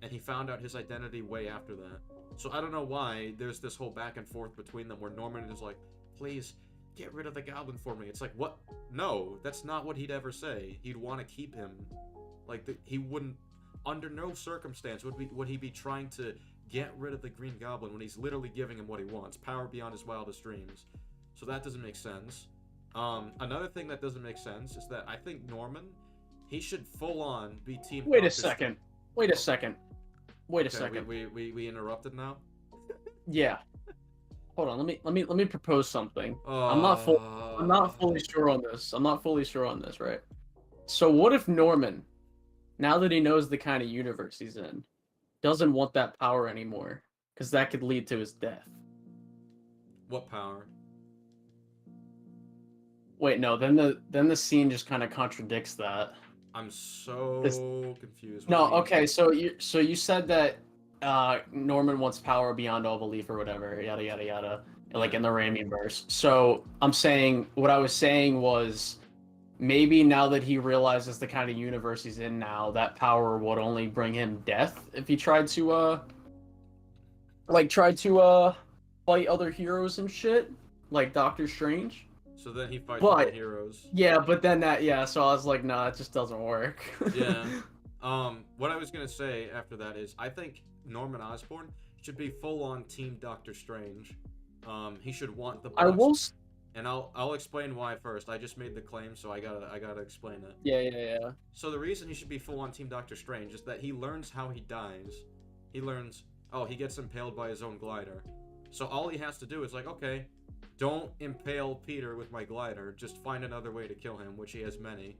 And he found out his identity way after that. So I don't know why there's this whole back and forth between them where Norman is like, please, get rid of the Goblin for me. It's like, what? No, that's not what he'd ever say. He'd want to keep him. Like, he wouldn't, under no circumstance would he be trying to get rid of the Green Goblin when he's literally giving him what he wants. Power beyond his wildest dreams. So that doesn't make sense. Another thing that doesn't make sense is that I think Norman, he should full on be Team Wait a Doctor second. Wait a second. We interrupted now? Yeah. Hold on. Let me propose something. I'm not fully sure on this. Right? So what if Norman, now that he knows the kind of universe he's in, doesn't want that power anymore? Because that could lead to his death. What power? Wait, no. Then the scene just kind of contradicts that. I'm so confused. No, okay. So you said that Norman wants power beyond all belief or whatever, yada yada yada, like in the Raimi verse. So what I was saying was, maybe now that he realizes the kind of universe he's in now, that power would only bring him death if he tried to fight other heroes and shit, like Doctor Strange. So then he fights other heroes. Yeah, but then so I was like, nah, it just doesn't work. Yeah. What I was gonna say after that is, I think Norman Osborn should be full on Team Doctor Strange. He should want the box. And I'll explain why first. I just made the claim, so I gotta explain it. Yeah. So the reason he should be full on Team Doctor Strange is that he learns how he dies. He learns, he gets impaled by his own glider. So all he has to do is like, okay, don't impale Peter with my glider, just find another way to kill him, which he has many.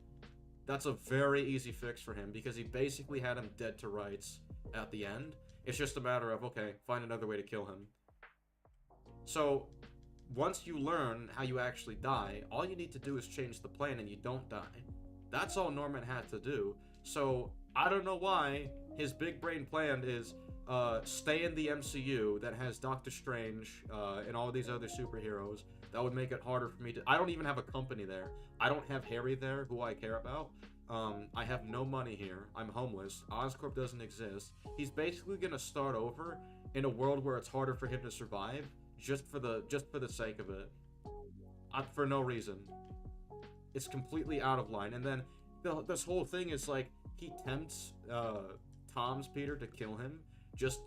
That's a very easy fix for him, because he basically had him dead to rights at the end. It's just a matter of, okay, find another way to kill him. So, once you learn how you actually die, all you need to do is change the plan and you don't die. That's all Norman had to do. So, I don't know why his big brain plan is stay in the MCU that has Doctor Strange and all these other superheroes. That would make it harder for me to... I don't even have a company there. I don't have Harry there, who I care about. I have no money here. I'm homeless. Oscorp doesn't exist. He's basically gonna start over in a world where it's harder for him to survive, just for the sake of it. For no reason. It's completely out of line. And then this whole thing is like, he tempts Tom's Peter to kill him just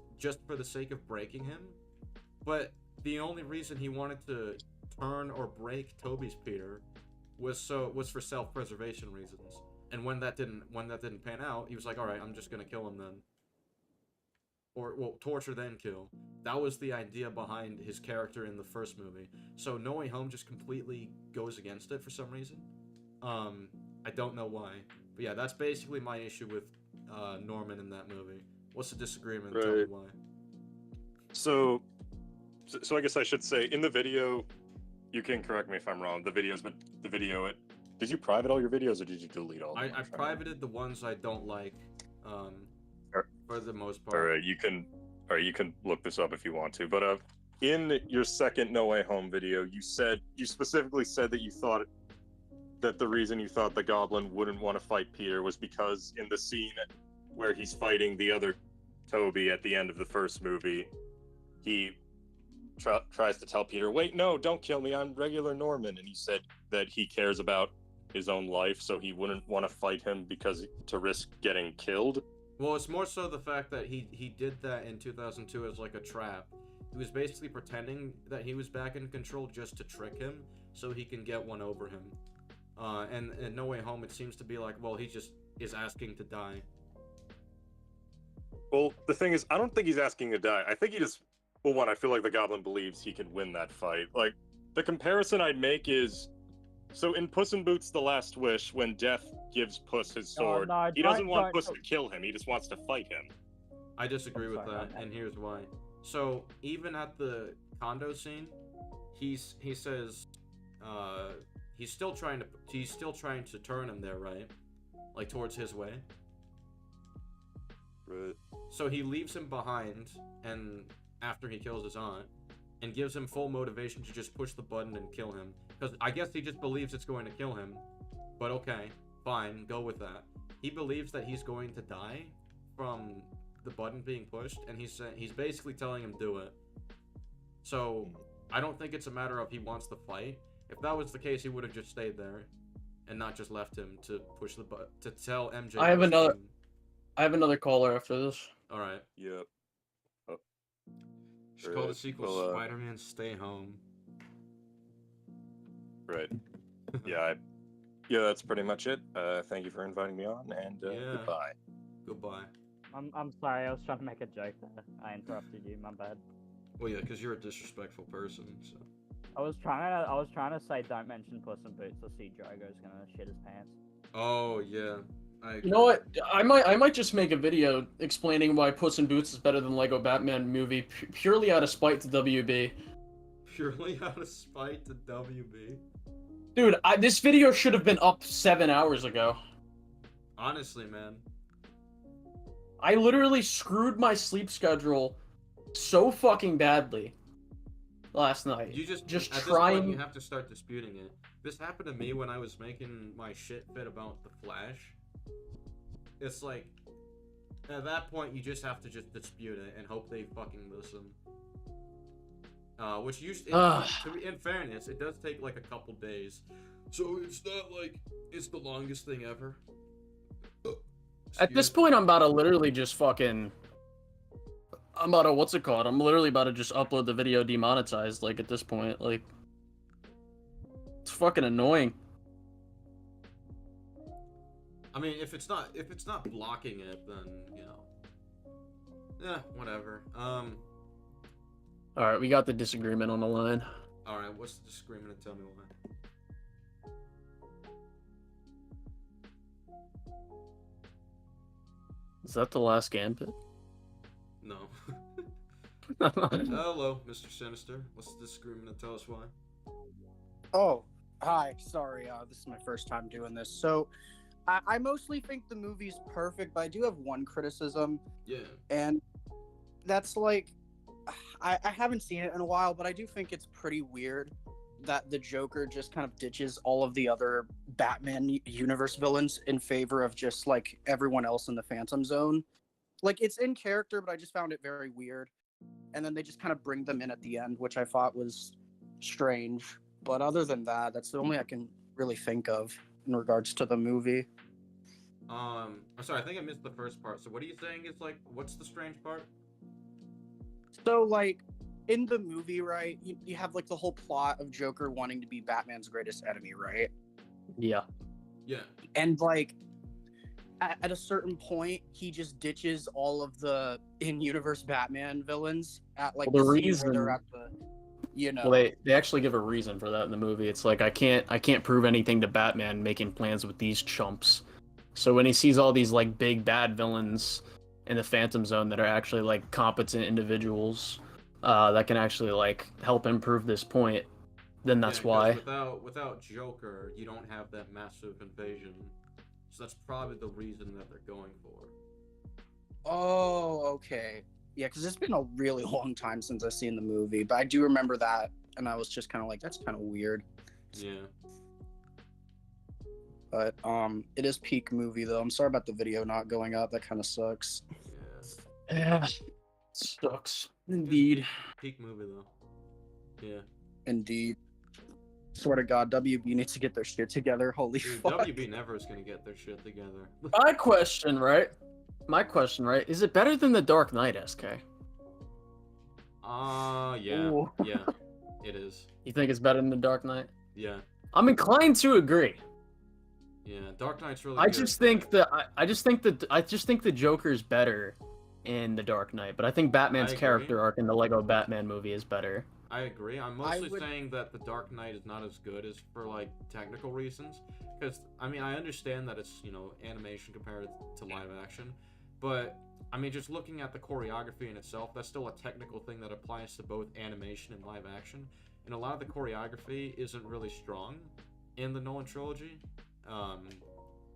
for the sake of breaking him. But the only reason he wanted to turn or break Toby's Peter was for self-preservation reasons. And when that didn't pan out, he was like, all right, I'm just gonna kill him then. Or, well, torture then kill. That was the idea behind his character in the first movie. So No Way Home just completely goes against it for some reason. I don't know why. But yeah, that's basically my issue with Norman in that movie. What's the disagreement? Right. Tell me why. So I guess I should say in the video, you can correct me if I'm wrong. The video, did you private all your videos or did you delete all? I of them? privated the ones I don't like, for the most part. All right, you can look this up if you want to. But in your second No Way Home video, you specifically said that you thought that the reason you thought the Goblin wouldn't want to fight Peter was because in the scene where he's fighting the other Toby at the end of the first movie, he tries to tell Peter, "Wait, no, don't kill me. I'm regular Norman." And he said that he cares about his own life, so he wouldn't want to fight him because to risk getting killed. Well, it's more so the fact that he did that in 2002 as like a trap. He was basically pretending that he was back in control just to trick him, so he can get one over him. And in No Way Home, it seems to be like, well, he just is asking to die. Well, the thing is, I don't think he's asking to die. I think he just, well, one, I feel like the Goblin believes he can win that fight. Like, the comparison I'd make is, so in Puss in Boots: The Last Wish, when Death gives Puss his sword, he doesn't want Puss to kill him, he just wants to fight him. I disagree with that, and here's why. So, even at the condo scene, he says, he's still trying to turn him there, right? Like, towards his way. Right. So he leaves him behind, and after he kills his aunt, and gives him full motivation to just push the button and kill him. Because I guess he just believes it's going to kill him. But okay, fine, go with that. He believes that he's going to die from the button being pushed, and he's basically telling him do it. So I don't think it's a matter of he wants to fight. If that was the case, he would have just stayed there and not just left him to push the button to tell MJ. I have another caller after this. All right. Yep. Oh. Should call the sequel Spider-Man Stay Home. Right. Yeah, that's pretty much it. Thank you for inviting me on, and goodbye. Goodbye. I'm sorry, I was trying to make a joke there. I interrupted you, my bad. Well, yeah, because you're a disrespectful person, so. I was trying to say don't mention Puss in Boots or see Drogo's gonna shit his pants. Oh yeah. You know what? I might just make a video explaining why Puss in Boots is better than Lego Batman movie purely out of spite to WB. Purely out of spite to WB. Dude, this video should have been up 7 hours ago. Honestly, man. I literally screwed my sleep schedule so fucking badly last night. You just trying. This point, you have to start disputing it. This happened to me when I was making my shit fit about the Flash. It's like, at that point, you just have to just dispute it and hope they fucking listen. Which usually, in fairness, it does take like a couple days. So it's not like it's the longest thing ever. At this point, I'm about to literally just fucking... I'm literally about to just upload the video demonetized, like, at this point. Like, it's fucking annoying. I mean, if it's not blocking it, then, you know. Yeah, whatever. Alright, we got the disagreement on the line. Alright, what's the disagreement and tell me why? Is that the last Gambit? No. Hello, Mr. Sinister. What's the disagreement and tell us why? Oh, hi. Sorry, this is my first time doing this. So, I mostly think the movie's perfect, but I do have one criticism. Yeah. And that's like, I haven't seen it in a while, but I do think it's pretty weird that the Joker just kind of ditches all of the other Batman universe villains in favor of just like everyone else in the Phantom Zone. Like, it's in character, but I just found it very weird. And then they just kind of bring them in at the end, which I thought was strange. But other than that, that's the only I can really think of in regards to the movie. I'm sorry, I think I missed the first part. So what are you saying is like, what's the strange part? So, like, in the movie, right, you have, like, the whole plot of Joker wanting to be Batman's greatest enemy, right? Yeah. Yeah. And, like, at a certain point, he just ditches all of the in-universe Batman villains at, like, well, the scene reason... where they're at the, you know... Well, they actually give a reason for that in the movie. It's like, I can't prove anything to Batman making plans with these chumps. So when he sees all these like big bad villains in the Phantom Zone that are actually like competent individuals that can actually like help improve this point, then that's 'cause why. without Joker, you don't have that massive invasion. So that's probably the reason that they're going for. Oh, okay. Yeah, because it's been a really long time since I've seen the movie, but I do remember that, and I was just kind of like, that's kind of weird. Yeah. But it is peak movie though. I'm sorry about the video not going up. That kind of sucks. Yeah. Yeah, sucks indeed. Peak movie though. Yeah. Indeed. Swear to God, WB needs to get their shit together. Holy Dude, fuck. WB never is gonna get their shit together. My question, right? Is it better than The Dark Knight, SK? Yeah. Ooh. Yeah. It is. You think it's better than The Dark Knight? Yeah. I'm inclined to agree. Yeah. Dark Knight's really I good. just think I just think the Joker's better in The Dark Knight, but I think Batman's I agree. character arc in the Lego Batman movie is better. I agree. I'm mostly saying that The Dark Knight is not as good as for like technical reasons. Because I mean, I understand that it's, you know, animation compared to live action, but I mean, just looking at the choreography in itself, that's still a technical thing that applies to both animation and live action. And a lot of the choreography isn't really strong in the Nolan trilogy. I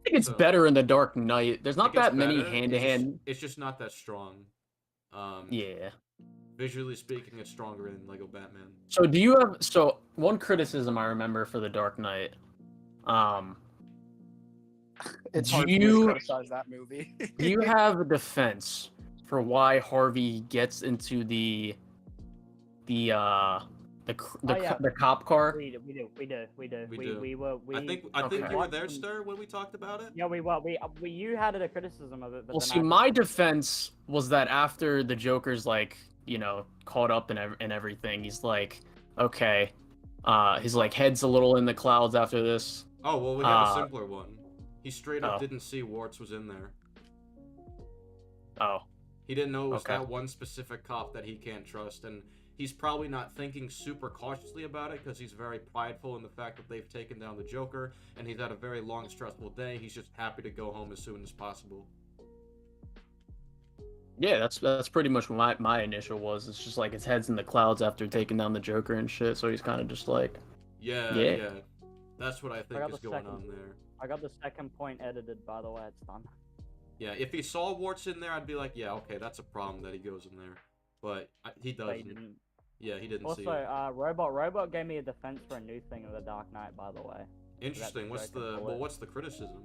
think it's better in The Dark Knight. There's not that many hand-to-hand. It's just not that strong. Yeah. Visually speaking, it's stronger in Lego Batman. So one criticism I remember for The Dark Knight, It's hard to criticize that movie. do you have a defense for why Harvey gets into the cop car? We do. I think you were there, Stir, when we talked about it. Yeah, you had a criticism of it. But Well, then see, my defense was that after the Joker's like, you know, caught up in everything, he's like, okay, his like head's a little in the clouds after this. Oh well, we have a simpler one. He straight up didn't see Warts was in there. Oh. He didn't know it was that one specific cop that he can't trust, and he's probably not thinking super cautiously about it because he's very prideful in the fact that they've taken down the Joker, and he's had a very long, stressful day. He's just happy to go home as soon as possible. Yeah, that's pretty much what my initial was. It's just like his head's in the clouds after taking down the Joker and shit, so he's kind of just like, yeah. That's what I think is going on there. I got the second point edited, by the way. It's done. Yeah, if he saw Warts in there, I'd be like, yeah, okay, that's a problem that he goes in there. But he doesn't. He didn't. Yeah, he didn't Also, see it. Robot gave me a defense for a new thing of the Dark Knight, by the way. Interesting. What's the criticism?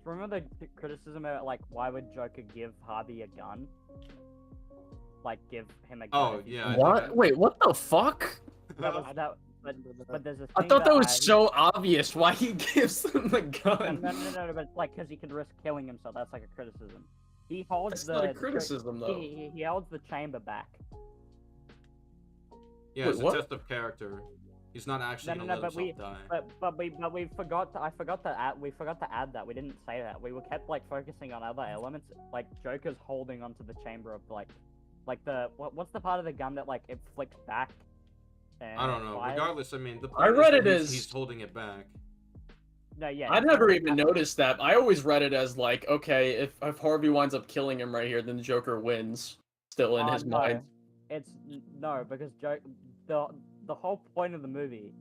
Remember the criticism about like why would Joker give Harvey a gun? Like give him a gun. Oh yeah. What? Wait, what the fuck? But there's a thing I thought that was so obvious. Why he gives them the gun? No, but it's like because he could risk killing himself. That's like a criticism. He holds That's not a criticism, though. He holds the chamber back. Yeah, it's a test of character. He's not actually gonna let himself die. But we forgot to add that. We didn't say that. We were kept like focusing on other elements. Like Joker's holding onto the chamber of like the what's the part of the gun that like it flicks back. I don't know. Regardless, I mean, I read it as he's holding it back. No, yeah. I never even noticed that. I always read it as like, okay, if Harvey winds up killing him right here, then the Joker wins. Still in his mind. It's no, because the whole point of the movie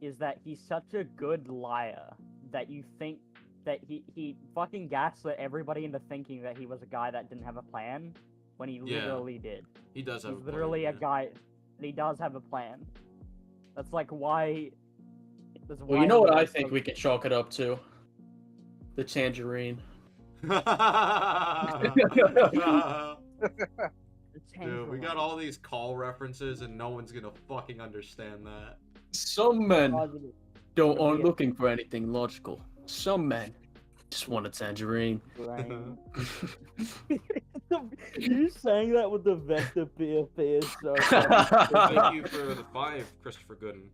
is that he's such a good liar that you think that he fucking gaslit everybody into thinking that he was a guy that didn't have a plan when he literally did. He does have. He's literally a guy. He does have a plan. That's like why. Well, you know what I think we can chalk it up to? The tangerine. Dude, we got all these call references and no one's gonna fucking understand that. Some men aren't looking for anything logical. Some men just want a tangerine. You saying that with the vector PFP is so Thank you for the 5, Christopher Gooden.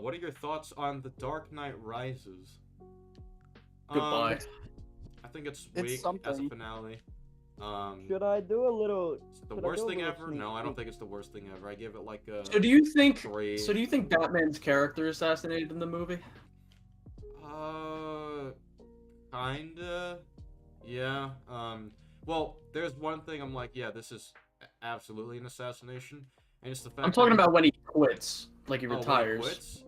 What are your thoughts on The Dark Knight Rises? Goodbye. I think it's weak as a finale. Should I do a little? The worst thing ever? No, I don't think it's the worst thing ever. I give it like a. So do you think? 3. So do you think Batman's character assassinated in the movie? Kinda. Yeah. Well, there's one thing I'm like, yeah, this is absolutely an assassination, and it's the fact I'm talking that about when he quits, like he when he retires. quits.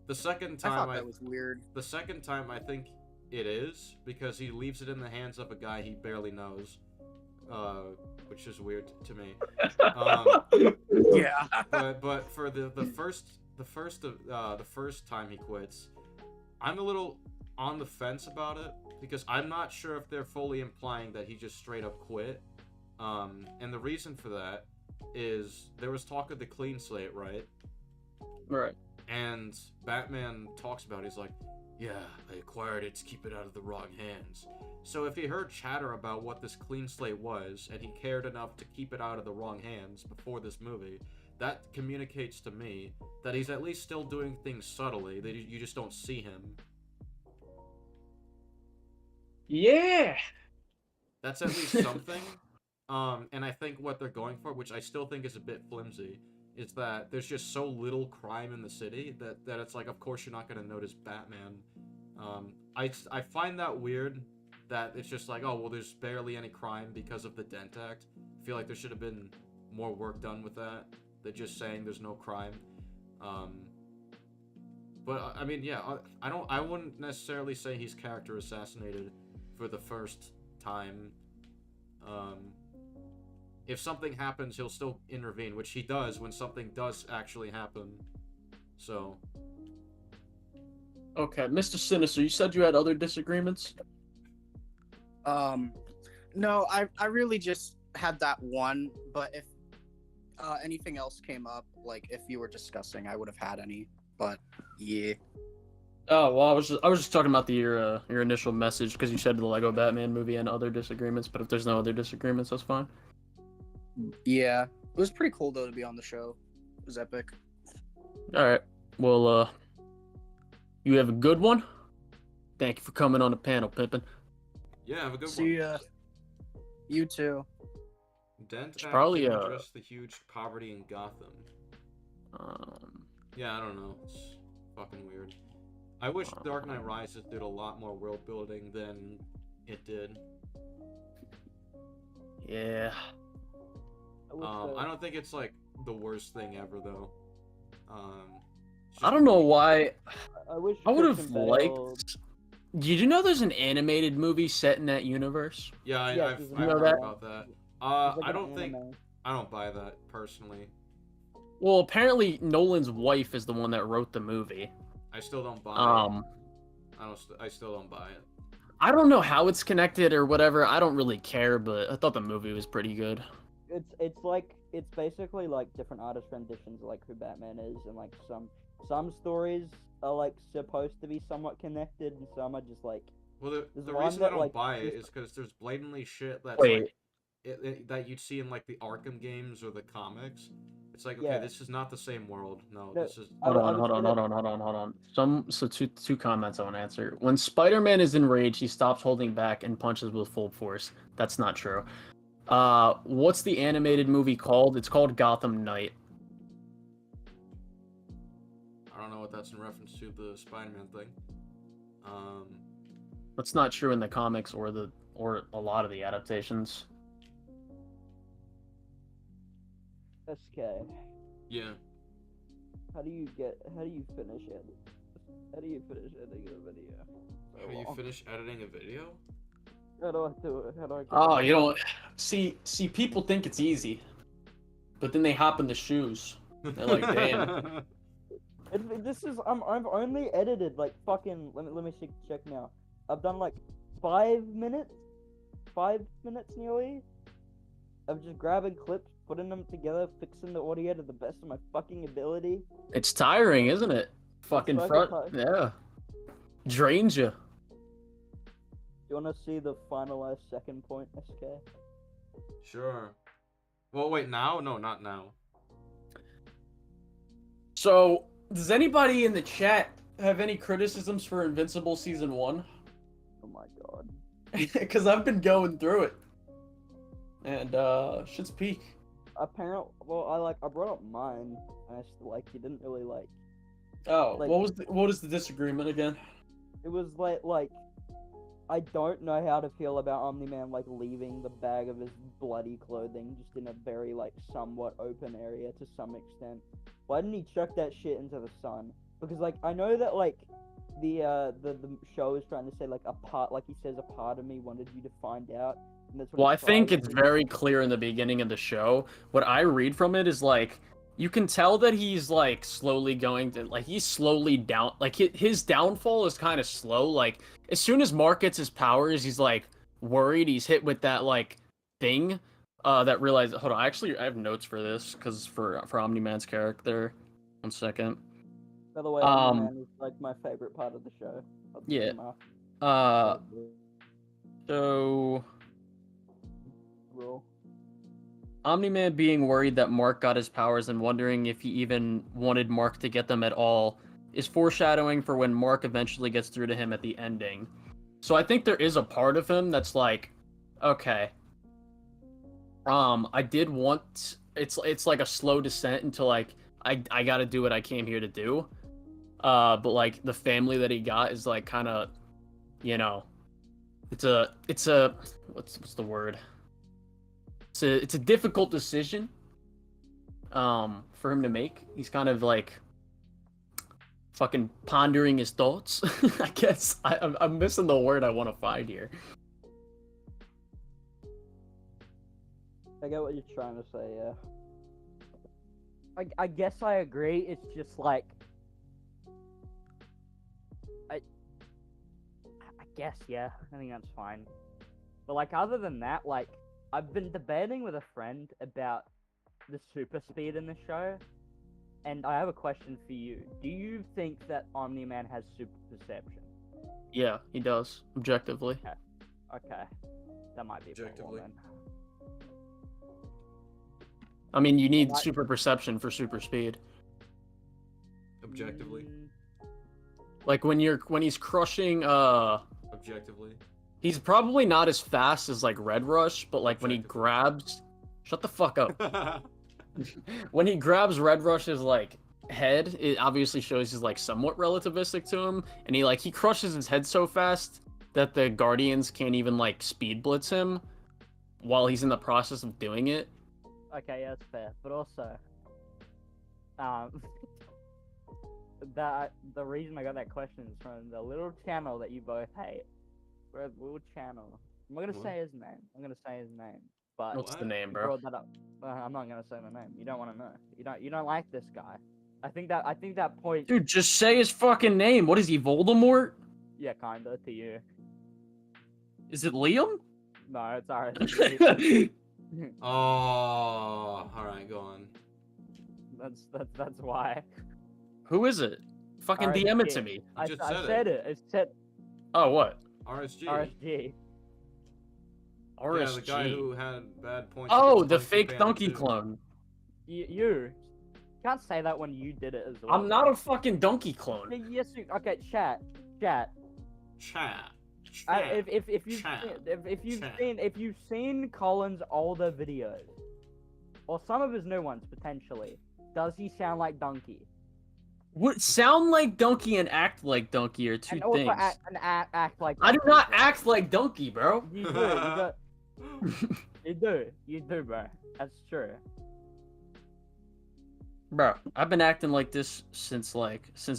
The second I time thought that was weird. the second time I think it is because he leaves it in the hands of a guy he barely knows, which is weird to me. Yeah. But for the first time he quits, I'm a little on the fence about it because I'm not sure if they're fully implying that he just straight up quit. And the reason for that is there was talk of the clean slate, right? Right. And Batman talks about it. He's like, yeah, I acquired it to keep it out of the wrong hands. So if he heard chatter about what this clean slate was, and he cared enough to keep it out of the wrong hands before this movie, that communicates to me that he's at least still doing things subtly, that you just don't see him. Yeah. That's at least something. And I think what they're going for, which I still think is a bit flimsy, is that there's just so little crime in the city that it's like, of course you're not going to notice Batman. I find that weird that it's just like, oh, well, there's barely any crime because of the Dent Act. I feel like there should have been more work done with that than just saying there's no crime. But I mean, yeah, I wouldn't necessarily say he's character assassinated for the first time. If something happens, he'll still intervene, which he does when something does actually happen. So. Okay, Mr. Sinister, you said you had other disagreements? No, I really just had that one, but if anything else came up, like if you were discussing, I would have had any, but yeah. Oh, well, I was just talking about your initial message because you said the Lego Batman movie and other disagreements, but if there's no other disagreements, that's fine. Yeah, it was pretty cool though to be on the show. It was epic. All right. Well, you have a good one. Thank you for coming on the panel, Pippin. Yeah, have a good one. See ya. You too. Dent Act probably, didn't address the huge poverty in Gotham. Yeah, I don't know. It's fucking weird. I wish Dark Knight Rises did a lot more world building than it did. Yeah. I don't think it's like the worst thing ever though. I don't know why. I wish I would have Christian Bale- liked. Did you know there's an animated movie set in that universe? Yeah, Yeah, I've you heard know that? about that. It's like I an don't think anime. I don't buy that personally. Well, apparently Nolan's wife is the one that wrote the movie. I still don't buy it. I still don't buy it. I don't know how it's connected or whatever. I don't really care, but I thought the movie was pretty good. It's basically like different artist renditions of like who Batman is, and like some stories are like supposed to be somewhat connected, and some are just like. Well, There's the one reason that, I don't like, buy it is- is because there's blatantly shit that's Wait. like that you'd see in like the Arkham games or the comics. It's like, okay, Yeah. this is not the same world. No, No, this is. Hold I on, was hold on, gonna- hold on. So two comments I want to answer. When Spider-Man is enraged, he stops holding back and punches with full force. That's not true. What's the animated movie called? It's called Gotham Knight. I don't know what that's in reference to the Spider-Man thing. That's not true in the comics or a lot of the adaptations. SK. Yeah. How do you finish it? How do you finish editing a video? How do you finish editing a video? How do I do it? How do I? Oh, you don't see. People think it's easy, but then they hop in the shoes. They're like, damn. This is I've only edited like fucking. Let me check now. I've done like 5 minutes nearly. Of just grabbing clips, putting them together, fixing the audio to the best of my fucking ability. It's tiring, isn't it? Fucking fucking front, tiring. yeah. Drains you. You wanna see the finalized second point, SK? Sure. Well, wait, now? No, not now. So, does anybody in the chat have any criticisms for Invincible Season 1? Oh my god. Because I've been going through it. And, shit's peak. Apparently, well, I brought up mine, and I still, like, you didn't really, like... Oh, Like- what is the disagreement again? It was, like, I don't know how to feel about Omni-Man like leaving the bag of his bloody clothing just in a very like somewhat open area to some extent. Why didn't he chuck that shit into the sun? Because like I know that like the show is trying to say like like he says a part of me wanted you to find out. And that's what Well, I he think tries it's to- very clear in the beginning of the show. What I read from it is like you can tell that he's like slowly going to like he's slowly down like his downfall is kind of slow. Like as soon as Mark gets his powers, he's like worried. He's hit with that like thing that realized. Hold on, I have notes for this because for Omni-Man's character. 1 second. By the way, Omni-Man is like my favorite part of the show. Yeah. Uh, So Rule. Omni-Man being worried that Mark got his powers and wondering if he even wanted Mark to get them at all is foreshadowing for when Mark eventually gets through to him at the ending. So I think there is a part of him that's like, okay, I did want it's like a slow descent into like I gotta do what I came here to do. But like the family that he got is like kind of, you know, it's a what's the word? It's a difficult decision for him to make. He's kind of like fucking pondering his thoughts. I guess I'm missing the word I want to find here. I get what you're trying to say, yeah. I guess I agree. It's just like I guess, yeah. I think that's fine. But like other than that, like I've been debating with a friend about the super speed in the show, and I have a question for you. Do you think that Omni-Man has super perception? Yeah, he does, objectively. Okay. That might be a problem Objectively. then. I mean, you need What? super perception for super speed. Objectively. Like when he's crushing Objectively. he's probably not as fast as like Red Rush, but like when he Objectively. grabs shut the fuck up. When he grabs Red Rush's like head, it obviously shows he's like somewhat relativistic to him, and he crushes his head so fast that the Guardians can't even like speed blitz him while he's in the process of doing it. Okay, yeah, that's fair. But also, that the reason I got that question is from the little channel that you both hate. We're a little channel. I'm not gonna What? say his name. I'm gonna say his name, but What's the name, you bro? brought that up. I'm not gonna say my name. You don't want to know. You don't like this guy. I think that point. Dude, just say his fucking name. What is he, Voldemort? Yeah, kinda to you. Is it Liam? No, it's alright. Oh, all right, go on. That's why. Who is it? Fucking Alright, DM it yeah. to me. I just I said said it. It said Oh, what? RSG. RSG. RSG. Yeah, the guy who had bad points. Oh, against the Donkey fake Kong donkey 2. clone. You can't say that when you did it as well. I'm not a fucking donkey clone. Yes, okay, chat. Chat. If you've Chat. if you've seen Colin's older videos, or some of his new ones potentially, does he sound like Donkey? What sound like donkey and act like donkey are two And also things. act like. I do Donkey, not bro. act like donkey, bro. You do. You do, bro. That's true. Bro, I've been acting like this since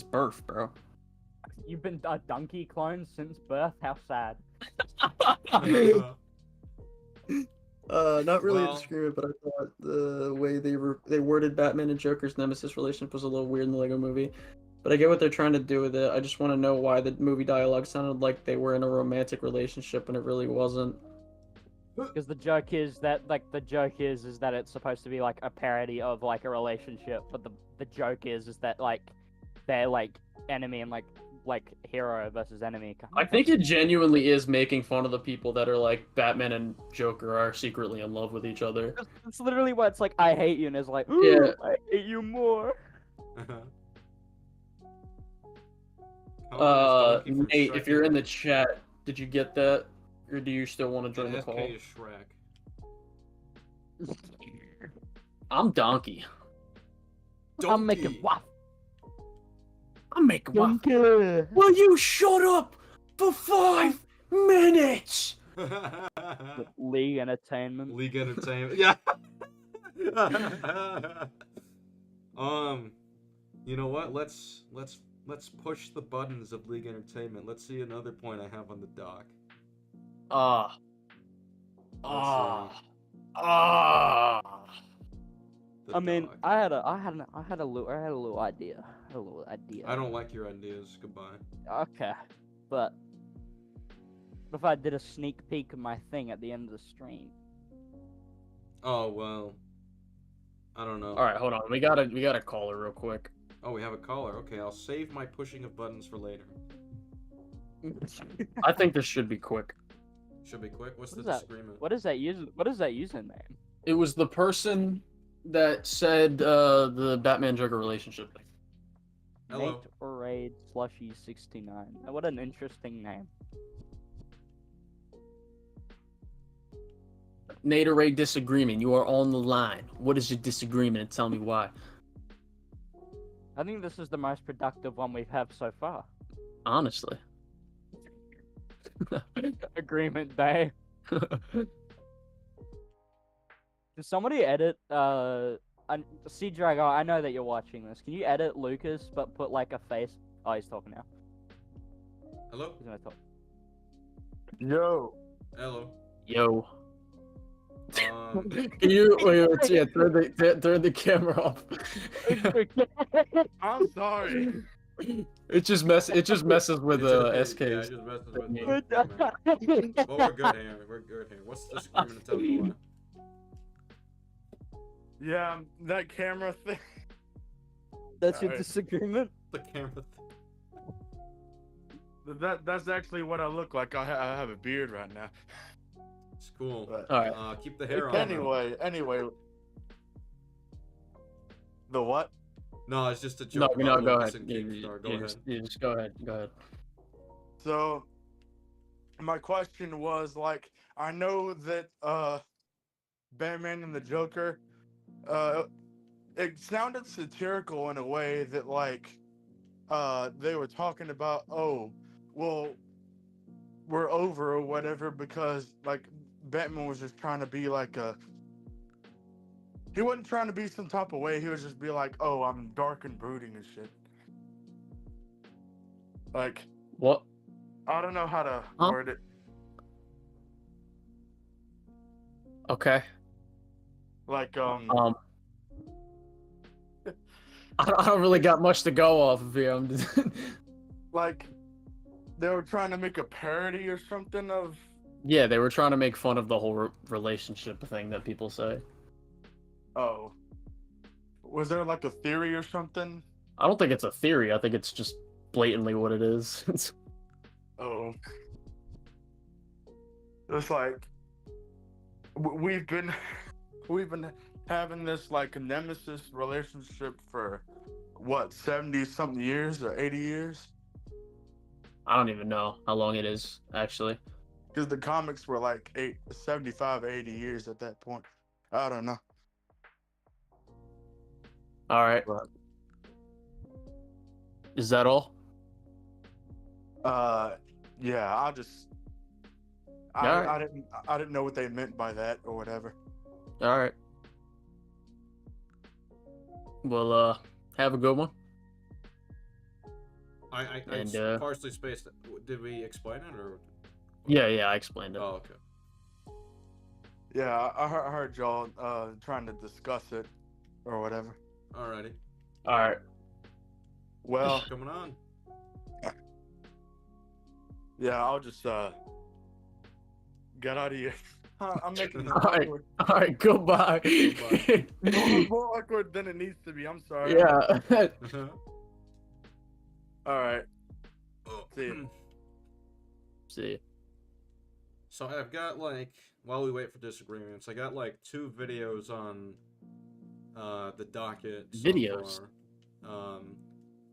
birth, bro. You've been a donkey clone since birth. How sad. Not really Well- a disagreement, but I thought the way they worded Batman and Joker's nemesis relationship was a little weird in the Lego movie. But I get what they're trying to do with it. I just want to know why the movie dialogue sounded like they were in a romantic relationship when it really wasn't. Because the joke is that is that it's supposed to be like a parody of like a relationship, but the joke is that like they're like enemy and like hero versus enemy. I think it genuinely is making fun of the people that are like Batman and Joker are secretly in love with each other. It's literally what it's like. I hate you, and it's like, ooh, Yeah. I hate you more. Nate, if you're in the chat, did you get that? Or do you still want to join the call? FK is Shrek. I'm Donkey. I'm making Donkey. waffle. I'm making waffles. Donkey. Will you shut up for 5 minutes. League Entertainment. League Entertainment. Yeah. You know what? Let's push the buttons of League Entertainment. Let's see another point I have on the dock. Ah. Let's see. The I mean, dock. I had a little idea. I don't like your ideas. Goodbye. Okay, but what if I did a sneak peek of my thing at the end of the stream? Oh well. I don't know. All right, hold on. We gotta call her real quick. Oh, we have a caller. Okay, I'll save my pushing of buttons for later. I think this should be quick. Should be quick. What's the What is that? disagreement? What is that username? It was the person that said the Batman Joker relationship thing. Hello. Nate or Raid Slushy 69. What an interesting name. Naderade disagreement. You are on the line. What is your disagreement? And tell me why. I think this is the most productive one we've had so far. Honestly. Agreement Day. Did somebody edit C Drago, I know that you're watching this. Can you edit Lucas but put like a face? Oh, he's talking now. Hello. He's gonna talk. Yo. Hello. Yo. Um, Can you wait, yeah, turn the camera off. I'm sorry. It just messes with it's okay. SKs. Yeah, it just messes with the Well, we're good here. We're good here. What's the disagreement? And tell me why. Yeah, that camera thing. That's your Alright. disagreement? The camera. That's actually what I look like. I have a beard right now. It's cool. But- Alright. Keep the hair on. Anyway. The what? No, it's just a No, joke. no, about go Lucas ahead. and Keemstar. Go ahead. You just go ahead. Go ahead. So, my question was like, I know that Batman and the Joker, it sounded satirical in a way that like, they were talking about, oh, well, we're over or whatever because like Batman was just trying to be like he wasn't trying to be some type of way. He was just be like, oh, I'm dark and brooding and shit. Like, What? I don't know how to Huh? word it. Okay. Like, I don't really got much to go off of here. I'm just... like they were trying to make a parody or something of. Yeah, they were trying to make fun of the whole relationship thing that people say. Oh, was there like a theory or something? I don't think it's a theory. I think it's just blatantly what it is. Oh, it's like we've been having this like nemesis relationship for what 70 something years or 80 years. I don't even know how long it is, actually. Because the comics were like 75, 80 years at that point. I don't know. All right. But, Is that all? yeah, I Alright. didn't know what they meant by that or whatever. All right. Well, have a good one. I And, partially spaced. Did we explain it or? Yeah, I explained it. Oh, okay. Yeah, I heard y'all trying to discuss it or whatever. Alrighty. All right. Well, Coming on. yeah, I'll just get out of here. I'm making this Alright. awkward. All right. Goodbye. More awkward than it needs to be. I'm sorry. Yeah. All right. Oh. See ya. See. So I've got like, while we wait for disagreements, I got like 2 videos on the docket. So Videos? far.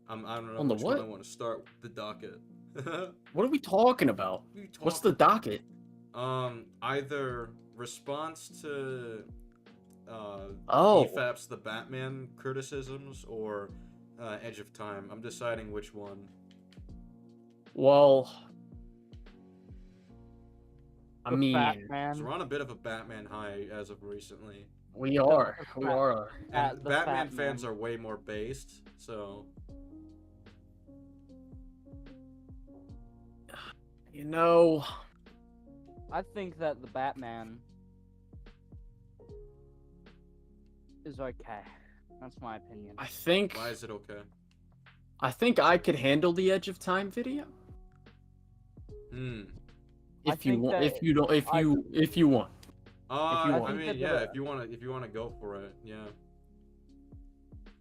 I don't know On the which one I what? want to start with the docket. What are we talking about? What's the docket? Either response to Oh. EFAP's The Batman criticisms or Edge of Time. I'm deciding which one. Well, I The mean, Fat So Man. we're on a bit of a Batman high as of recently. we are. the We fat- are. And the Batman Fat fans Man. are way more based, so You know, I think that the Batman is okay. That's my opinion. I think why is it okay? I could handle the Edge of Time video. Hmm. I If you think want, that if you don't, if I- you if you want. you I want. mean, think yeah, that- if you wanna go for it, yeah.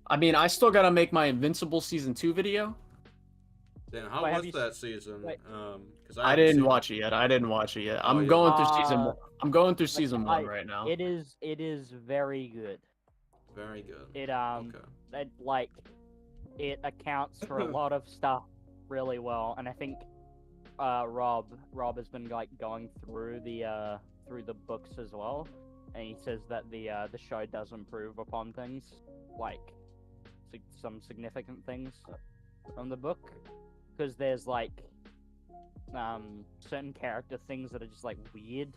I mean, I still gotta make my Invincible season 2 video. Then how Wait, have was you that season? wait. Because I didn't watch it yet. I didn't watch it yet. Oh, I'm yeah. going through season Uh, one. I'm going through like, season I- 1 right now. It is very good. Very good. It Okay. it accounts for a lot of stuff really well, and I think Rob has been like going through the books as well, and he says that the show does improve upon things, like some significant things from the book, because there's like certain character things that are just like weird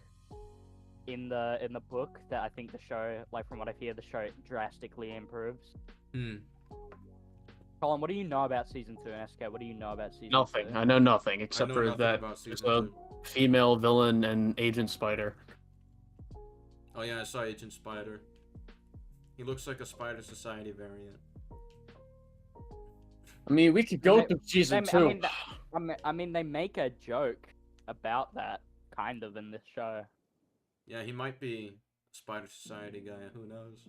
in the book that I think the show, like from what I hear, the show drastically improves. Hmm. Colin, what do you know about season 2? And SK, what do you know about season Nothing. 2? I know nothing I except know for nothing that about there's season a 2. female villain and Agent Spider. Oh yeah, I saw Agent Spider. He looks like a Spider Society variant. I mean, we could go They- through season I 2. mean, I mean, they make a joke about that kind of in this show. Yeah, he might be a Spider Society guy. Who knows?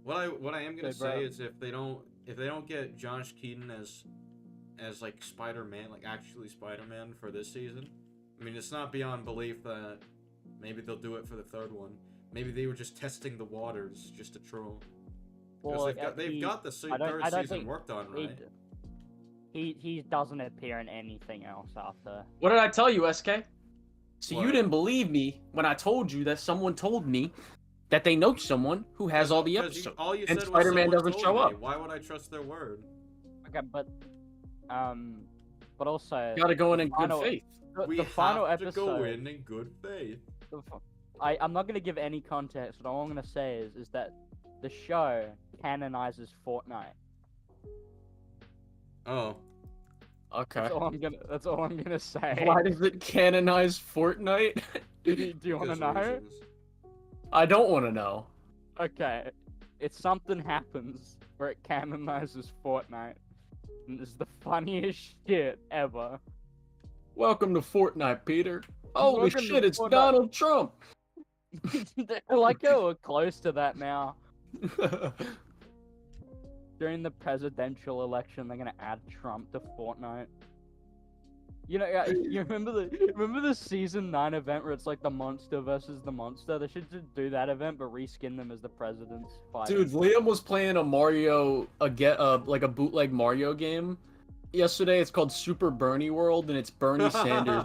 What I am gonna Hey, bro. say is if they don't get Josh Keaton as like Spider-Man, like actually Spider-Man for this season, I mean it's not beyond belief that maybe they'll do it for the third one. Maybe they were just testing the waters just to troll. Because Well, they've got the I don't- third I don't season think worked on, right? He doesn't appear in anything else after. What did I tell you, SK? So you What? didn't believe me when I told you that someone told me that they know someone who has all the 'Cause episodes. all you and said was Spider-Man someone doesn't told show me. up. Why would I trust their word? Okay, but also You gotta go in the good final- faith. We the final have to episode. go in good faith. I'm not gonna give any context, but all I'm gonna say is that the show canonizes Fortnite. Oh. Okay. That's all I'm gonna say. Why does it canonize Fortnite? Do you want to Because know? reasons. I don't want to know. Okay, it's something happens where it canonizes Fortnite, and it's the funniest shit ever. Welcome to Fortnite, Peter. Holy Welcome to shit, it's Fortnite. Donald Trump. I like how we're close to that now. During the presidential election, they're gonna add Trump to Fortnite. You know, you remember the season 9 event where it's like the monster versus the monster? They should just do that event, but reskin them as the presidents fighting. Dude, Liam was playing a like a bootleg Mario game yesterday. It's called Super Bernie World, and it's Bernie Sanders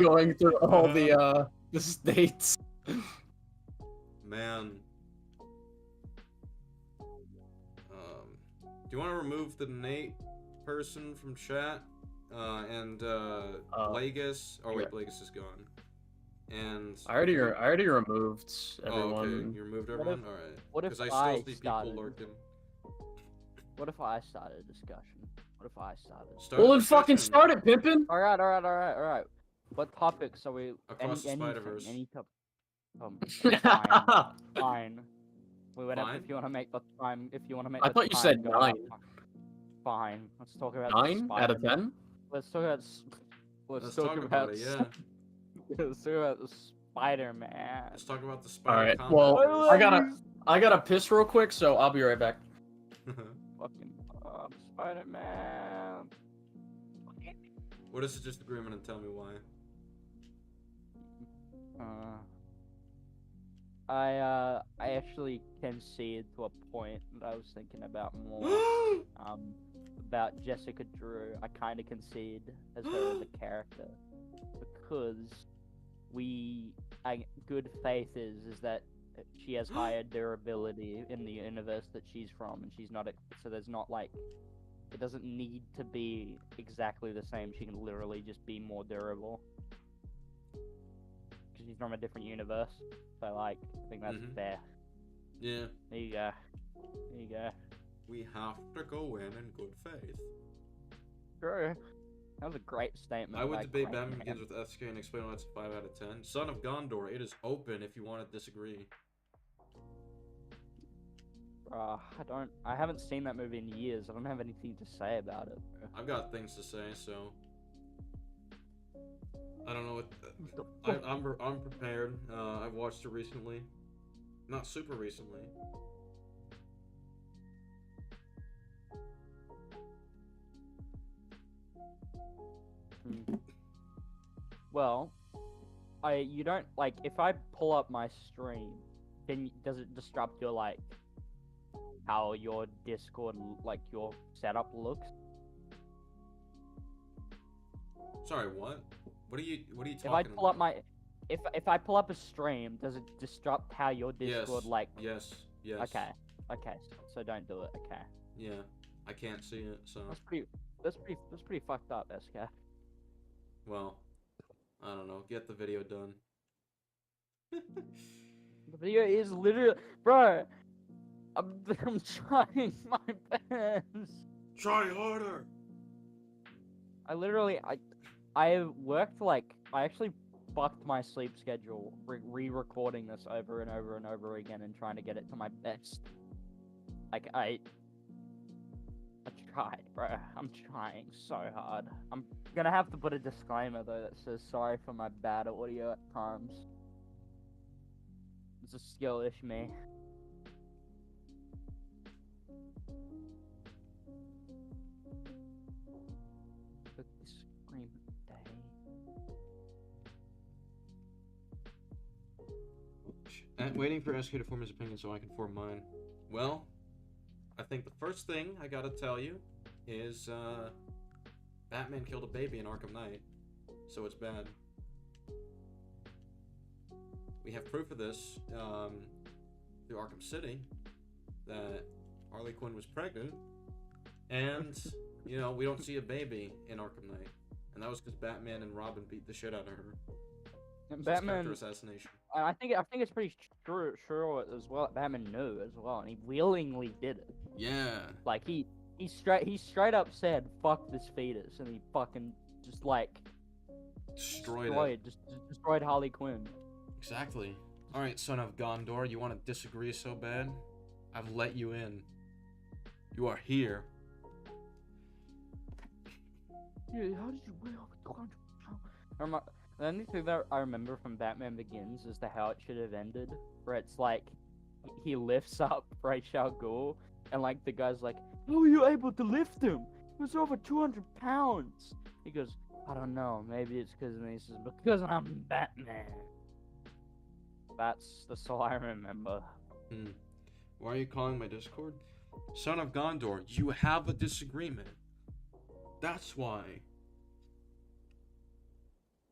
going through all the states. Man. Do you want to remove the Nate person from chat? And Blagus. Oh wait, yeah. Blagus is gone. And I already removed Oh, everyone. okay. You removed What everyone. if- All right. what if Because I still I see people started? lurking. What if I started a discussion? What if I started? Start Well, a then fucking discussion start it, Pimpin'. Alright. What topics are we... Across the Spider-Verse. Any topic. Fine. Fine. Whatever, Fine? if you want to make the time... If you want to make I the thought you time said go up, 9. Fine. Let's talk about 9 out of Spider-Man. 10. Let's talk about... Let's talk about it. Yeah. Let's talk about Spider-Man. Let's talk about the All Spider. right. combat. Well, I gotta piss real quick, so I'll be right back. Fucking Spider-Man. What is the disagreement and tell me why? I actually concede to a point that I was thinking about more. About Jessica Drew. I kind of concede as her as a character because good faith is that she has higher durability in the universe that she's from, and she's not. So there's not like it doesn't need to be exactly the same. She can literally just be more durable. he's from a different universe. So like, I think that's Mhm. fair. Yeah, There you go. There you go. we have to go in good faith. True. That was a great statement. I would by debate Great Batman Man. Begins with SK and explain why it's a 5 out of 10. Son of Gondor, it is open if you want to disagree. I haven't seen that movie in years. I don't have anything to say about it. Bro. I've got things to say, so I don't know what. I'm prepared. I've watched it recently, not super recently. Well, you don't like if I pull up my stream, then does it disrupt your like how your Discord like your setup looks? Sorry, what? What are you talking If I pull about? up my if I pull up a stream, does it disrupt how your Discord Yes. like? Yes. Yes. Okay, so don't do it. Okay, Yeah, I can't see it, so that's pretty fucked up, SK. well, I don't know. Get the video done. The video is literally, bro. I'm trying my best. Try harder. I worked like I actually fucked my sleep schedule re-recording this over and over and over again and trying to get it to my best. Like I tried, bro. I'm trying so hard. I'm gonna have to put a disclaimer though that says sorry for my bad audio at times. It's a skill-ish me. The Disagreement Day. Waiting for SK to form his opinion so I can form mine. Well, I think the first thing I gotta tell you is Batman killed a baby in Arkham Knight, so it's bad. We have proof of this through Arkham City that Harley Quinn was pregnant, and you know we don't see a baby in Arkham Knight, and that was because Batman and Robin beat the shit out of her. And So it's Batman, character assassination. I think it's pretty true as well. That Batman knew as well, and he willingly did it. Yeah. Like he straight up said, "Fuck this fetus," and he fucking just like Destroyed it. destroyed Harley Quinn. Exactly. Alright, son of Gondor, you want to disagree so bad? I've let you in. You are here. Yeah, how did you weigh over 200 pounds? The only thing that I remember from Batman Begins is how it should have ended, where it's like he lifts up Ra's al Ghul, and like the guy's like, "How were you able to lift him? It was over 200 pounds." He goes, "I don't know. Maybe it's because I'm Batman." That's all I remember. Why are you calling my Discord? Son of Gondor, you have a disagreement. That's why.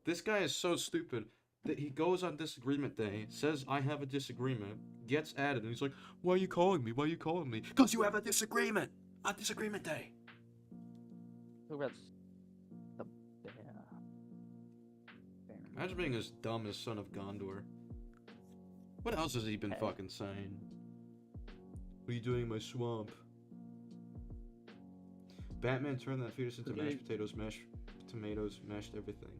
This guy is so stupid that he goes on Disagreement Day, says I have a disagreement, gets added, and he's like, why are you calling me? Why are you calling me? Because you have a disagreement on Disagreement Day. Who that's the bear? Imagine being as dumb as Son of Gondor. What else has he been fucking saying? What are you doing in my swamp? Batman turned that fetus into mashed potatoes, mashed tomatoes, mashed everything.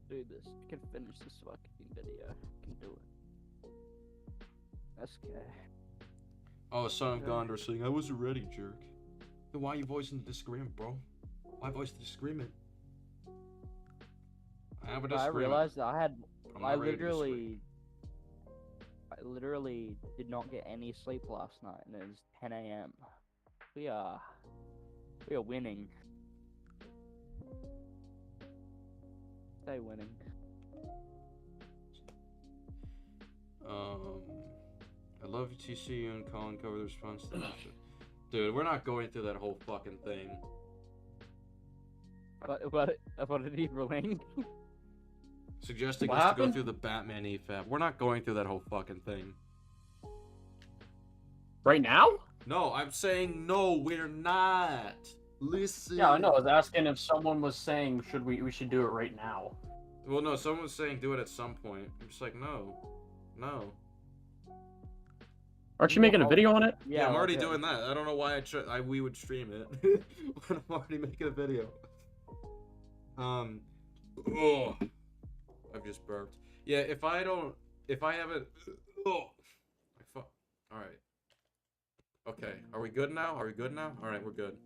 Do this. I can finish this fucking video. I can do it. SK. Oh, Son of Gondor saying, I wasn't ready, jerk. Then why are you voicing the disagreement, bro? Why voice the disagreement? I have a disagreement. I realized that I'm not ready to disagree. I literally did not get any sleep last night, and it was 10 a.m. We are winning. Stay winning. love TCU and Colin cover the response to that shit. Dude, we're not going through that whole fucking thing. What did he relate? Suggesting What us to happened? go through the Batman EFAP. We're not going through that whole fucking thing. Right now? No, I'm saying no, we're not. Listen. Yeah, I know. I was asking if someone was saying we should do it right now. Well, no, someone was saying do it at some point. I'm just like, no. No. Aren't you making a video on it? Yeah, I'm already okay. doing that. I don't know why we would stream it. But I'm already making a video. Oh, I've just burped. Yeah, if I haven't, alright. Okay, are we good now? Alright, we're good.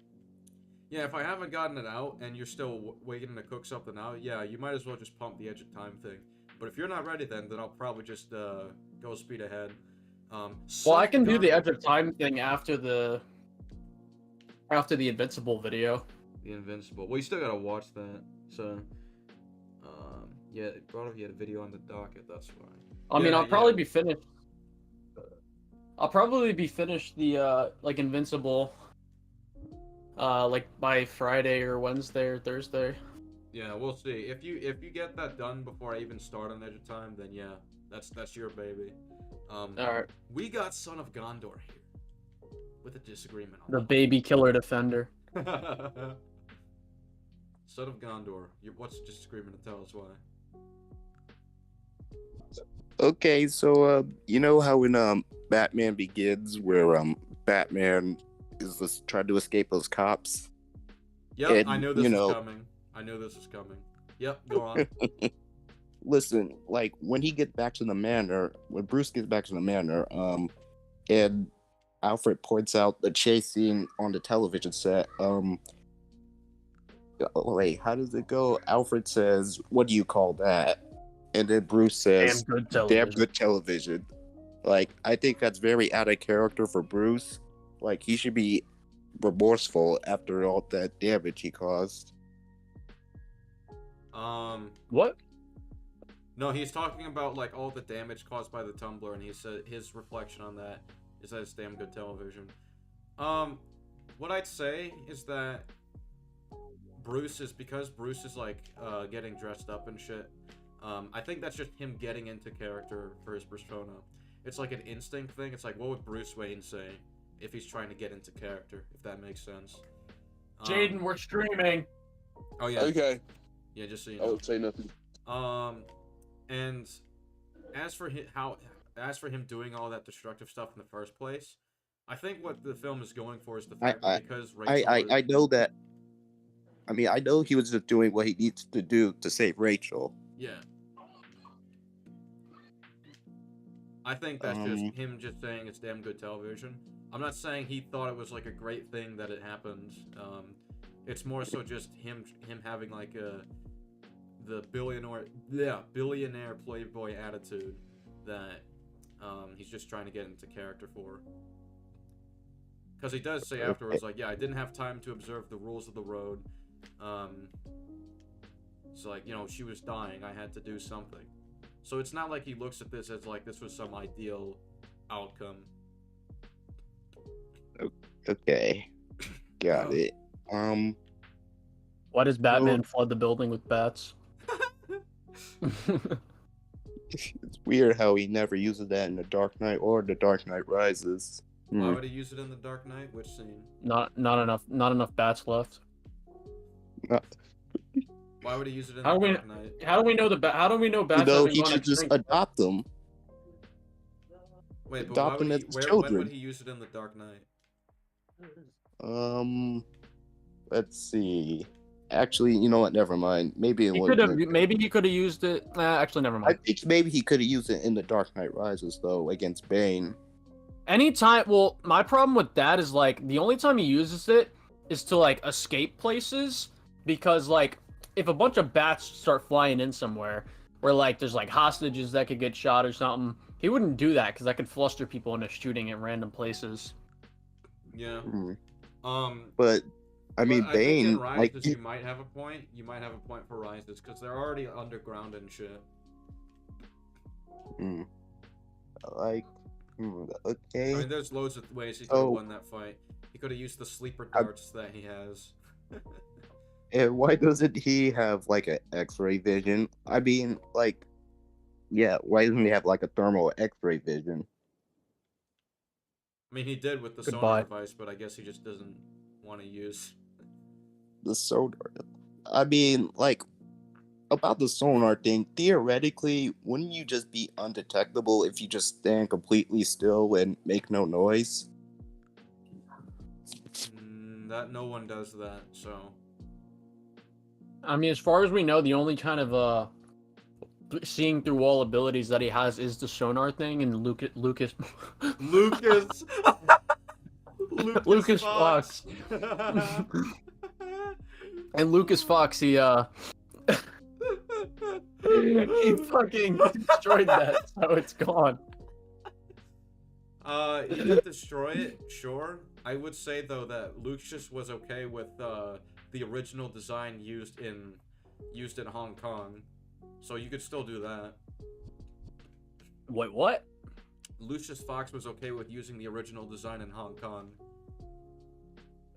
Yeah, if I haven't gotten it out and you're still waiting to cook something out, yeah, you might as well just pump the Edge of Time thing. But if you're not ready then I'll probably just go speed ahead. Well, I can do the Edge of Time thing after the Invincible video. The Invincible. Well, you still gotta watch that. So, yeah, it brought up you had a video on the docket. That's why. I mean, Yeah, I'll probably be finished. I'll probably be finished the like Invincible, like by Friday or Wednesday or Thursday. Yeah, we'll see. If you get that done before I even start on Edge of Time, then yeah, that's your baby. All right. We got Son of Gondor here with a disagreement on The baby killer defender. that. Son of Gondor. What's the disagreement, and tell us why? Okay, so you know how in Batman Begins, where Batman is just trying to escape those cops? Yep, And, I know this you is know- coming. I know this is coming. Yep, go on. Listen, like when he gets back to the manor, when Bruce gets back to the manor, and Alfred points out the chase scene on the television set. Wait, how does it go? Alfred says, "What do you call that?" And then Bruce says, Damn good "Damn television. good television." Like, I think that's very out of character for Bruce. Like, he should be remorseful after all that damage he caused. What? No, he's talking about like all the damage caused by the tumbler, and he said his reflection on that is that it's damn good television. What I'd say is that because Bruce is like getting dressed up and shit. I think that's just him getting into character for his persona. It's like an instinct thing. It's like, what would Bruce Wayne say if he's trying to get into character? If that makes sense. Jaden, we're streaming. Oh yeah. Okay, Yeah, just so you I know. would say nothing. And as for him doing all that destructive stuff in the first place, I think what the film is going for is the fact that because Rachel I know that. I mean, I know he was just doing what he needs to do to save Rachel. yeah. I think that's just him just saying it's damn good television. I'm not saying he thought it was like a great thing that it happened. It's more so just him having like the billionaire playboy attitude that he's just trying to get into character for. Because he does say afterwards, like, yeah, I didn't have time to observe the rules of the road. It's like, you know, she was dying. I had to do something. So it's not like he looks at this as like this was some ideal outcome. Okay, got it. Why does Batman flood the building with bats? It's weird how he never uses that in The Dark Knight or The Dark Knight Rises. Why would he use it in The Dark Knight? Which scene? Not enough bats left. Why would he use it in How The do we- Dark Knight? How do we know how do we know bats? No, haven't he gone should just extinct? adopt them. Wait, but adopt why them would as when children. would he use it in The Dark Knight? Let's see. Actually, you know what? Never mind. Maybe it He was. could have. Maybe he could have used it. Actually, never I mind. think maybe he could have used it in The Dark Knight Rises though, against Bane. Anytime. Well, my problem with that is like the only time he uses it is to like escape places, because like if a bunch of bats start flying in somewhere where like there's like hostages that could get shot or something, he wouldn't do that because that could fluster people into shooting at random places. Yeah. Hmm. But I mean, But think Bane, in like, Rises, you might have a point. You might have a point for Rises because they're already underground and shit. like, I Okay. mean, there's loads of ways he could have Oh. won that fight. He could have used the sleeper darts that he has. And why doesn't he have like an X-ray vision? I mean, like, yeah, why doesn't he have like a thermal X-ray vision? I mean, he did with the sonar Goodbye. device, but I guess he just doesn't want to use. The sonar. I mean, like, about the sonar thing, theoretically, wouldn't you just be undetectable if you just stand completely still and make no noise? That no one does that, so. I mean, as far as we know, the only kind of seeing through wall abilities that he has is the sonar thing, and Lucas Lucas Lucas Fox. And Lucas Fox, he he fucking destroyed that, so it's gone. He did destroy it, sure. I would say though that Lucius was okay with the original design used in Hong Kong, so you could still do that. Wait, what? Lucius Fox was okay with using the original design in Hong Kong,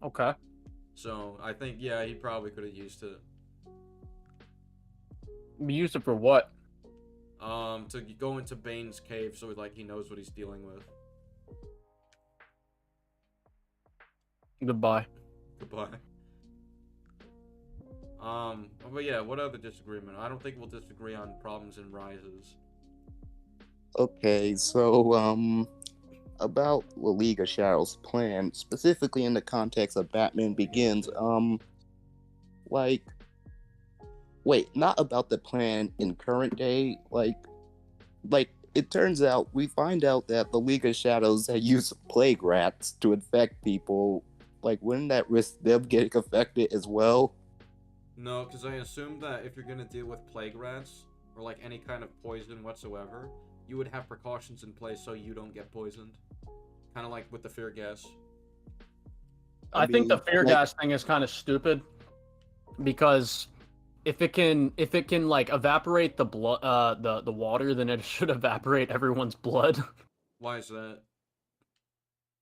Okay. so I think yeah, he probably could have used it. We used it for what? To go into Bane's cave so like he knows what he's dealing with. Goodbye. Goodbye. But yeah, what other disagreement? I don't think we'll disagree on problems in Rises. Okay, so, about the League of Shadows plan, specifically in the context of Batman Begins, like, wait, not about the plan in current day, like, it turns out, we find out that the League of Shadows had used plague rats to infect people. Like, wouldn't that risk them getting affected as well? No, because I assume that if you're gonna deal with plague rats, or like any kind of poison whatsoever, you would have precautions in place so you don't get poisoned. Kind of like with the fear gas. I think the mean, fear like- gas thing is kind of stupid, because if it can like evaporate the blood, the water, then it should evaporate everyone's blood. Why is that?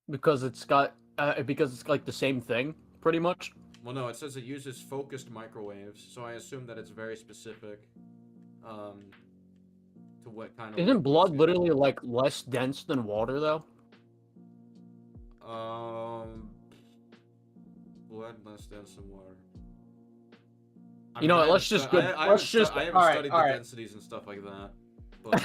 because it's like the same thing, pretty much. Well, no, it says it uses focused microwaves, so I assume that it's very specific. To what kind of. Isn't blood literally like less dense than water though? Blood less dense than water. You know what, let's just go- I let's just- haven't alright, studied the alright. densities and stuff like that. But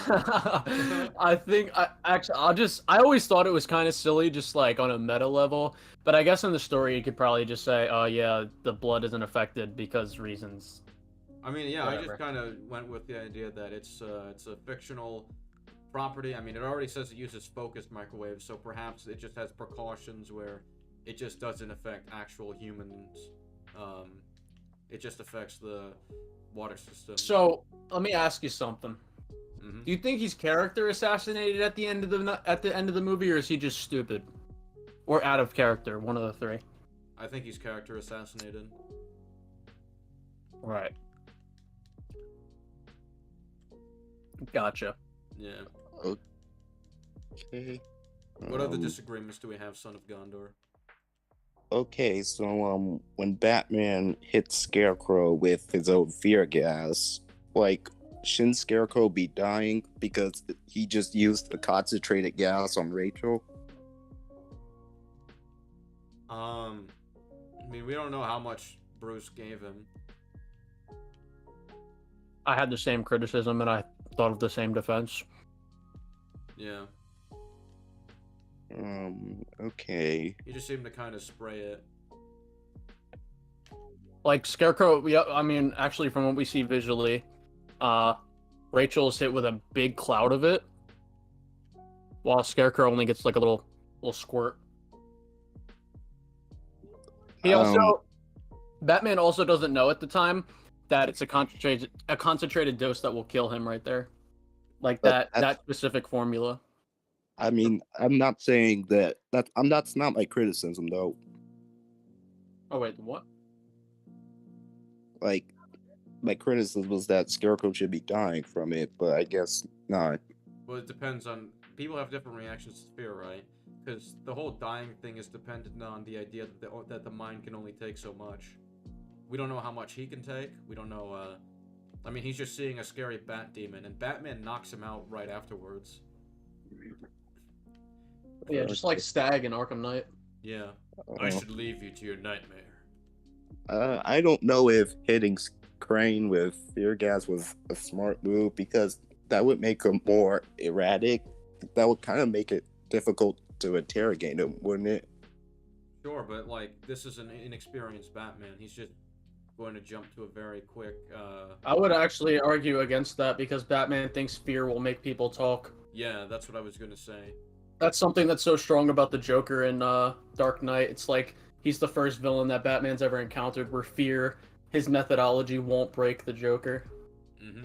I think I always thought it was kind of silly, just like on a meta level. But I guess in the story, you could probably just say, "Oh yeah, the blood isn't affected because reasons." I mean, yeah, I Whatever. just kind of went with the idea that it's a fictional property. I mean, it already says it uses focused microwaves, so perhaps it just has precautions where it just doesn't affect actual humans. It just affects the water system. So let me ask you something. Mhm. Do you think he's character assassinated at the end of the movie, or is he just stupid, or out of character? One of the three. I think he's character assassinated. Right. Gotcha. Yeah. Okay. What other Um, disagreements do we have, Son of Gondor? Okay, so when Batman hits Scarecrow with his own fear gas, like, shouldn't Scarecrow be dying because he just used the concentrated gas on Rachel? I mean, we don't know how much Bruce gave him. I had the same criticism, and I thought of the same defense. Yeah. Okay. He just seemed to kind of spray it. Like Scarecrow, yeah. I mean, actually, from what we see visually, Rachel's hit with a big cloud of it, while Scarecrow only gets like a little squirt. He also, Batman also doesn't know at the time that it's a concentrated dose that will kill him right there, like But that specific formula. I mean, I'm not saying that's not my criticism though. Oh wait, what? Like, my criticism was that Scarecrow should be dying from it, but I guess not. Well, it depends on people have different reactions to fear, right? Because the whole dying thing is dependent on the idea that the mind can only take so much. We don't know how much he can take. We don't know. I mean, he's just seeing a scary bat demon, and Batman knocks him out right afterwards. Yeah, just like Stag in Arkham Knight. Yeah. I should leave you to your nightmare. I don't know if hitting Crane with fear gas was a smart move, because that would make him more erratic. That would kind of make it difficult to interrogate him, wouldn't it? Sure, but like, this is an inexperienced Batman. He's just going to jump to a very quick. I would actually argue against that because Batman thinks fear will make people talk. Yeah, that's what I was gonna say. That's something that's so strong about the Joker in Dark Knight. It's like he's the first villain that Batman's ever encountered where fear, his methodology won't break the Joker. Mm-hmm.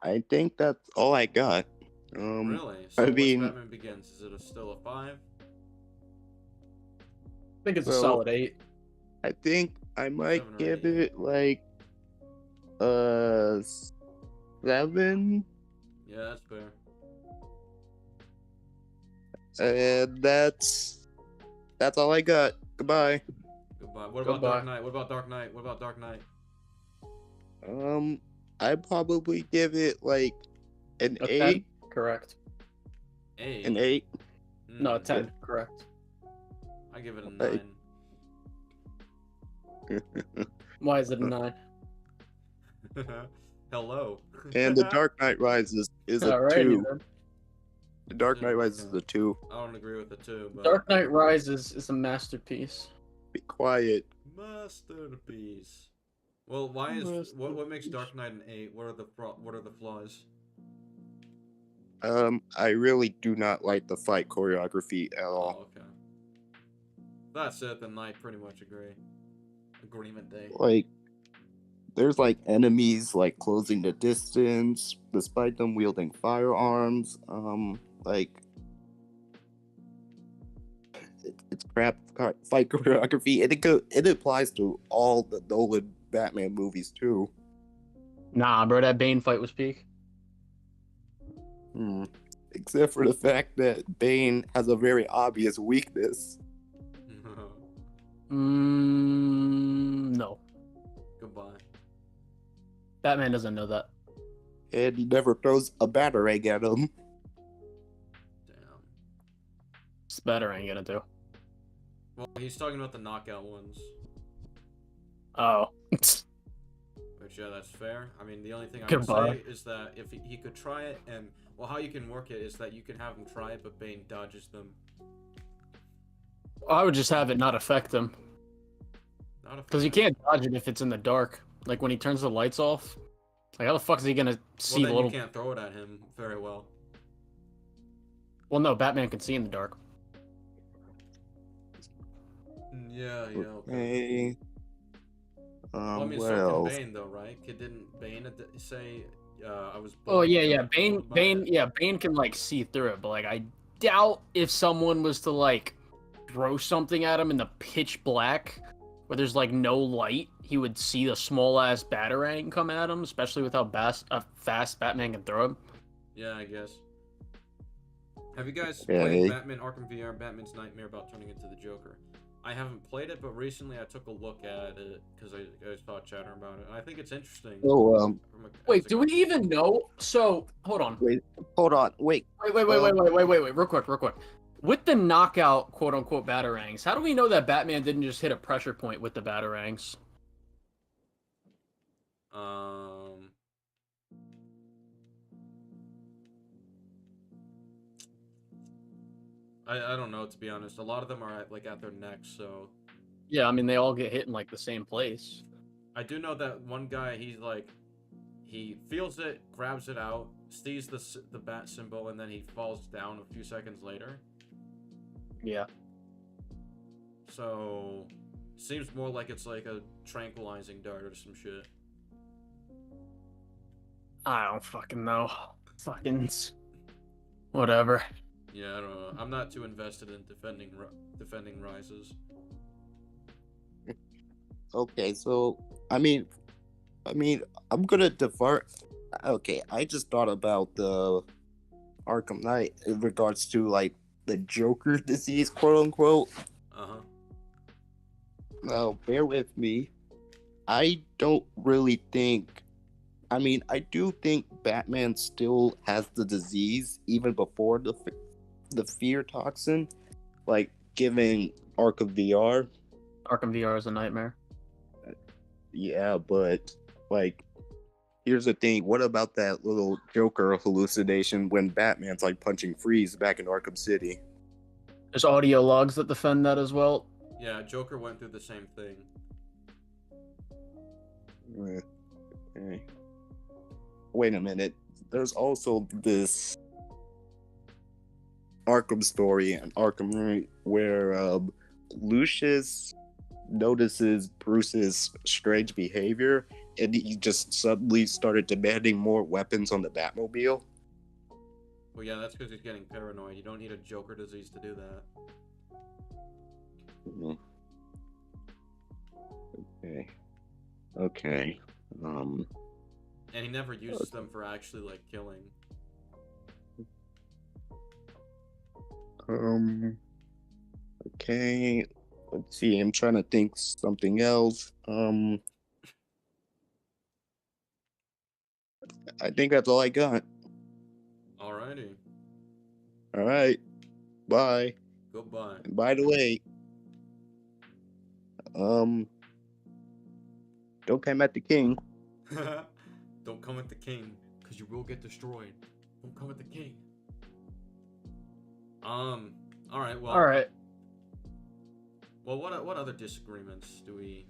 I think that's all I got. Really? So I what's mean, Batman Begins? Is it still a 5? I think it's a Well, solid 8. I think I might 7 or give 8. it like 7. Yeah, that's fair. And that's all I got. Goodbye. Goodbye. What about Goodbye. Dark Knight? What about Dark Knight? What about Dark Knight? I'd probably give it like an A 8. 10? Correct. 8. An 8. No, a 10. Correct. I give it a 9. Why is it a 9? Hello. And The Dark Knight Rises is a Alrighty 2. then. The Dark Knight Rises is a 2. I don't agree with the 2, but Dark Knight Rises is a masterpiece. Be quiet. masterpiece. Well, why is what makes Dark Knight an 8? What are the flaws? I really do not like the fight choreography at all. Oh, okay. That's it. Then I pretty much agree. Agreement day. Like, there's like enemies like closing the distance, despite them wielding firearms. Like it's crap fight choreography, and it applies to all the Nolan Batman movies too. Nah, bro, that Bane fight was peak. Except for the fact that Bane has a very obvious weakness. No. Goodbye. Batman doesn't know that. And he never throws a batarang at him. Damn. It's better ain't gonna do. Well, he's talking about the knockout ones. Oh. Which, yeah, that's fair. I mean, the only thing I would Goodbye. say is that if he could try it, and, well, how you can work it is that you can have him try it, but Bane dodges them. I would just have it not affect him. Because you can't dodge it if it's in the dark. Like when he turns the lights off. Like how the fuck is he gonna see Well, then little... you can't throw it at him very well. Well, no, Batman can see in the dark. Yeah, okay. Okay. Well, I mean, What so else? can Bane, though, right? Didn't Bane say, I was... Oh, yeah. Bane Bane can, like, see through it. But, like, I doubt if someone was to, like, throw something at him in the pitch black, where there's, like, no light, he would see the small-ass batarang come at him, especially with how fast Batman can throw him. Yeah, I guess. Have you guys Yeah, played Batman Arkham VR, Batman's Nightmare About Turning Into the Joker? I haven't played it, but recently I took a look at it because I saw chatter about it. And I think it's interesting. So, Wait, do we even know? So, hold on. wait, hold on, wait. Wait, real quick. With the knockout, quote-unquote, batarangs, how do we know that Batman didn't just hit a pressure point with the batarangs? I don't know, to be honest. A lot of them are at their necks, so... Yeah, I mean, they all get hit in, like, the same place. I do know that one guy, he feels it, grabs it out, sees the bat symbol, and then he falls down a few seconds later. Yeah. So, seems more like it's like a tranquilizing dart or some shit. I don't fucking know. Fucking... Whatever. Yeah, I don't know. I'm not too invested in defending Rises. Okay, so I mean, I mean, I'm gonna defer. Okay, I just thought about the Arkham Knight in regards to like the Joker disease, quote unquote. Uh-huh. Now, bear with me. I don't really think. I mean, I do think Batman still has the disease even before the fear toxin, like giving Arkham VR. Arkham VR is a nightmare. Yeah, but like, here's the thing. What about that little Joker hallucination when Batman's like punching Freeze back in Arkham City? There's audio logs that defend that as well. Yeah, Joker went through the same thing. Okay. Wait a minute. There's also this Arkham story and Arkham Knight where Lucius notices Bruce's strange behavior and he just suddenly started demanding more weapons on the Batmobile. Well, yeah, that's because he's getting paranoid. You don't need a Joker disease to do that. Okay. And he never uses them for actually, like, killing. Okay. Let's see. I'm trying to think something else. I think that's all I got. Alrighty. All right. Bye. Goodbye. And by the way, don't come at the king. Don't come at the king, because you will get destroyed. Don't come at the king. Alright, well... Alright. Well, what other disagreements do we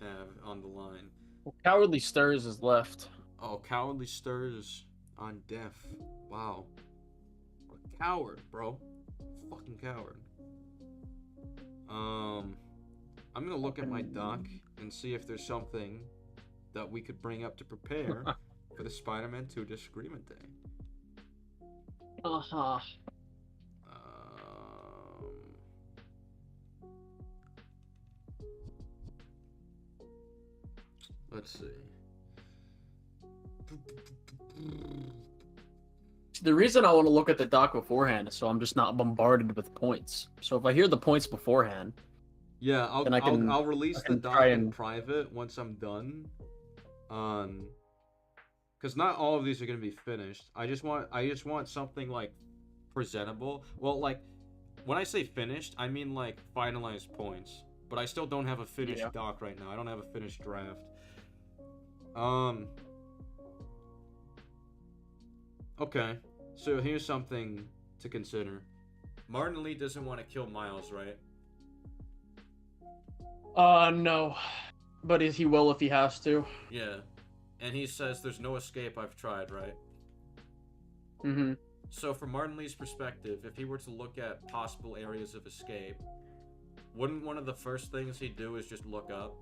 have on the line? Well, Cowardly Stirs is left. Oh, Cowardly Stirs on death. Wow. What a coward, bro. Fucking coward. I'm gonna look at my doc and see if there's something that we could bring up to prepare for the Spider-Man 2 Disagreement Day. Uh-huh. Let's see. The reason I want to look at the doc beforehand is so I'm just not bombarded with points. So if I hear the points beforehand, yeah, I'll release the doc in private once I'm done. Because not all of these are gonna be finished. I just want something like presentable. Well, like when I say finished, I mean like finalized points. But I still don't have a finished doc right now. I don't have a finished draft. Okay, so here's something to consider. Martin Lee doesn't want to kill Miles, right? No. But he will if he has to. Yeah. And he says there's no escape, I've tried, right? Mm-hmm. So from Martin Lee's perspective, if he were to look at possible areas of escape, wouldn't one of the first things he'd do is just look up?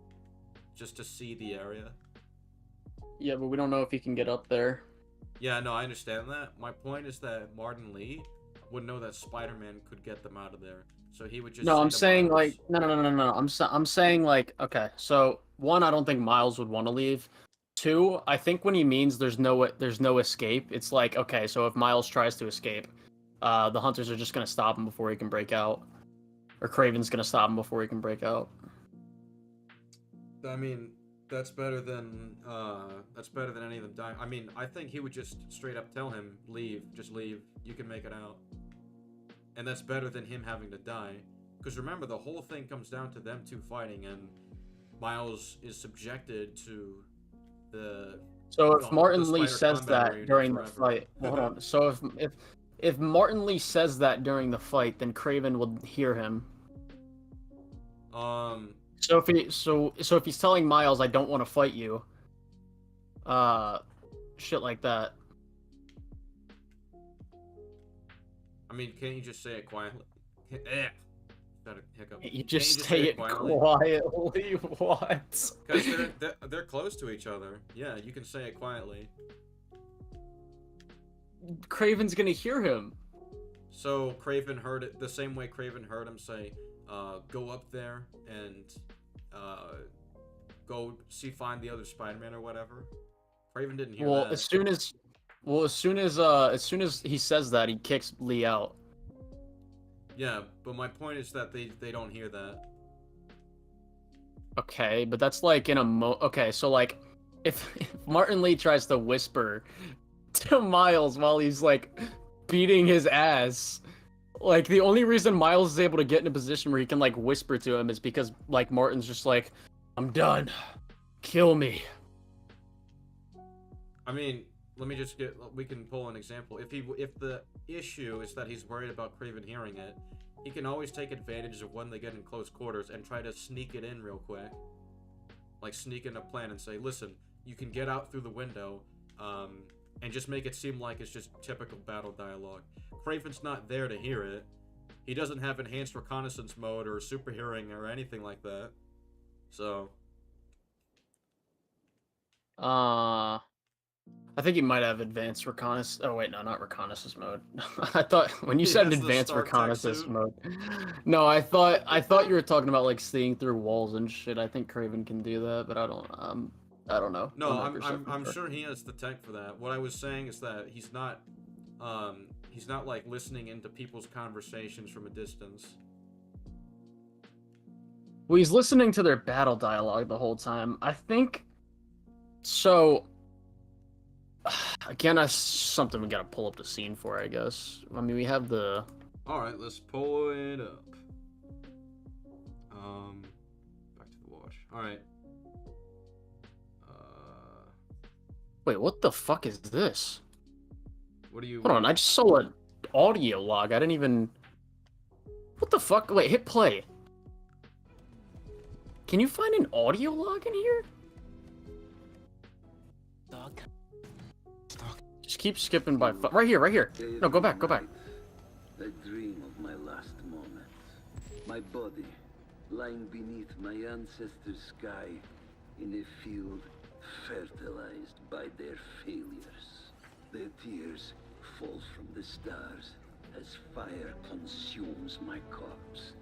Just to see the area? Yeah, but we don't know if he can get up there. Yeah, no, I understand that. My point is that Martin Lee would know that Spider-Man could get them out of there. So he would just No, I'm saying Miles, like no. I'm saying like okay. So one, I don't think Miles would want to leave. Two, I think when he means there's no escape, it's like okay. So if Miles tries to escape, the hunters are just gonna stop him before he can break out, or Craven's gonna stop him before he can break out. I mean, that's better than any of them dying. I mean, I think he would just straight up tell him, leave, just leave. You can make it out. And that's better than him having to die. Because remember, the whole thing comes down to them two fighting, and Miles is subjected to the... So if Martin Lee says that during the fight... Well, hold on. So if Martin Lee says that during the fight, then Craven will hear him. So if he's telling Miles, I don't want to fight you, shit like that. I mean, can't you just say it quietly? Got a hiccup. You just say it quietly. What? Because they're close to each other. Yeah, you can say it quietly. Craven's gonna hear him. So Craven heard it the same way Craven heard him say, go up there and go find the other Spider-Man or whatever. Kraven didn't hear Well, that. as soon as he says that, he kicks Lee out. Yeah, but my point is that they don't hear that. Okay, but that's like in a okay, so like if Martin Lee tries to whisper to Miles while he's like beating his ass, like the only reason Miles is able to get in a position where he can like whisper to him is because like Martin's just like, I'm done. Kill me. I mean, we can pull an example. If the issue is that he's worried about Kraven hearing it, he can always take advantage of when they get in close quarters and try to sneak it in real quick. Like sneak in a plan and say, listen, you can get out through the window, and just make it seem like it's just typical battle dialogue. Kraven's not there to hear it. He doesn't have enhanced reconnaissance mode or super hearing or anything like that. So I think he might have advanced reconnaissance. Oh wait, no, not reconnaissance mode. I thought when you said advanced reconnaissance mode. No, I thought you were talking about like seeing through walls and shit. I think Kraven can do that, but I don't know. No, I'm sure he has the tech for that. What I was saying is that he's not like listening into people's conversations from a distance. Well, he's listening to their battle dialogue the whole time. I think so. Again, that's something we gotta pull up the scene for, I guess. I mean, we have the. All right, let's pull it up. Back to the watch. All right. Wait, what the fuck is this? What do you? Hold on, I just saw an audio log. I didn't even. What the fuck? Wait, hit play. Can you find an audio log in here? Dog. Just keep skipping by. Right here, right here. No, go back, go back. I dream of my last moments. My body lying beneath my ancestors' sky in a field fertilized by their failures. Their tears fall from the stars as fire consumes my corpse.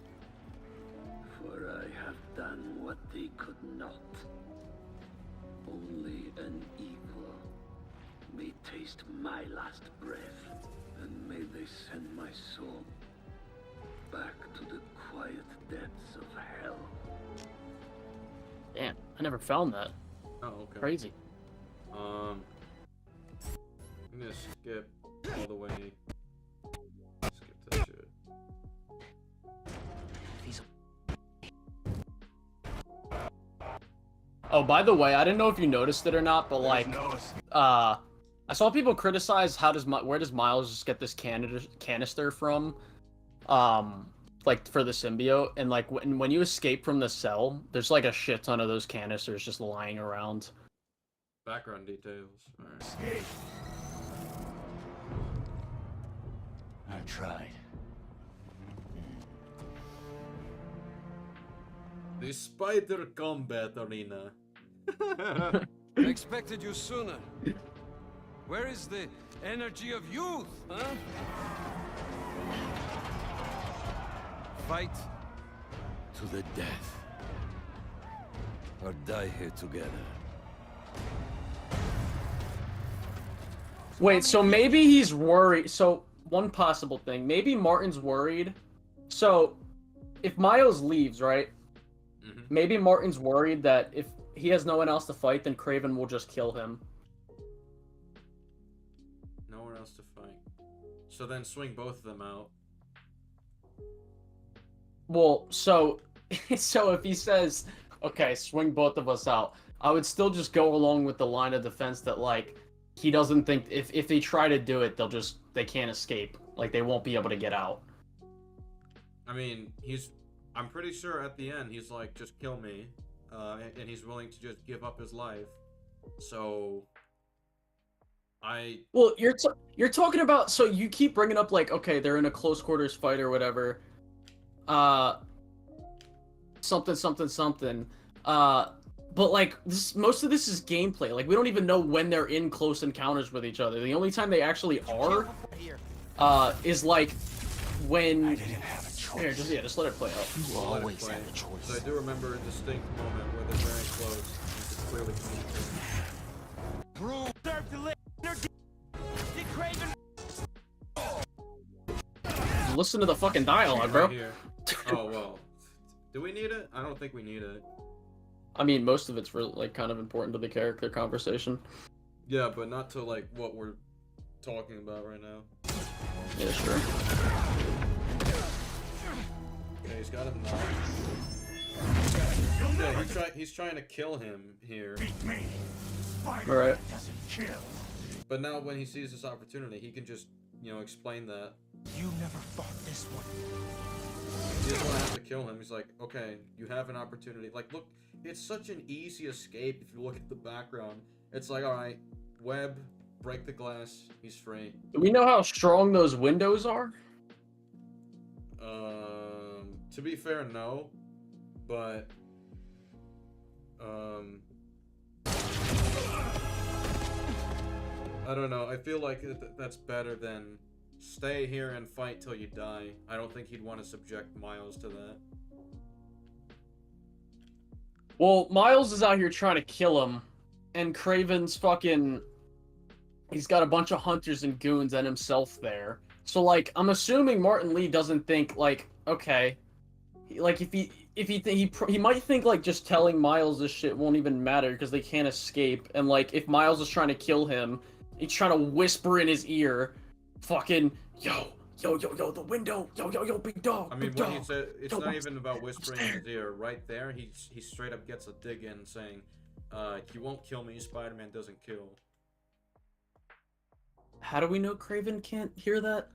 For I have done what they could not. Only an equal may taste my last breath, and may they send my soul back to the quiet depths of hell. Damn, I never found that. Oh, okay. Crazy. I'm gonna skip all the way. Skip that shit. Oh, by the way, I didn't know if you noticed it or not, but like, I saw people criticize where does Miles just get this canister from, like for the symbiote, and like when you escape from the cell, there's like a shit ton of those canisters just lying around. Background details. All right. I tried. The Spider Combat Arena. I expected you sooner. Where is the energy of youth, huh? Fight to the death. Or die here together. Wait, so maybe he's worried. So one possible thing, maybe Martin's worried. So if Miles leaves, right? Mm-hmm. Maybe Martin's worried that if he has no one else to fight, then Kraven will just kill him. Nowhere else to fight. So then swing both of them out. Well, so if he says, okay, swing both of us out, I would still just go along with the line of defense that like he doesn't think if they try to do it, they can't escape. Like they won't be able to get out. I mean, I'm pretty sure at the end he's like, just kill me, and he's willing to just give up his life. So, Well, you're talking about, so you keep bringing up like, okay, they're in a close quarters fight or whatever. Something. But like most of this is gameplay. Like we don't even know when they're in close encounters with each other. The only time they actually are, is like when Here, just let it play out. You I'll let it always play. have a choice. So I do remember a distinct moment where they're very close and it's clearly communicating. Serve to live. Did Craven? Listen to the fucking dialogue, bro. Right here. Oh well. Do we need it? I don't think we need it. I mean, most of it's really, like, kind of important to the character conversation. Yeah, but not to like what we're talking about right now. Yeah, sure. Okay, he's got a knife. Yeah, he's trying to kill him here. Alright. But now when he sees this opportunity, he can just, you know, explain that. You never fought this one. He doesn't want to have to kill him. He's like, okay, you have an opportunity. Like, look, it's such an easy escape if you look at the background. It's like, alright, web, break the glass, he's free. Do we know how strong those windows are? To be fair, no. But, I don't know. I feel like that's better than stay here and fight till you die. I don't think he'd want to subject Miles to that. Well, Miles is out here trying to kill him, and Craven's fucking... He's got a bunch of hunters and goons and himself there. So, like, I'm assuming Martin Lee doesn't think, like, okay... Like, he might think, like, just telling Miles this shit won't even matter because they can't escape. And, like, if Miles is trying to kill him, he's trying to whisper in his ear, fucking, yo, the window, yo, big dog, I mean, big when dog. he said it's Yo, not what's even about whispering in his ear. Right there, he straight up gets a dig in saying, "You won't kill me. Spider-Man doesn't kill." How do we know Craven can't hear that?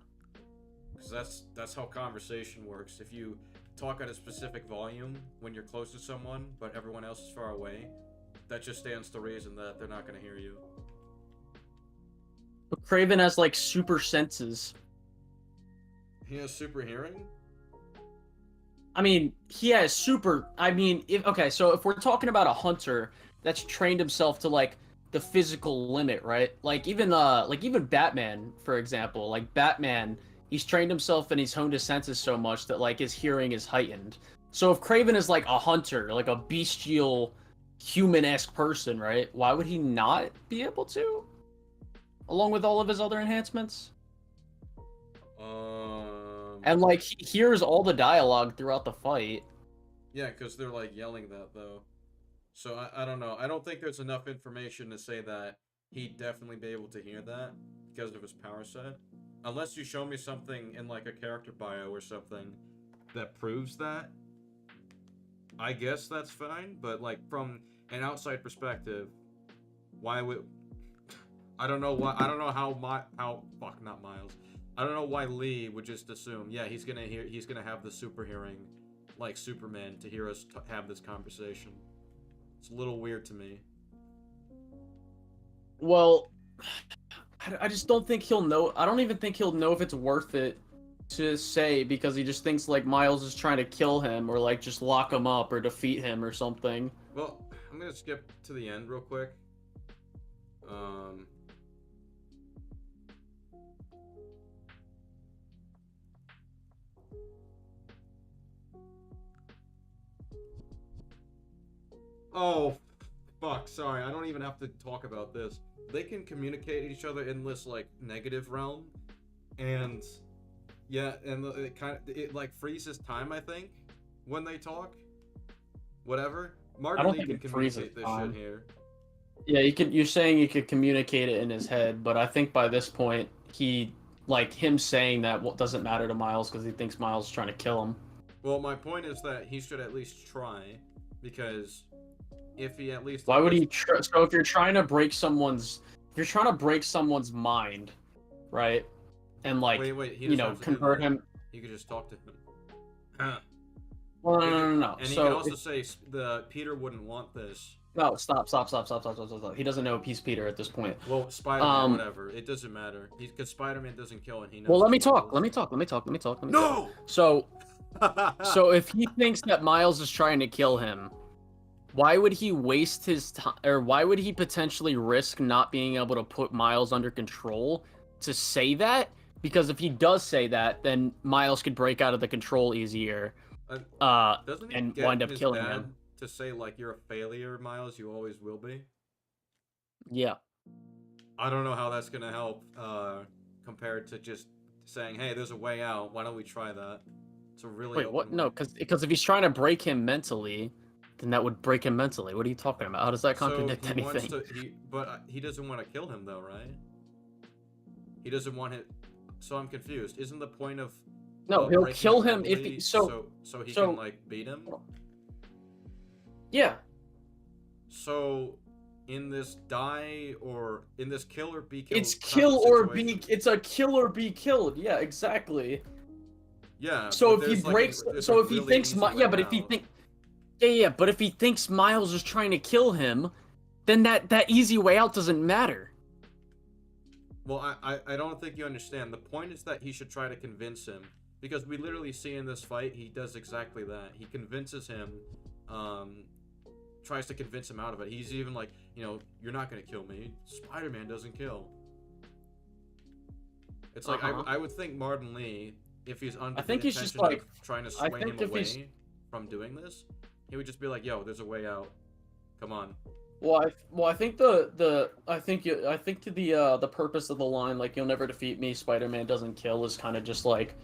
Because that's how conversation works. If you talk at a specific volume when you're close to someone, but everyone else is far away, that just stands to reason that they're not going to hear you. But Craven has, like, super senses. He has super hearing? I mean, he has super... I mean, so if we're talking about a hunter that's trained himself to, like, the physical limit, right? Like, even Batman, for example. Like, Batman... He's trained himself and he's honed his senses so much that, like, his hearing is heightened. So if Craven is, like, a hunter, like a bestial, human-esque person, right? Why would he not be able to? Along with all of his other enhancements? And, like, he hears all the dialogue throughout the fight. Yeah, because they're, like, yelling that, though. So, I don't know. I don't think there's enough information to say that he'd definitely be able to hear that because of his power set. Unless you show me something in, like, a character bio or something that proves that, I guess that's fine, but, like, from an outside perspective, why would... I don't know not Miles. I don't know why Lee would just assume, yeah, he's gonna have the super hearing, like Superman, to hear us have this conversation. It's a little weird to me. Well... I just don't think he'll know. I don't even think he'll know if it's worth it to say because he just thinks like Miles is trying to kill him or like just lock him up or defeat him or something. Well, I'm gonna skip to the end real quick. Oh, fuck, sorry, I don't even have to talk about this. They can communicate each other in this, like, negative realm, and, yeah, and it like, freezes time, I think, when they talk. Whatever. Martin Lee can communicate this shit here. Yeah, you're saying you could communicate it in his head, but I think by this point, him saying that doesn't matter to Miles because he thinks Miles is trying to kill him. Well, my point is that he should at least try, because if he at least... Why would he try? So if you're trying to break someone's mind, right? And like, wait, convert him. You could just talk to him. Well, no. And he can also say Peter wouldn't want this. No, stop. He doesn't know he's Peter at this point. Well, Spider-Man, whatever. It doesn't matter. Because Spider-Man doesn't kill and he knows. Well, let me talk. No! So if he thinks that Miles is trying to kill him, why would he waste his time, or why would he potentially risk not being able to put Miles under control to say that Because if he does say that, then Miles could break out of the control easier, Doesn't he and get wind up his killing dad him. to say like you're a failure, Miles? You always will be. Yeah. I don't know how that's gonna help compared to just saying, "Hey, there's a way out. Why don't we try that?" It's a really Wait, open what? way. No, because if he's trying to break him mentally, then that would break him mentally. What are you talking about? How does that contradict So he wants anything? but he doesn't want to kill him though, right? He doesn't want it. So I'm confused. Isn't the point of No, he'll breaking kill him him if mentally he so he so- can like beat him? Yeah. So in this die or in this kill or be killed, It's type of kill or situation- be. It's a kill or be killed. Yeah, exactly. Yeah. So but if he there's, like, breaks, there's so a if he really thinks, easy yeah, way but if he out. think, yeah, but if he thinks Miles is trying to kill him, then that easy way out doesn't matter. Well, I don't think you understand. The point is that he should try to convince him. Because we literally see in this fight, he does exactly that. He convinces him, tries to convince him out of it. He's even like, you know, you're not going to kill me. Spider-Man doesn't kill. It's like, I would think Martin Lee, if he's under I think the he's just intention like, of trying to I sway think him if he's- away from doing this, he would just be like, yo, there's a way out. Come on. Well, I think I think the purpose of the line, like, you'll never defeat me, Spider-Man doesn't kill, is kind of just like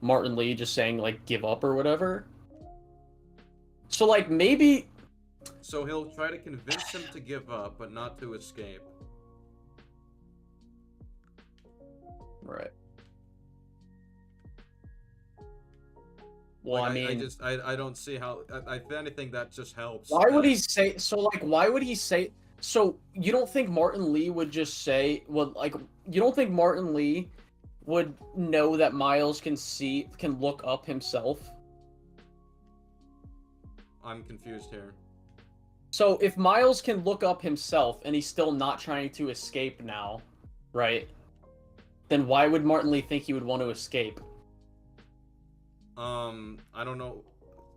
Martin Lee just saying like give up or whatever. So like maybe. So he'll try to convince him to give up, but not to escape. Right. Well, Like, I mean, I don't see how. If anything, that just helps. why would he say so? Like, why would he say so? You don't think Martin Lee would just say, well, like, you don't think Martin Lee would know that Miles can look up himself? I'm confused here. So if Miles can look up himself and he's still not trying to escape now, right? Then why would Martin Lee think he would want to escape? I don't know.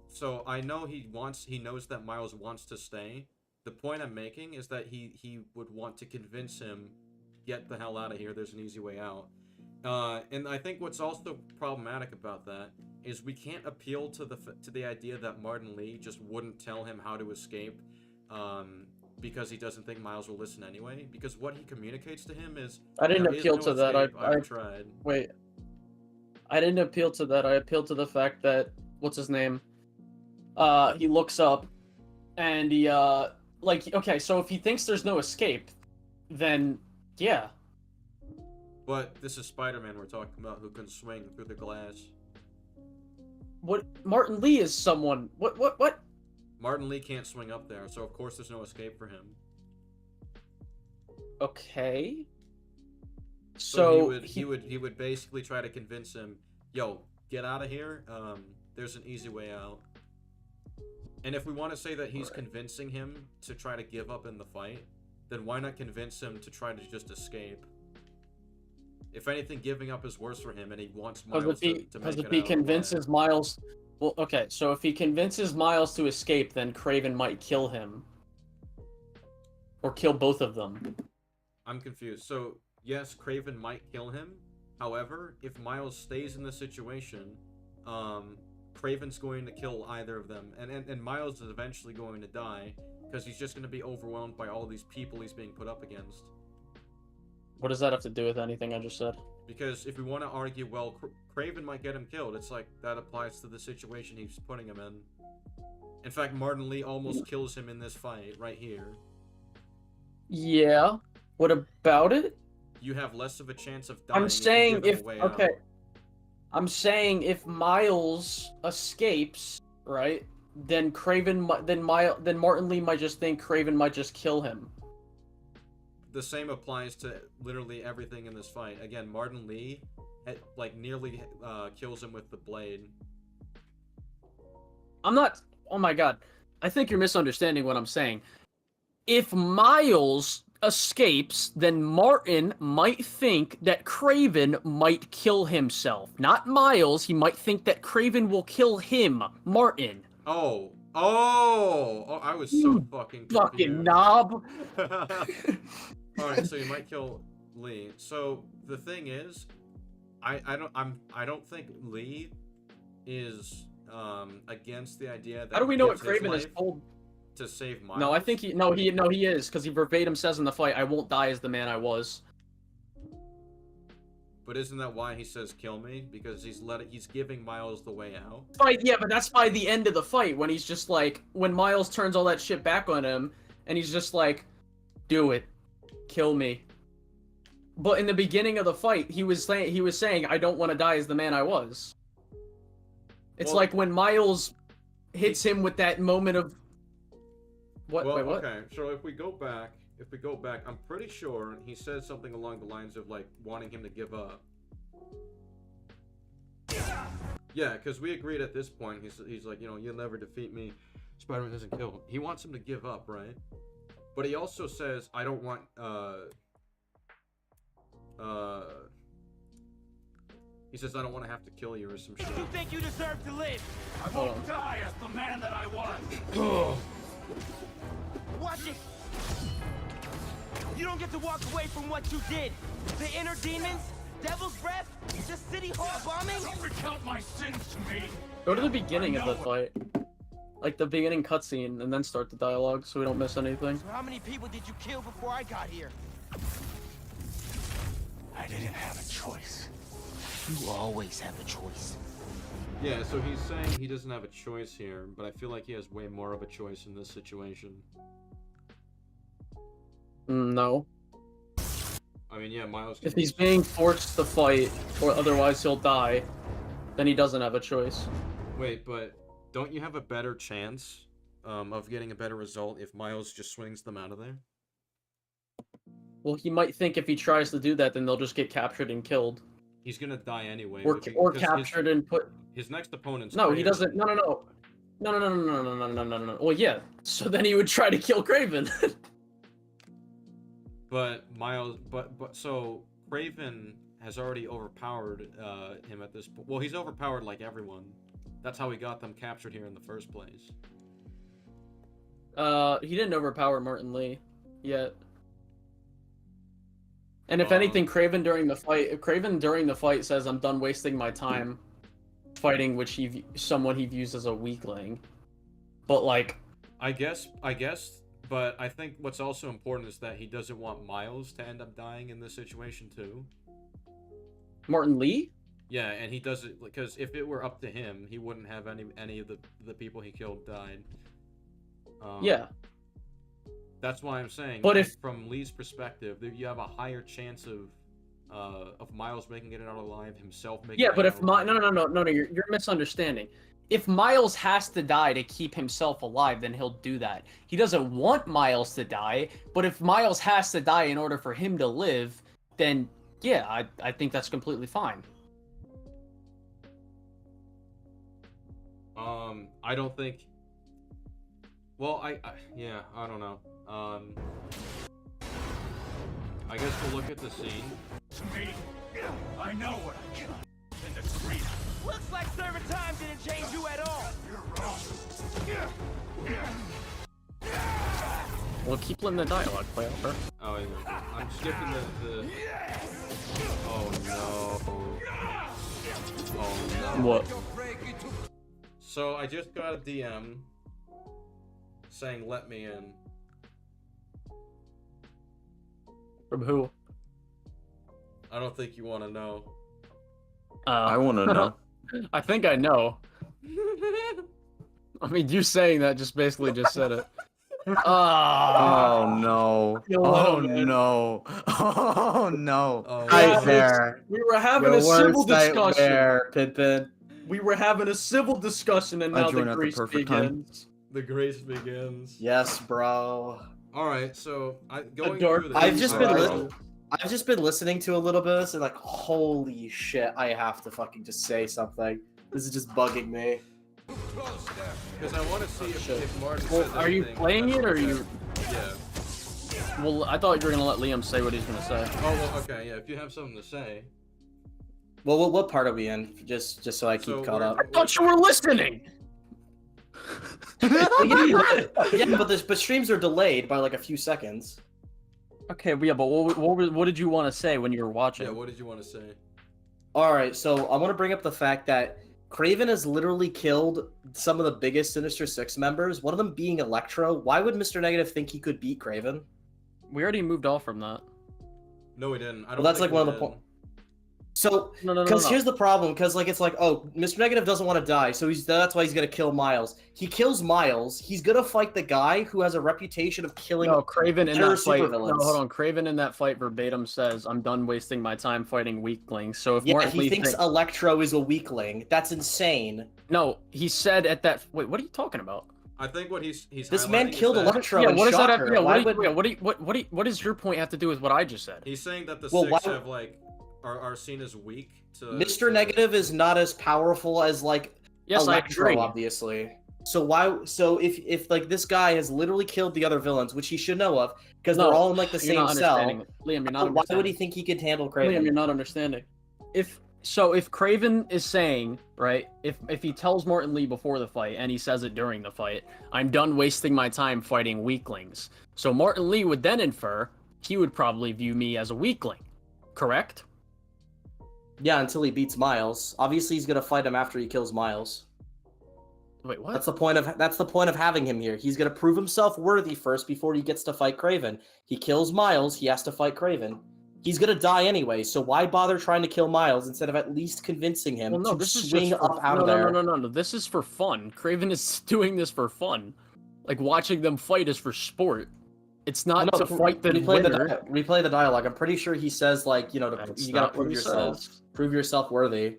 So I know he knows that Miles wants to stay. The point I'm making is that he would want to convince him, get the hell out of here, there's an easy way out. And I think what's also problematic about that is we can't appeal to the idea that Martin Lee just wouldn't tell him how to escape, because he doesn't think Miles will listen anyway. Because what he communicates to him is, I didn't "There is appeal no to that. escape, I I've tried." wait. I didn't appeal to that. I appealed to the fact that what's his name? He looks up, and he like, okay, so if he thinks there's no escape, then yeah. But this is Spider-Man we're talking about, who can swing through the glass. What Martin Lee is someone? What? Martin Lee can't swing up there, so of course there's no escape for him. Okay. So So he would basically try to convince him, yo, get out of here. There's an easy way out. And if we want to say that he's convincing him to try to give up in the fight, then why not convince him to try to just escape? If anything, giving up is worse for him, and he wants Miles Because to make it if out he of the convinces Miles, well, okay, so if he convinces Miles to escape, then Craven might kill him, or kill both of them. I'm confused. So, yes, Craven might kill him. However, if Miles stays in the situation, Craven's going to kill either of them. And Miles is eventually going to die, because he's just going to be overwhelmed by all these people he's being put up against. What does that have to do with anything I just said? Because if we want to argue, well, Craven might get him killed, it's like, that applies to the situation he's putting him in. In fact, Martin Lee almost kills him in this fight, right here. Yeah. What about it? You have less of a chance of dying. I'm saying if you give him if a way okay. out. I'm saying if Miles escapes, right? Then then Martin Lee might just think Craven might just kill him. The same applies to literally everything in this fight. Again, Martin Lee, like, nearly kills him with the blade. I'm not. Oh my god. I think you're misunderstanding what I'm saying. If Miles escapes, then Martin might think that Craven might kill himself. Not Miles. He might think that Craven will kill him, Martin. Oh, I was so fucking confused. Fucking knob. Alright, so you might kill Lee. So, the thing is, I don't think Lee is against the idea that How do we know what gives his Craven is life told? to save Miles. No, I think he is, because he verbatim says in the fight, "I won't die as the man I was." But isn't that why he says kill me? Because he's giving Miles the way out. Yeah, but that's by the end of the fight when he's just like, when Miles turns all that shit back on him, and he's just like, "Do it, kill me." But in the beginning of the fight, he was saying, "I don't want to die as the man I was." It's Well, like when Miles hits him with that moment of what? Well, Wait, what? okay. So if we go back, I'm pretty sure he says something along the lines of like wanting him to give up. Yeah, because we agreed at this point. He's like, you'll never defeat me. Spider-Man doesn't kill him. He wants him to give up, right? But he also says, I don't want he says, I don't want to have to kill you or some shit. You think you deserve to live? I won't die as the man that I was. Watch it! You don't get to walk away from what you did. The inner demons, Devil's Breath, the City Hall bombing. Don't recount my sins to me. Go to the beginning of the fight, like the beginning cutscene, and then start the dialogue, so we don't miss anything. So how many people did you kill before I got here? I didn't have a choice. You always have a choice. Yeah, so he's saying he doesn't have a choice here, but I feel like he has way more of a choice in this situation. No. I mean, yeah, Miles. If he's being forced to fight, or otherwise he'll die, then he doesn't have a choice. Wait, but don't you have a better chance of getting a better result if Miles just swings them out of there? Well, he might think if he tries to do that, then they'll just get captured and killed. He's gonna die anyway. Or because captured and put... His next opponent's... No, he Craven. doesn't... No. No. Well, yeah. So then he would try to kill Craven. But Miles... So, Craven has already overpowered him at this point. Well, he's overpowered like everyone. That's how he got them captured here in the first place. He didn't overpower Martin Lee yet. And if anything, Craven during the fight says, "I'm done wasting my time fighting someone he views as a weakling." But like, I guess, but I think what's also important is that he doesn't want Miles to end up dying in this situation too. Martin Lee? Yeah, and he does it because if it were up to him, he wouldn't have any of the people he killed died. Yeah. That's why I'm saying. But if from Lee's perspective, you have a higher chance of Miles making it out alive, himself making. Yeah, it but out if alive. no, you're misunderstanding. If Miles has to die to keep himself alive, then he'll do that. He doesn't want Miles to die, but if Miles has to die in order for him to live, then yeah, I think that's completely fine. I don't think. Well, I don't know. I guess we'll look at the scene. To me, I know what I can. And the tree. Looks like serving time didn't change you at all. Well, keep letting the dialogue play out, bro. Oh, yeah. I'm skipping the. Oh no. Oh no. What? So I just got a DM saying "let me in." From who? I don't think you want to know. I want to know. I think I know. I mean, you saying that just basically just said it. Oh no! Hello, Oh man. no! Oh no! Oh, Nightmare! We were having Your a civil worst discussion. nightmare, Pippin. We were having a civil discussion, and I now the joined at the grease perfect time. begins. The grace begins. Yes, bro. All right, so going dark through this. I've just been Alright. I've just been listening to a little bit of this and like, holy shit! I have to fucking just say something. This is just bugging me. Because I want to see if Martin Well, says are you anything playing it, or are you? Yeah. Well, I thought you were gonna let Liam say what he's gonna say. Oh, well, okay, yeah, if you have something to say. Well, what part are we in? Just so I keep So caught up. I thought you were listening. Yeah, but streams are delayed by like a few seconds. Okay, yeah, but what did you want to say when you were watching? Yeah, what did you want to say? All right, so I want to bring up the fact that Kraven has literally killed some of the biggest Sinister Six members. One of them being Electro. Why would Mr. Negative think he could beat Kraven? We already moved off from that. No, we didn't. I don't Well, that's think like one we of the did. points. So, No. because here's the problem, because like it's like, oh, Mr. Negative doesn't want to die, so that's why he's gonna kill Miles. He kills Miles. He's gonna fight the guy who has a reputation of killing. No, Kraven in pure that fight. No, supervillains. hold on. Kraven in that fight verbatim says, "I'm done wasting my time fighting weaklings." So if Yeah, Martin he Lee thinks Electro is a weakling. That's insane. no, he said at that. Wait, what are you talking about? I think what he's This man highlighting is killed that Electro Yeah, and what does that have? Shocker. Yeah, Why what does your point have to do with what I just said? He's saying that the Well, Six why- have like are seen as weak to Mr. Negative is not as powerful as like Yes, I Electro, agree. obviously. So why? So if like this guy has literally killed the other villains, which he should know of, because No, they're all in like the you're same not cell. understanding it. Liam, you're not Why would understanding. he think he could handle Liam, Kraven? you're not understanding. If Kraven is saying, right, if he tells Martin Lee before the fight and he says it during the fight, I'm done wasting my time fighting weaklings. So Martin Lee would then infer he would probably view me as a weakling, correct? Yeah, until he beats Miles. Obviously, he's gonna fight him after he kills Miles. Wait, what? That's the point of having him here. He's gonna prove himself worthy first before he gets to fight Kraven. He kills Miles, he has to fight Kraven. He's gonna die anyway, so why bother trying to kill Miles instead of at least convincing him Well, no, to this is swing just for, up out no, of there? No. This is for fun. Kraven is doing this for fun. Like watching them fight is for sport. It's not to fight the winner. Replay the dialogue. I'm pretty sure he says like, you know, That's you gotta not what prove he yourself. says. Prove yourself worthy.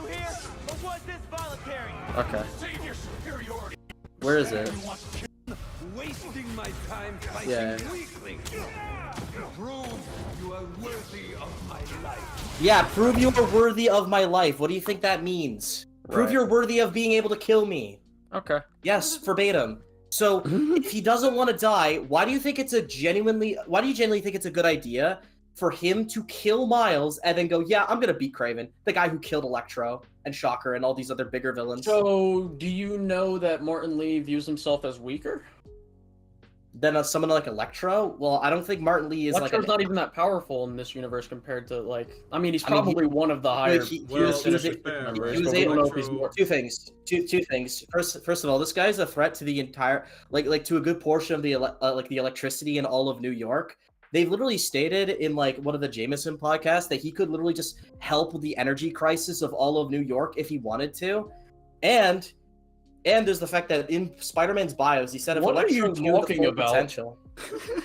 You here, or was this voluntary? Okay. Save your superiority. Where is it? Wasting my time fighting Yeah. weaklings. Prove you are worthy of my life. Yeah, prove you are worthy of my life. What do you think that means? Prove Right. you're worthy of being able to kill me. Okay. Yes, verbatim. So, if he doesn't want to die, why do you think it's why do you genuinely think it's a good idea for him to kill Miles and then go, yeah, I'm gonna beat Kraven, the guy who killed Electro and Shocker and all these other bigger villains? So, do you know that Martin Lee views himself as weaker? Then someone like Electro? Well, I don't think Martin Lee is Electro's like not even that powerful in this universe compared to like. I mean, he's I mean, probably one of the higher. he Well, was to be able- fair, members, he was but we don't know if Electro- he's more. Two things. Two things. First of all, this guy's a threat to the entire, like to a good portion of the the electricity in all of New York. They've literally stated in like one of the Jameson podcasts that he could literally just help with the energy crisis of all of New York if he wanted to, and there's the fact that in Spider-Man's bios he said if What are you Electro knew the talking full about? potential.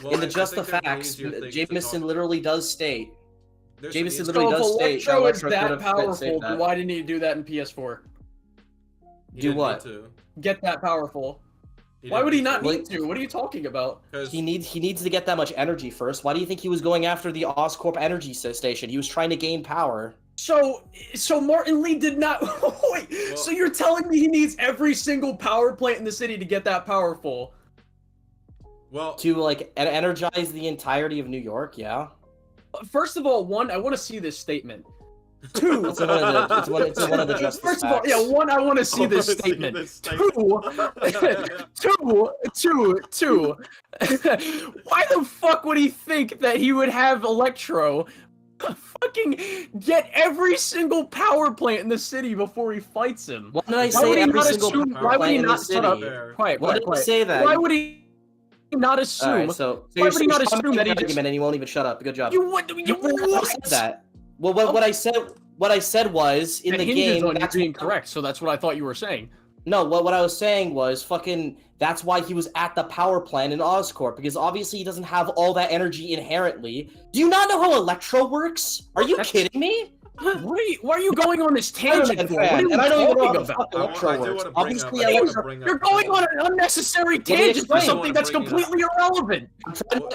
Well, In the I Just the think there's an Facts, easier thing to Jameson talk- literally does state. there's an Jameson easier- literally So if does state that Electro is Electro that could've powerful, saved then that. why didn't he do that in PS4? He Do didn't what? need to. Get that powerful. He Why didn't would he need not to. need to? What are you talking about? 'Cause He needs to get that much energy first. Why do you think he was going after the Oscorp energy station? He was trying to gain power. So Martin Lee did not. Wait. Well- So you're telling me he needs every single power plant in the city to get that powerful? well, To like energize the entirety of New York, yeah. First of all, one, I want to see this statement. Two, It's one of the, it's one of the Justice first of all, Facts. yeah, one, I want to see this wanna see statement. this statement. Two. Why the fuck would he think that he would have Electro fucking get every single power plant in the city before he fights him? Why did I Why say would he every not single assume? power Why would plant he in the not shut up? city? Quiet, Why did I say that? Why would he not assume? Alright, so why you're would he not trying to assume make that he an just? argument and he won't even shut up. Good job. You what? You I said that. Well, what I said was in It the hinges game. on you That's being correct, so that's what I thought you were saying. No, what I was saying was fucking. That's why he was at the power plant in Oscorp, because obviously he doesn't have all that energy inherently. Do you not know how Electro works? Are you kidding me? Why are you going on this tangent for? What are you And I don't even know how talking the about? fuck Electro I do works. wanna bring Obviously, up- I do wanna Electro. bring up- You're going on an unnecessary tangent for explain. something that's I wanna bring it up. completely irrelevant.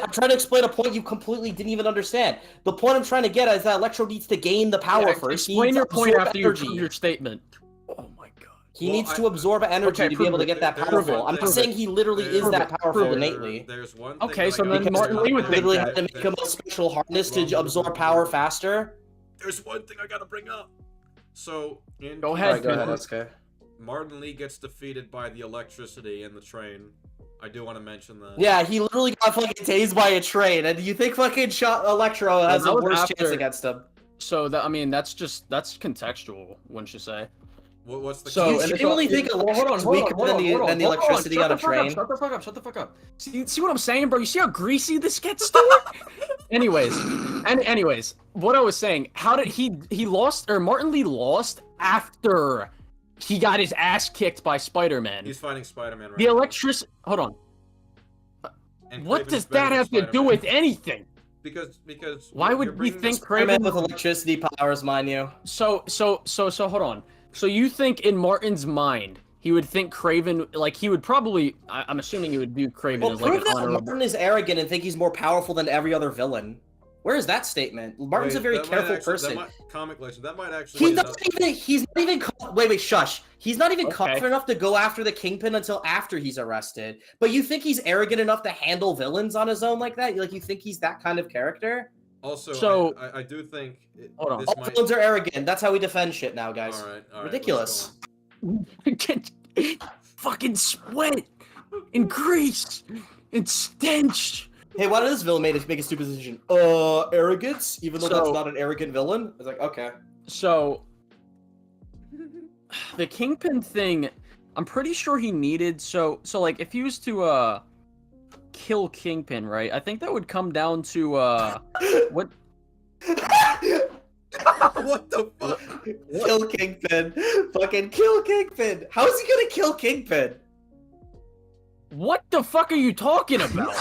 I'm trying to explain a point you completely didn't even understand. The point I'm trying to get at is that Electro needs to gain the power Yeah, first. He explain needs your to point absorb after you energy. prove your statement. Oh my god. He Well, needs to absorb energy Okay, to be able to prove get it. that There's powerful. one I'm not thing- saying he literally is Prove that it. powerful There- innately. There's one thing Okay, that so I then gotta Martin bring Lee would up. think Literally that- have to make him a special harness to absorb power faster. There's one thing I gotta bring up. So, in Go ahead, okay. Martin Lee gets defeated by the electricity in the train. I do want to mention that. Yeah, he literally got fucking tased by a train, and you think fucking Electro has that a was worse after- chance against him? So that I mean that's contextual, wouldn't you say? What's the Do you genuinely think electric's weaker than the electricity on a train? Shut the fuck up. See what I'm saying, bro? You see how greasy this gets, Stuart? Anyways, what I was saying, how did he lost, or Martin Lee lost after he got his ass kicked by Spider-Man. He's fighting Spider-Man right The electricity, hold on. And What Kraven's does better that than have to do Spider-Man. with anything? Because Why would we think Kraven with electricity powers, mind you? So hold on. So you think in Martin's mind he would think Kraven, like he would probably, I'm assuming he would view Kraven Well, as like prove an that honorable. Martin is arrogant and think he's more powerful than every other villain. Where is that statement? Martin's a very careful person. Comic legend. That might actually. He's not even. Wait, shush. He's not even confident enough to go after the Kingpin until after he's arrested. But you think he's arrogant enough to handle villains on his own like that? Like you think he's that kind of character? Also, So I do think. Hold on. All villains are arrogant. That's how we defend shit now, guys. All right, Ridiculous. Fucking sweat and grease and stench. Hey, why did this villain make a stupid decision? Arrogance? Even though that's So- not an arrogant villain? It's like, okay. So the Kingpin thing, I'm pretty sure he needed so like if he was to kill Kingpin, right? I think that would come down to what what the fuck? Kill Kingpin. Fucking kill Kingpin. How is he gonna kill Kingpin? What the fuck are you talking about?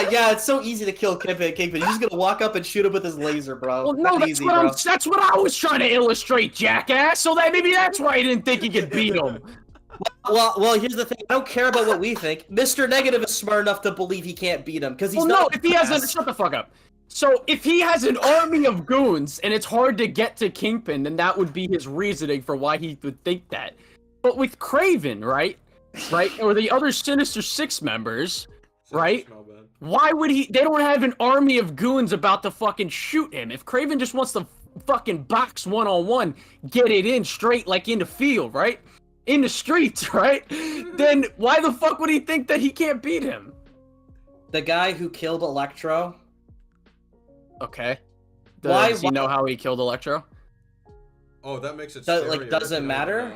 yeah, it's so easy to kill Kingpin. You're just gonna walk up and shoot him with his laser, bro. Well, no, that's easy, what bro. that's what I was trying to illustrate, jackass. So that maybe that's why I didn't think he could beat him. Well, here's the thing. I don't care about what we think. Mr. Negative is smart enough to believe he can't beat him because he's not. No, if he hasn't, shut the fuck up. So if he has an army of goons and it's hard to get to Kingpin, then that would be his reasoning for why he would think that. But with Kraven, right, or the other Sinister Six members, right? Why would he? They don't have an army of goons about to fucking shoot him. If Kraven just wants to fucking box one-on-one, get it in straight like in the field, right? In the streets, right? Then why the fuck would he think that he can't beat him? The guy who killed Electro. Okay. Does he know how he killed Electro? Oh, that makes it doesn't matter.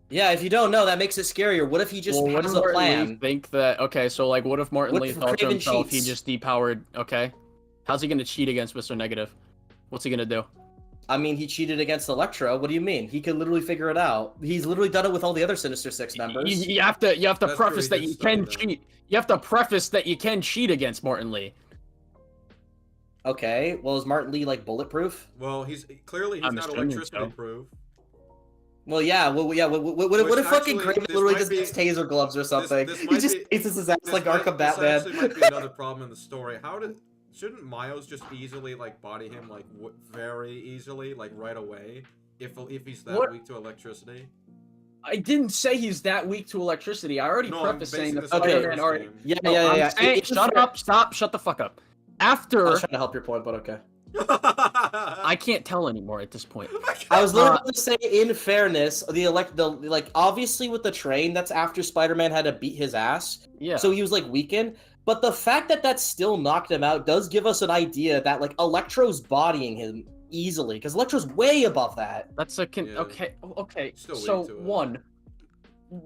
Yeah, if you don't know, that makes it scarier. What if he just has a plan? Think that so like what if Martin What Lee if thought to Kraven himself he cheats? just depowered? Okay, how's he gonna cheat against Mr. Negative? What's he gonna do? I mean, he cheated against Electro. What do you mean? He could literally figure it out. He's literally done it with all the other Sinister Six members. You have to That's preface true, that he you did can study cheat. You have to preface that you can cheat against Martin Lee. Okay, well, is Martin Lee like bulletproof? Well, he's clearly I'm not assuming electricity so. proof. Well, yeah. What if fucking Kraven literally just gets taser gloves or something? This He might just be- faces his ass like Arkham This Batman. actually might be another problem in the story. Shouldn't Miles just easily like body him like very easily, like right away, if he's that What? weak to electricity? I didn't say he's that weak to electricity. I already No, I'm prefaced saying basing the this on Spider-Man this already. game. Yeah, No, yeah, I'm yeah. saying- shut up! Stop! Shut the fuck up. After I was trying to help your point, but okay. I can't tell anymore at this point. I was literally about to say, in fairness, obviously with the train, that's after Spider-Man had to beat his ass. Yeah. So he was like weakened. But the fact that still knocked him out does give us an idea that like Electro's bodying him easily because Electro's way above that. That's a Yeah. okay. Still weak So to it. one,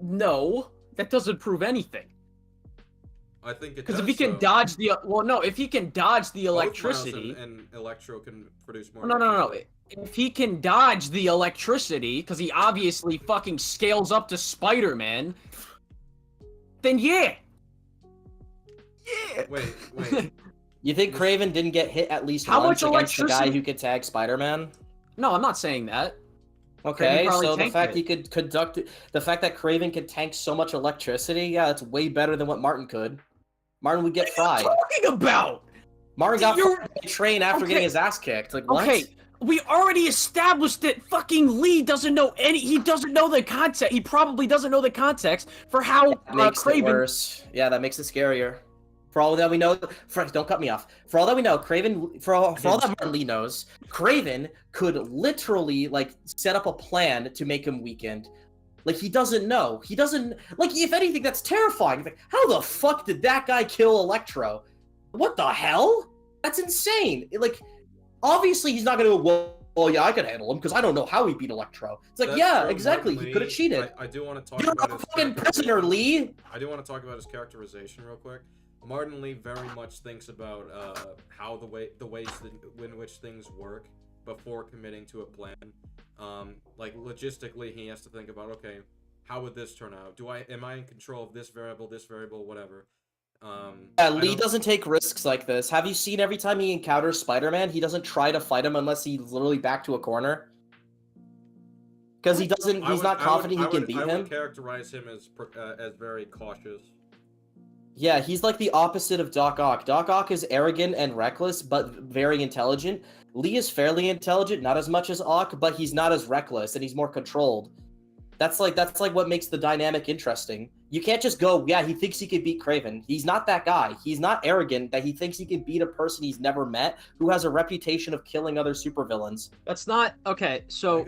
no, that doesn't prove anything. I think it Because does. if he can though. dodge the if he can dodge the Both Miles electricity, and Electro can produce more. no. electricity. If he can dodge the electricity, because he obviously fucking scales up to Spider-Man, then yeah. Wait. You think Kraven didn't get hit at least How once much against the guy electricity- who could tag Spider-Man? No, I'm not saying that. Okay, probably so the tanked fact it. he could conduct the fact that Kraven could tank so much electricity, yeah, that's way better than what Martin could. Martin would get fried. What are you talking about? Martin got You're- fried by a train after Okay. getting his ass kicked. Like what? Okay, we already established that fucking Lee doesn't know he doesn't know the context. He probably doesn't know the context for how That makes it Kraven. worse. Yeah, that makes it scarier. For all that we know, Frank, don't cut me off. For all that we know, Kraven, for all that Martin Lee knows, Kraven could literally like set up a plan to make him weakened. Like he doesn't know. He doesn't like. If anything, that's terrifying. Like, how the fuck did that guy kill Electro? What the hell? That's insane. Like, Obviously, he's not gonna go, well, yeah, I could handle him because I don't know how he beat Electro. It's like, That's yeah, true. exactly. Martin He could have Lee, cheated. I do want to talk You're about a his fucking prisoner, Lee. I do want to talk about his characterization real quick. Martin Lee very much thinks about how the ways in which things work before committing to a plan. Like logistically, he has to think about, okay, how would this turn out? Am I in control of this variable, whatever? Yeah, Lee doesn't take risks like this. Have you seen every time he encounters Spider-Man, he doesn't try to fight him unless he's literally back to a corner? Because he's not confident he can beat him. I would characterize him as very cautious. Yeah, he's like the opposite of Doc Ock. Doc Ock is arrogant and reckless, but very intelligent. Lee is fairly intelligent, not as much as Ock, but he's not as reckless and he's more controlled. That's like what makes the dynamic interesting. You can't just go, yeah, he thinks he could beat Kraven. He's not that guy. He's not arrogant that he thinks he can beat a person he's never met who has a reputation of killing other supervillains. That's not okay. So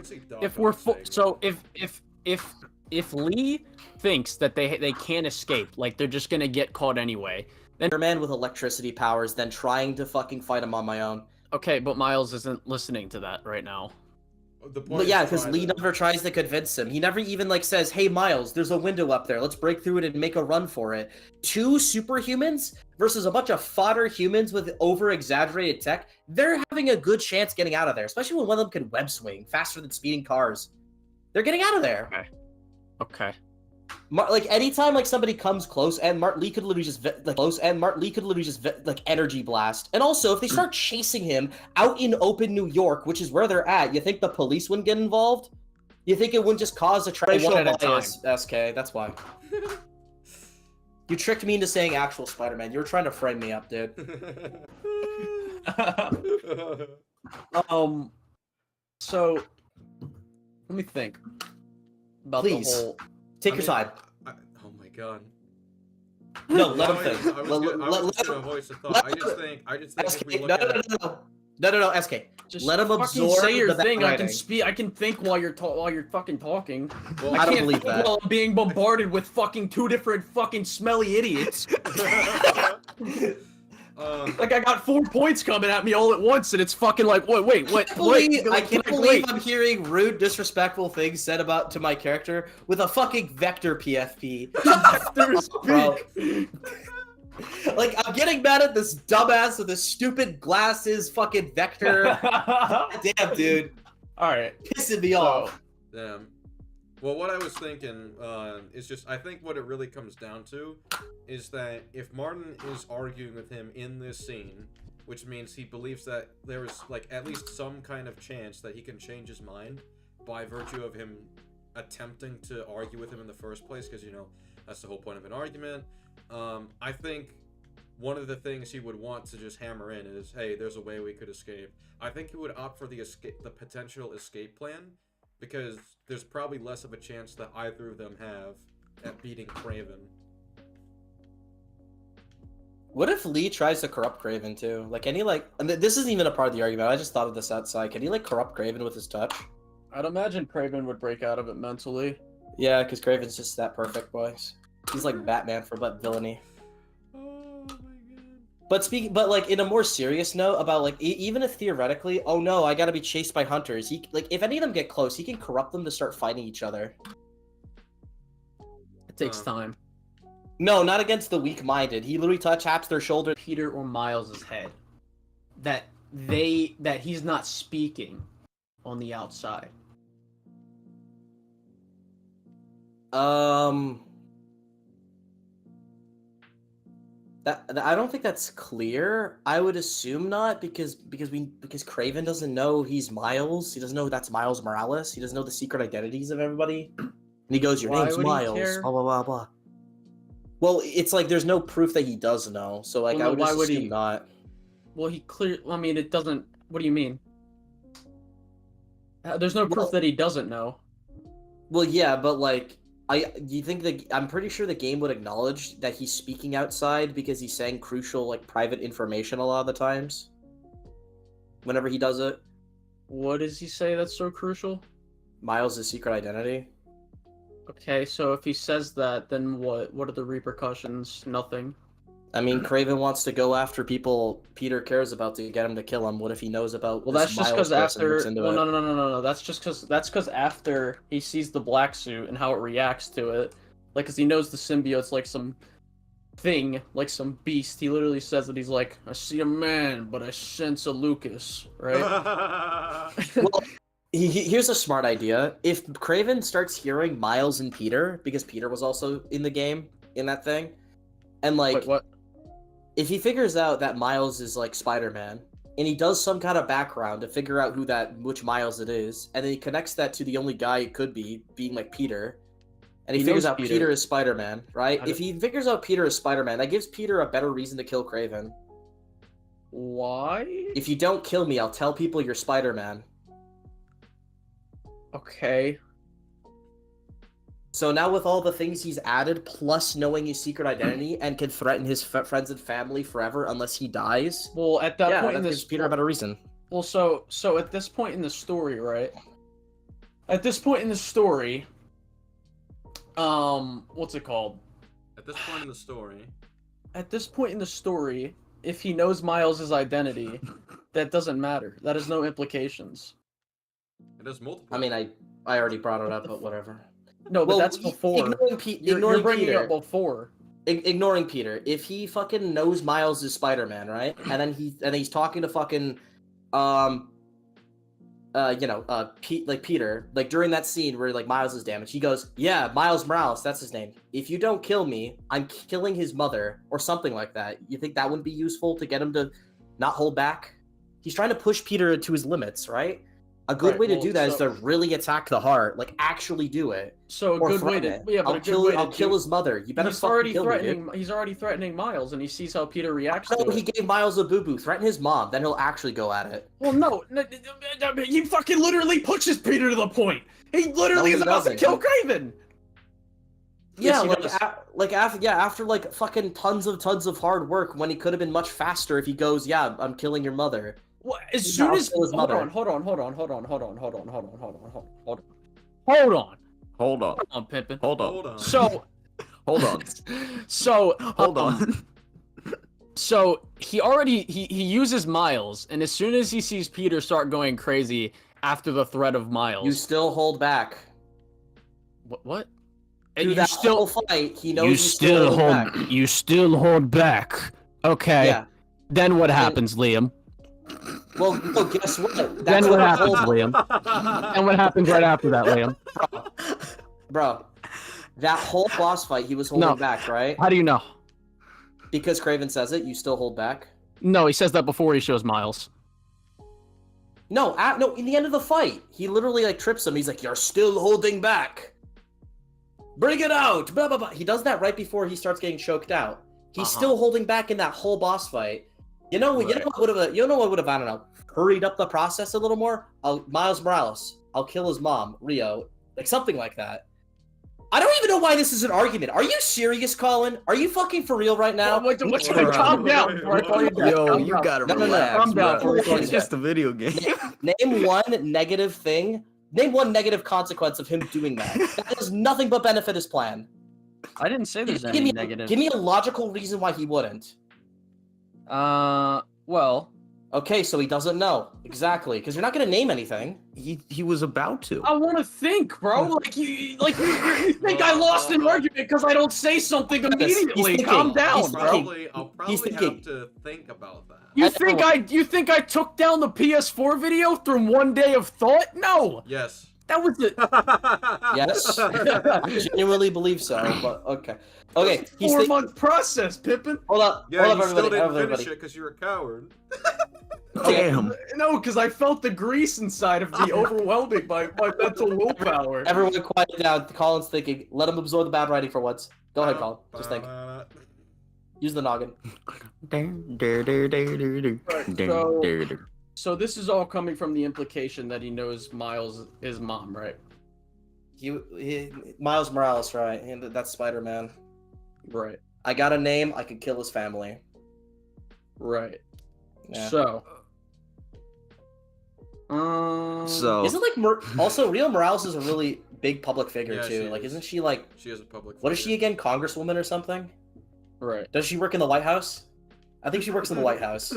if Lee thinks that they can't escape, like they're just gonna get caught anyway, then a man with electricity powers than trying to fucking fight him on my own. Okay, but Miles isn't listening to that right now. But yeah, because Lee never tries to convince him. He never even like says, "Hey Miles, there's a window up there. Let's break through it and make a run for it." 2 superhumans versus a bunch of fodder humans with over-exaggerated tech. They're having a good chance getting out of there, especially when one of them can web swing faster than speeding cars. They're getting out of there. Okay. Like anytime like somebody comes close, and Martin Lee could literally just energy blast. And also, if they start chasing him out in open New York, which is where they're at, you think the police wouldn't get involved? You think it wouldn't just cause a racial bias? SK, that's why. You tricked me into saying actual Spider-Man. You were trying to frame me up, dude. So let me think about the whole. Take your time. Oh my god. No, let him think. I was gonna voice a thought. I just think if we look at it... No, SK. Just let him fucking absorb say your the thing. writing. I can think while you're fucking talking. Well, I I don't can't believe think that. while I'm being bombarded with fucking 2 different fucking smelly idiots. Like I got 4 points coming at me all at once, and it's fucking like, wait, what? I can't believe I'm hearing rude, disrespectful things said to my character with a fucking vector PFP. Bro. Like, I'm getting mad at this dumbass with his stupid glasses, fucking vector. Damn, dude. Alright. Pissing me off. Damn. Well, what I was thinking is just, I think what it really comes down to is that if Martin is arguing with him in this scene, which means he believes that there is, like, at least some kind of chance that he can change his mind by virtue of him attempting to argue with him in the first place, because, you know, that's the whole point of an argument. I think one of the things he would want to just hammer in is, hey, there's a way we could escape. I think he would opt for the potential escape plan, because there's probably less of a chance that either of them have at beating Kraven. What if Lee tries to corrupt Kraven too? Like, can he and this isn't even a part of the argument, I just thought of this outside. Can he like corrupt Kraven with his touch? I'd imagine Kraven would break out of it mentally. Yeah, because Kraven's just that perfect, boys. He's like Batman for villainy. But like in a more serious note about like even if theoretically, oh no, I gotta be chased by hunters. He like if any of them get close, he can corrupt them to start fighting each other. It takes time. No, not against the weak-minded. He literally taps their shoulder. Peter or Miles's head. That he's not speaking on the outside. I don't think that's clear. I would assume not because Kraven doesn't know he's Miles. He doesn't know that's Miles Morales. He doesn't know the secret identities of everybody. And he goes, "Your name's Miles." Blah blah blah blah. Well, it's like there's no proof that he does know. So like I would just assume not. Well, I mean, it doesn't. What do you mean? There's no proof that he doesn't know. Well, yeah, but like. I'm pretty sure the game would acknowledge that he's speaking outside because he's saying crucial, like, private information a lot of the times. Whenever he does it. What does he say that's so crucial? Miles' secret identity. Okay, so if he says that, then what? What are the repercussions? Nothing. I mean, Craven wants to go after people Peter cares about to get him to kill him. What if he knows about? Well, this that's just Miles because person and looks after. into Well, it? no. That's because after he sees the black suit and how it reacts to it, like, because he knows the symbiote's like some thing, like some beast. He literally says that he's like, I see a man, but I sense a Lucas, right? Well, here's a smart idea. If Craven starts hearing Miles and Peter, because Peter was also in the game in that thing, and like, Wait, what? If he figures out that Miles is like Spider-Man, and he does some kind of background to figure out which Miles it is, and then he connects that to the only guy it could be, being like Peter, and he figures knows out Peter is Spider-Man, right? If he figures out Peter is Spider-Man, that gives Peter a better reason to kill Craven. Why? If you don't kill me, I'll tell people you're Spider-Man. Okay. So now with all the things he's added, plus knowing his secret identity, and can threaten his friends and family forever unless he dies. Well, at that point in gives this, Peter a better reason. Well, so at this point in the story, right? At this point in the story, what's it called? At this point in the story. At this point in the story, if he knows Miles' identity, that doesn't matter. That has no implications. It has multiple. I mean, I already brought it up, but whatever. No, but that's before. You're bringing Peter, it up before. Ignoring Peter. If he fucking knows Miles is Spider-Man, right? And then he's talking to fucking Peter, like during that scene where like Miles is damaged, he goes, "Yeah, Miles Morales, that's his name. If you don't kill me, I'm killing his mother," or something like that. You think that wouldn't be useful to get him to not hold back? He's trying to push Peter to his limits, right? A good way to do that is to really attack the heart, like actually do it. So a good way to I'll kill his mother. You better fucking kill me, dude. He's already threatening Miles, and he sees how Peter reacts to No, it. he gave Miles a boo-boo. Threaten his mom, then he'll actually go at it. Well, no, he fucking literally pushes Peter to the point. He literally is about to kill Craven. Yeah, Yes, after like fucking tons of hard work, when he could have been much faster if he goes, "Yeah, I'm killing your mother." Well, as soon as his mother. Hold on, Pimpin. Hold on. So, hold on. So, hold on. So he uses Miles, and as soon as he sees Peter start going crazy after the threat of Miles, you still hold back. What? Through you that still whole fight, he knows you still hold back. You still hold back. Okay. Yeah. Then what happens, Liam? Well, no, guess what? Then what happens, Liam? And what happens right after that, Liam? Bro, that whole boss fight, he was holding back, right? How do you know? Because Craven says it. You still hold back. No, he says that before he shows Miles. No, in the end of the fight, he literally like trips him. He's like, "You're still holding back. Bring it out!" Blah blah blah. He does that right before he starts getting choked out. He's still holding back in that whole boss fight. You know what would have, I don't know, hurried up the process a little more? Miles Morales, I'll kill his mom, Rio, like something like that. I don't even know why this is an argument. Are you serious, Colin? Are you fucking for real right now? Calm down. Yo, you gotta relax. Calm down. It's just a video game. Name one negative thing. Name one negative consequence of him doing that. That does nothing but benefit his plan. I didn't say there's any negative. Give me a logical reason why he wouldn't. Well. Okay, so he doesn't know. Exactly, because you're not gonna name anything. He was about to. I want to think, bro. Like you think I lost an argument because I don't say something immediately. Calm down, bro. I'll probably have to think about that. You think I took down the PS4 video through one day of thought? No. Yes. That was it. Yes. I genuinely believe so, but okay. Okay, he's 4-month process, Pippin. Hold up. Yeah, hold you up, still everybody. didn't finish it because you're a coward. Damn. No, because I felt the grease inside of me overwhelming my mental willpower. Everyone quiet down. Colin's thinking. Let him absorb the bad writing for once. Go ahead, Colin. Just think. Use the noggin. So this is all coming from the implication that he knows Miles is mom, right? Miles Morales, right? And that's Spider-Man. Right. I got a name. I could kill his family. Right. Yeah. So isn't like also Rio Morales is a really big public figure Yeah, too. Like, isn't she like? She is a public. What is she again? Congresswoman or something? Right. Does she work in the White House? I think she works in the White House.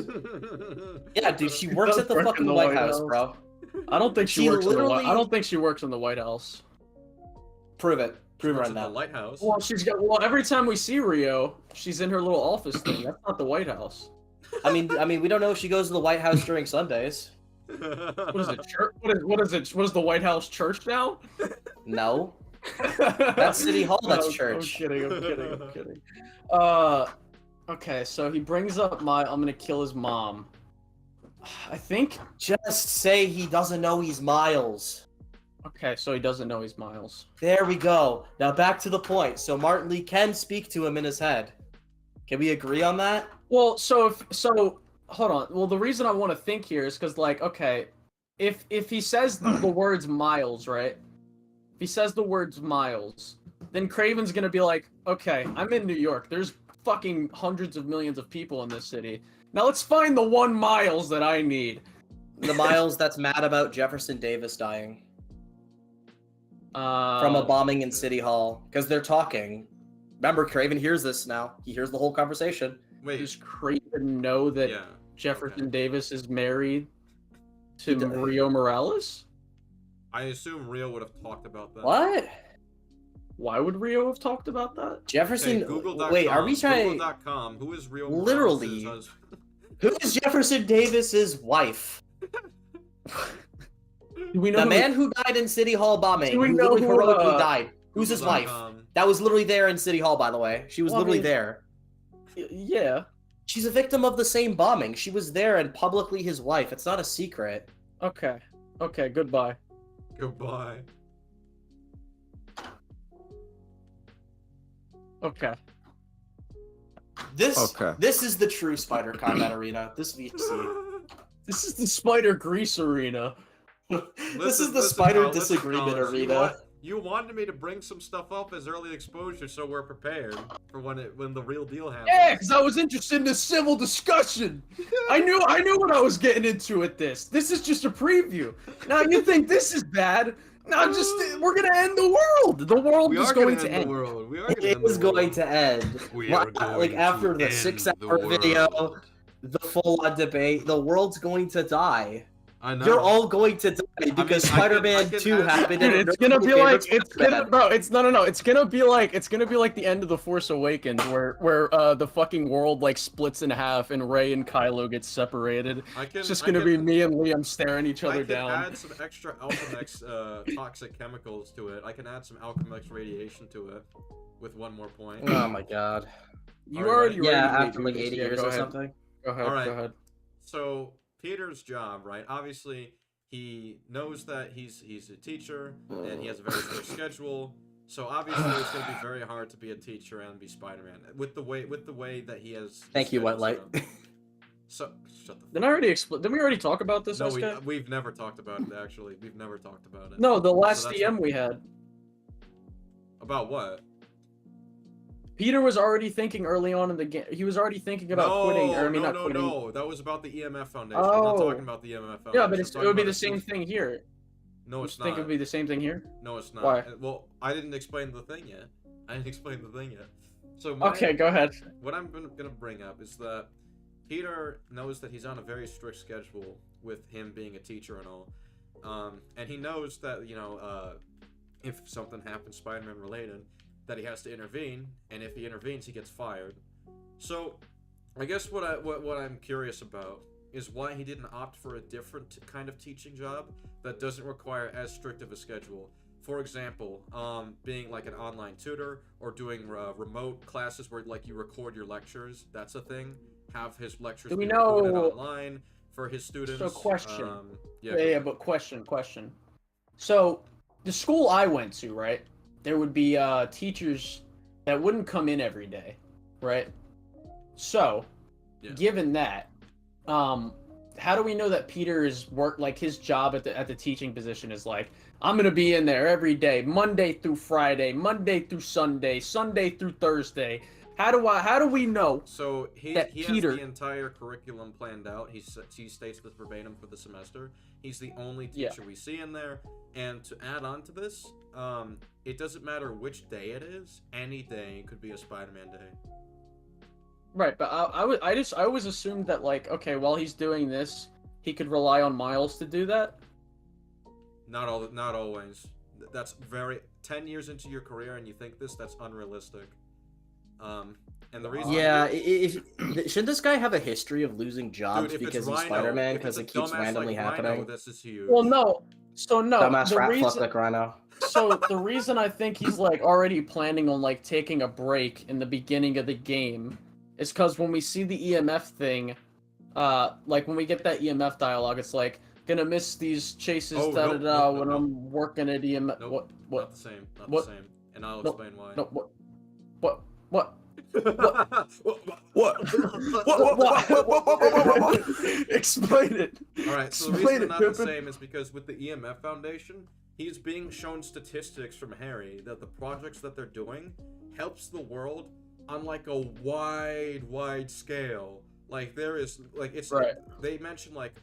Yeah, dude, she works does at the work in fucking the White White House, House. bro. I don't think she She works in the White. I literally- don't think she works in the White House. Prove it. Prove it Works right at the now. lighthouse. Well, well, every time we see Rio, she's in her little office thing. That's not the White House. I mean, we don't know if she goes to the White House during Sundays. What is it? Church? What is it? What is the White House church now? No. That's City Hall, that's No, church. I'm kidding. Okay, so he brings up I'm gonna kill his mom. I think. Just say he doesn't know he's Miles. Okay, so he doesn't know he's Miles. There we go. Now back to the point. So Martin Lee can speak to him in his head. Can we agree on that? Well, so hold on. Well, the reason I want to think here is because, like, okay, if he says the words Miles, right? If he says the words Miles, then Craven's gonna be like, okay, I'm in New York. There's fucking hundreds of millions of people in this city. Now let's find the one Miles that I need. The Miles that's mad about Jefferson Davis dying from a bombing in City Hall because they're talking. Remember, Craven hears this now. He hears the whole conversation. Wait, Does Craven know that Jefferson Davis is married to Rio Morales? I assume Rio would have talked about that. What? Why would Rio have talked about that? Jefferson. Okay, Google.com. Wait, are we trying? Google.com. Who is Rio Literally. Morales' husband? Who is Jefferson Davis's wife? Do we know The who- man who died in City Hall bombing. Do we Who know literally who, heroically died. Who's his wife? Google.com. That was literally there in City Hall, by the way. She was Well, I literally mean- there. Yeah. She's a victim of the same bombing. She was there and publicly his wife. It's not a secret. Okay. Okay. Goodbye. Goodbye. Okay. This Okay. this is the true Spider Combat Arena. This VC. This is the Spider Grease arena. This is the Spider Disagreement Arena. You wanted me to bring some stuff up as early exposure, so we're prepared for when the real deal happens. Yeah, because I was interested in the civil discussion. I knew what I was getting into with this. This is just a preview. Now you think this is bad? Now we're gonna end the world. The world We is are going gonna to end end. the world. We are It gonna end is the going world. to end. We are going Like after to the end 6-hour the video, world. the full-on debate, the world's going to die. I know. You're all going to die because I can- Spider-Man I can 2 add- happened. Dude, and it's gonna be like Spider-Man. no. It's gonna be like the end of the Force Awakens, where the fucking world like splits in half and Rey and Kylo get separated. It's just gonna be me and Liam staring each I other can down. add some extra Alchemex toxic chemicals to it. I can add some Alchemex radiation to it with one more point. Oh my god. You already Yeah, made after like this. 80 Yeah, years go or ahead. something. Go ahead. All right. Go ahead. So Peter's job, right? Obviously, he knows that he's a teacher and he has a very strict schedule. So obviously, it's going to be very hard to be a teacher and be Spider-Man with the way that he has. Thank you, White Light. So shut the. Didn't we already talk about this? No, SK? we've never talked about it. Actually, we've never talked about it. No, the last So that's DM we had. About what? Peter was already thinking early on in the game. He was already thinking about quitting. Or I mean, not quitting. No. That was about the EMF Foundation. I'm not Oh. talking about the EMF Foundation. Yeah, but I'm it talking would be about the a same suicide- thing here. No, You it's think not. it would be the same thing here? No, it's not. Why? Well, I didn't explain the thing yet. So Okay, go ahead. What I'm gonna bring up is that Peter knows that he's on a very strict schedule with him being a teacher and all, and he knows that if something happens Spider-Man related, that he has to intervene, and if he intervenes, he gets fired. So, I guess what I'm curious about is why he didn't opt for a different kind of teaching job that doesn't require as strict of a schedule. For example, being like an online tutor or doing remote classes where like you record your lectures. That's a thing. Have his lectures Do we be recorded know- online for his students. So question. Yeah, But question. So the school I went to, right? There would be teachers that wouldn't come in every day, right? So, given that, how do we know that Peter's his job at the teaching position is like, I'm gonna be in there every day, Monday through Friday, Monday through Sunday, Sunday through Thursday. How do we know? So he that has Peter- the entire curriculum planned out. He states this verbatim for the semester. He's the only Yeah. teacher we see in there. And to add on to this, it doesn't matter which day it is. Any day could be a Spider-Man day. Right, but I always assumed that like, okay, while he's doing this, he could rely on Miles to do that. Not always. That's 10 years into your career and you think this, that's unrealistic. And the reason Yeah, should this guy have a history of losing jobs Dude, because Rhino, he's Spider-Man if it's because a it keeps dumbass randomly like happening? Rhino, this is huge. Well, no. So no, Dumbass the rat fuck reason like Rhino. so the reason I think he's like already planning on like taking a break in the beginning of the game is because when we see the EMF thing, like when we get that EMF dialogue, it's like gonna miss these chases when I'm working at EMF. Nope, What? Not the same. Not What? the same. And I'll No, explain why. No, what? Explain it. Alright, so the reason they're not the same is because with the EMF Foundation, he's being shown statistics from Harry that the projects that they're doing helps the world on like a wide scale. Like there is like it's right. They mentioned like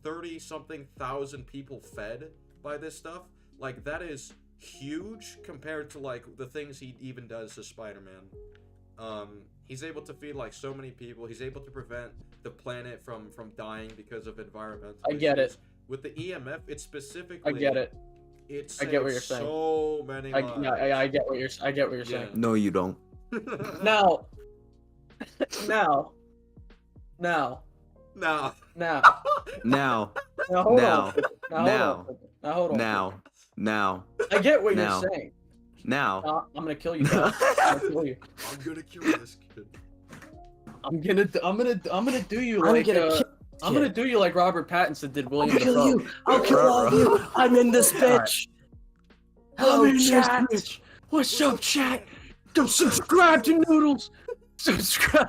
30 something thousand people fed by this stuff. Like that is huge compared to like the things he even does as Spider-Man. He's able to feed like so many people. He's able to prevent the planet from dying because of environmental I get issues. it. With the EMF, it's specifically. I get it. I get what you're saying. So many lives. I get what you're saying. No, you don't. Now. Now. Now. I get what Now. you're saying. Now. I'm gonna kill you. Guys. I'm gonna kill you. I'm gonna kill this kid. I'm gonna do you like I'm gonna do you like Robert Pattinson did William Dafoe. I'll kill all of you. I'm in this bitch. Hello, Hello, chat. chat. What's up, chat? Don't subscribe to Noodles. Subscribe.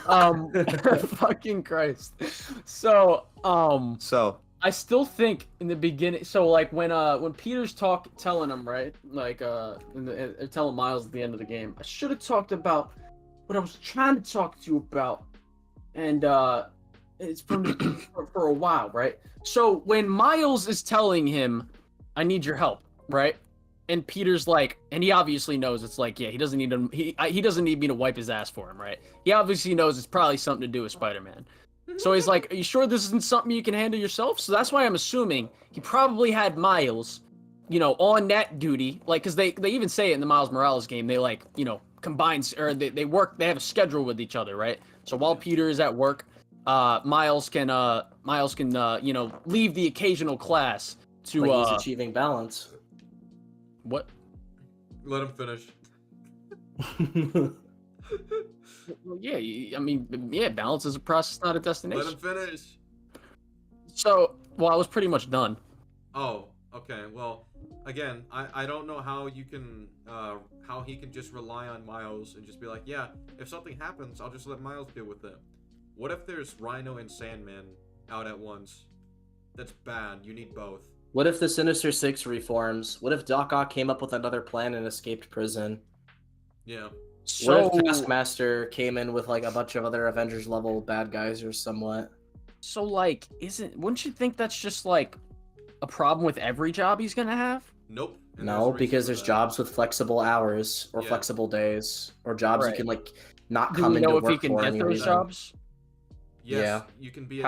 All right, fucking Christ. So, I still think in the beginning. So, like when Peter's telling him, right, like telling Miles at the end of the game, I should have talked about what I was trying to talk to you about, and it's from for a while, right? So when Miles is telling him, "I need your help," right? And Peter's like, and he obviously knows it's like, yeah, he doesn't need me to wipe his ass for him, right? He obviously knows it's probably something to do with Spider-Man. So he's like, are you sure this isn't something you can handle yourself? So that's why I'm assuming he probably had Miles, on that duty. Like, because they even say it in the Miles Morales game. They like, combine, or they work, they have a schedule with each other, right? So while Peter is at work, Miles can leave the occasional class to Like he's achieving balance. What? Let him finish. Well, yeah, balance is a process, not a destination. Let him finish. So, I was pretty much done. Oh, okay. Well, again, I don't know how you can how he can just rely on Miles and just be like, yeah, if something happens, I'll just let Miles deal with it. What if there's Rhino and Sandman out at once? That's bad. You need both. What if the Sinister Six reforms? What if Doc Ock came up with another plan and escaped prison? Yeah. What if Taskmaster came in with like a bunch of other Avengers level bad guys or somewhat? So like, wouldn't you think that's just like a problem with every job he's gonna have? Nope. No, because there's jobs with flexible hours or flexible days or jobs you can like not come into work for. Do we know if he can get those jobs? Yes, yeah. You can be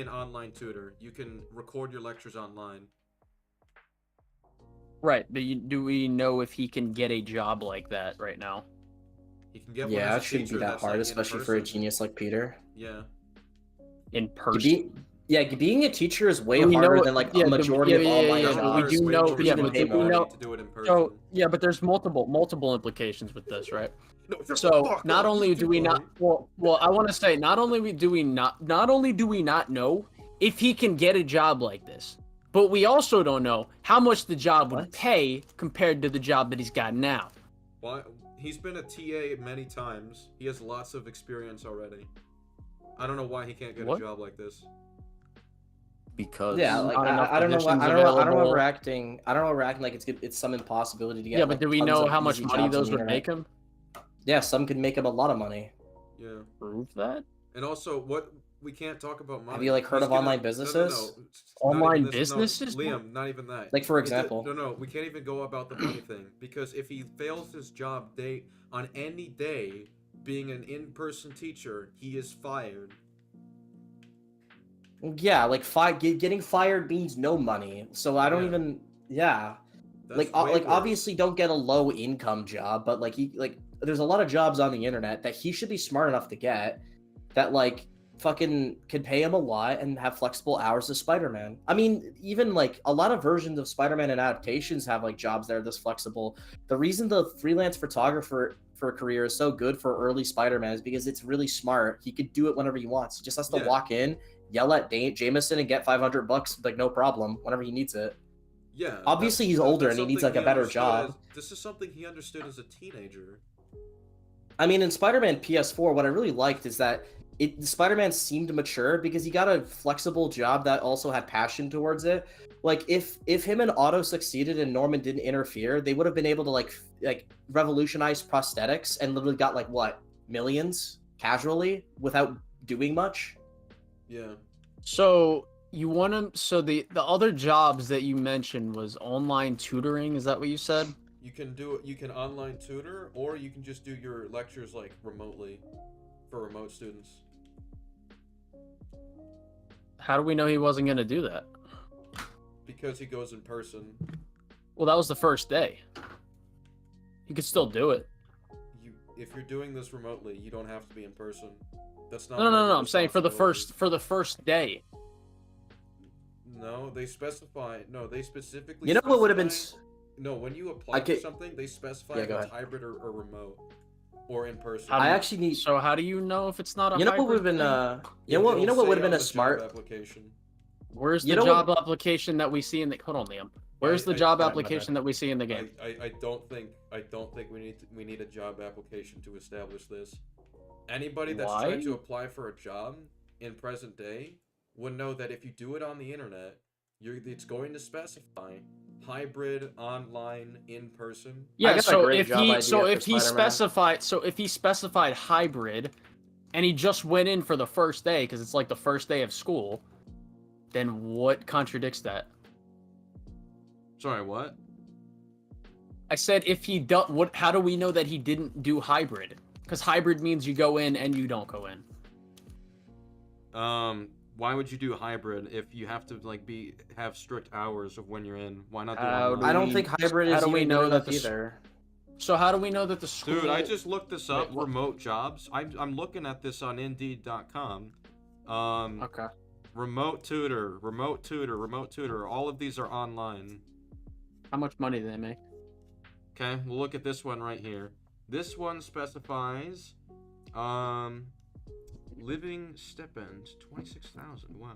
an online tutor. You can record your lectures online. Right, but do we know if he can get a job like that right now? He can get it shouldn't be that hard, especially for a genius like Peter. Yeah. In person. Being a teacher is way harder than like a majority of online jobs. We do know, So yeah, but there's multiple implications with this, right? So not only do we not, I want to say not only do we not know if he can get a job like this, but we also don't know how much the job would pay compared to the job that he's got now. Well, he's been a TA many times. He has lots of experience already. I don't know why he can't get a job like this. Because I don't know why I don't know we're acting like it's some impossibility to get. Yeah, but do we know how much money those would make him? Yeah, some could make him a lot of money. Yeah. Prove that? And also, what we can't talk about money. Have you heard of online businesses? No. Online businesses? No, Liam, not even that. Like for example. No, we can't even go about the money thing because if he fails his job on any day, being an in-person teacher, he is fired. Yeah, like getting fired means no money. So I don't Yeah. even. Yeah. That's Like way worse. obviously don't get a low income job, but like there's a lot of jobs on the internet that he should be smart enough to get that like fucking could pay him a lot and have flexible hours as Spider-Man. I mean, even like a lot of versions of Spider-Man and adaptations have like jobs that are this flexible. The reason the freelance photographer for a career is so good for early Spider-Man is because it's really smart. He could do it whenever he wants. He just has to walk in, yell at Jameson and get $500 like no problem whenever he needs it. Yeah. Obviously he's older and he needs like a better job. This is something he understood as a teenager. I mean, in Spider-Man PS4, what I really liked is that Spider-Man seemed mature because he got a flexible job that also had passion towards it. Like if him and Otto succeeded and Norman didn't interfere, they would have been able to like revolutionize prosthetics and literally got like what, millions casually without doing much. Yeah. So you want to? So the other jobs that you mentioned was online tutoring. Is that what you said? You can do it. You can online tutor, or you can just do your lectures like remotely for remote students. How do we know he wasn't going to do that? Because he goes in person. Well, that was the first day. You could still do it. If you're doing this remotely, you don't have to be in person. That's not. No. I'm saying for the first day. No, they specify. No, they specifically. You know what would have been? No, when you apply for something, they specify if it's hybrid or remote, or in person. I actually need. So how do you know if it's not a? You know what would have been? You know what would have been a smart application. Where's the job application that we see in the? Hold on, Liam. Where's the job application that we see in the game? I don't think we need a job application to establish this. Anybody that's trying to apply for a job in present day would know that if you do it on the internet, it's going to specify hybrid, online, in person. Yeah, so if he specified hybrid, and he just went in for the first day because it's like the first day of school, then what contradicts that? Sorry, what? I said if he does, how do we know that he didn't do hybrid? Because hybrid means you go in and you don't go in. Why would you do hybrid if you have to have strict hours of when you're in? Why not do I don't think hybrid is. How do we know that either? So how do we know that the school? Dude, I just looked this up. Remote jobs. I'm looking at this on Indeed.com. Okay. Remote tutor. All of these are online. How much money do they make? Okay, we'll look at this one right here. This one specifies, living stipend, $26,000. Wow.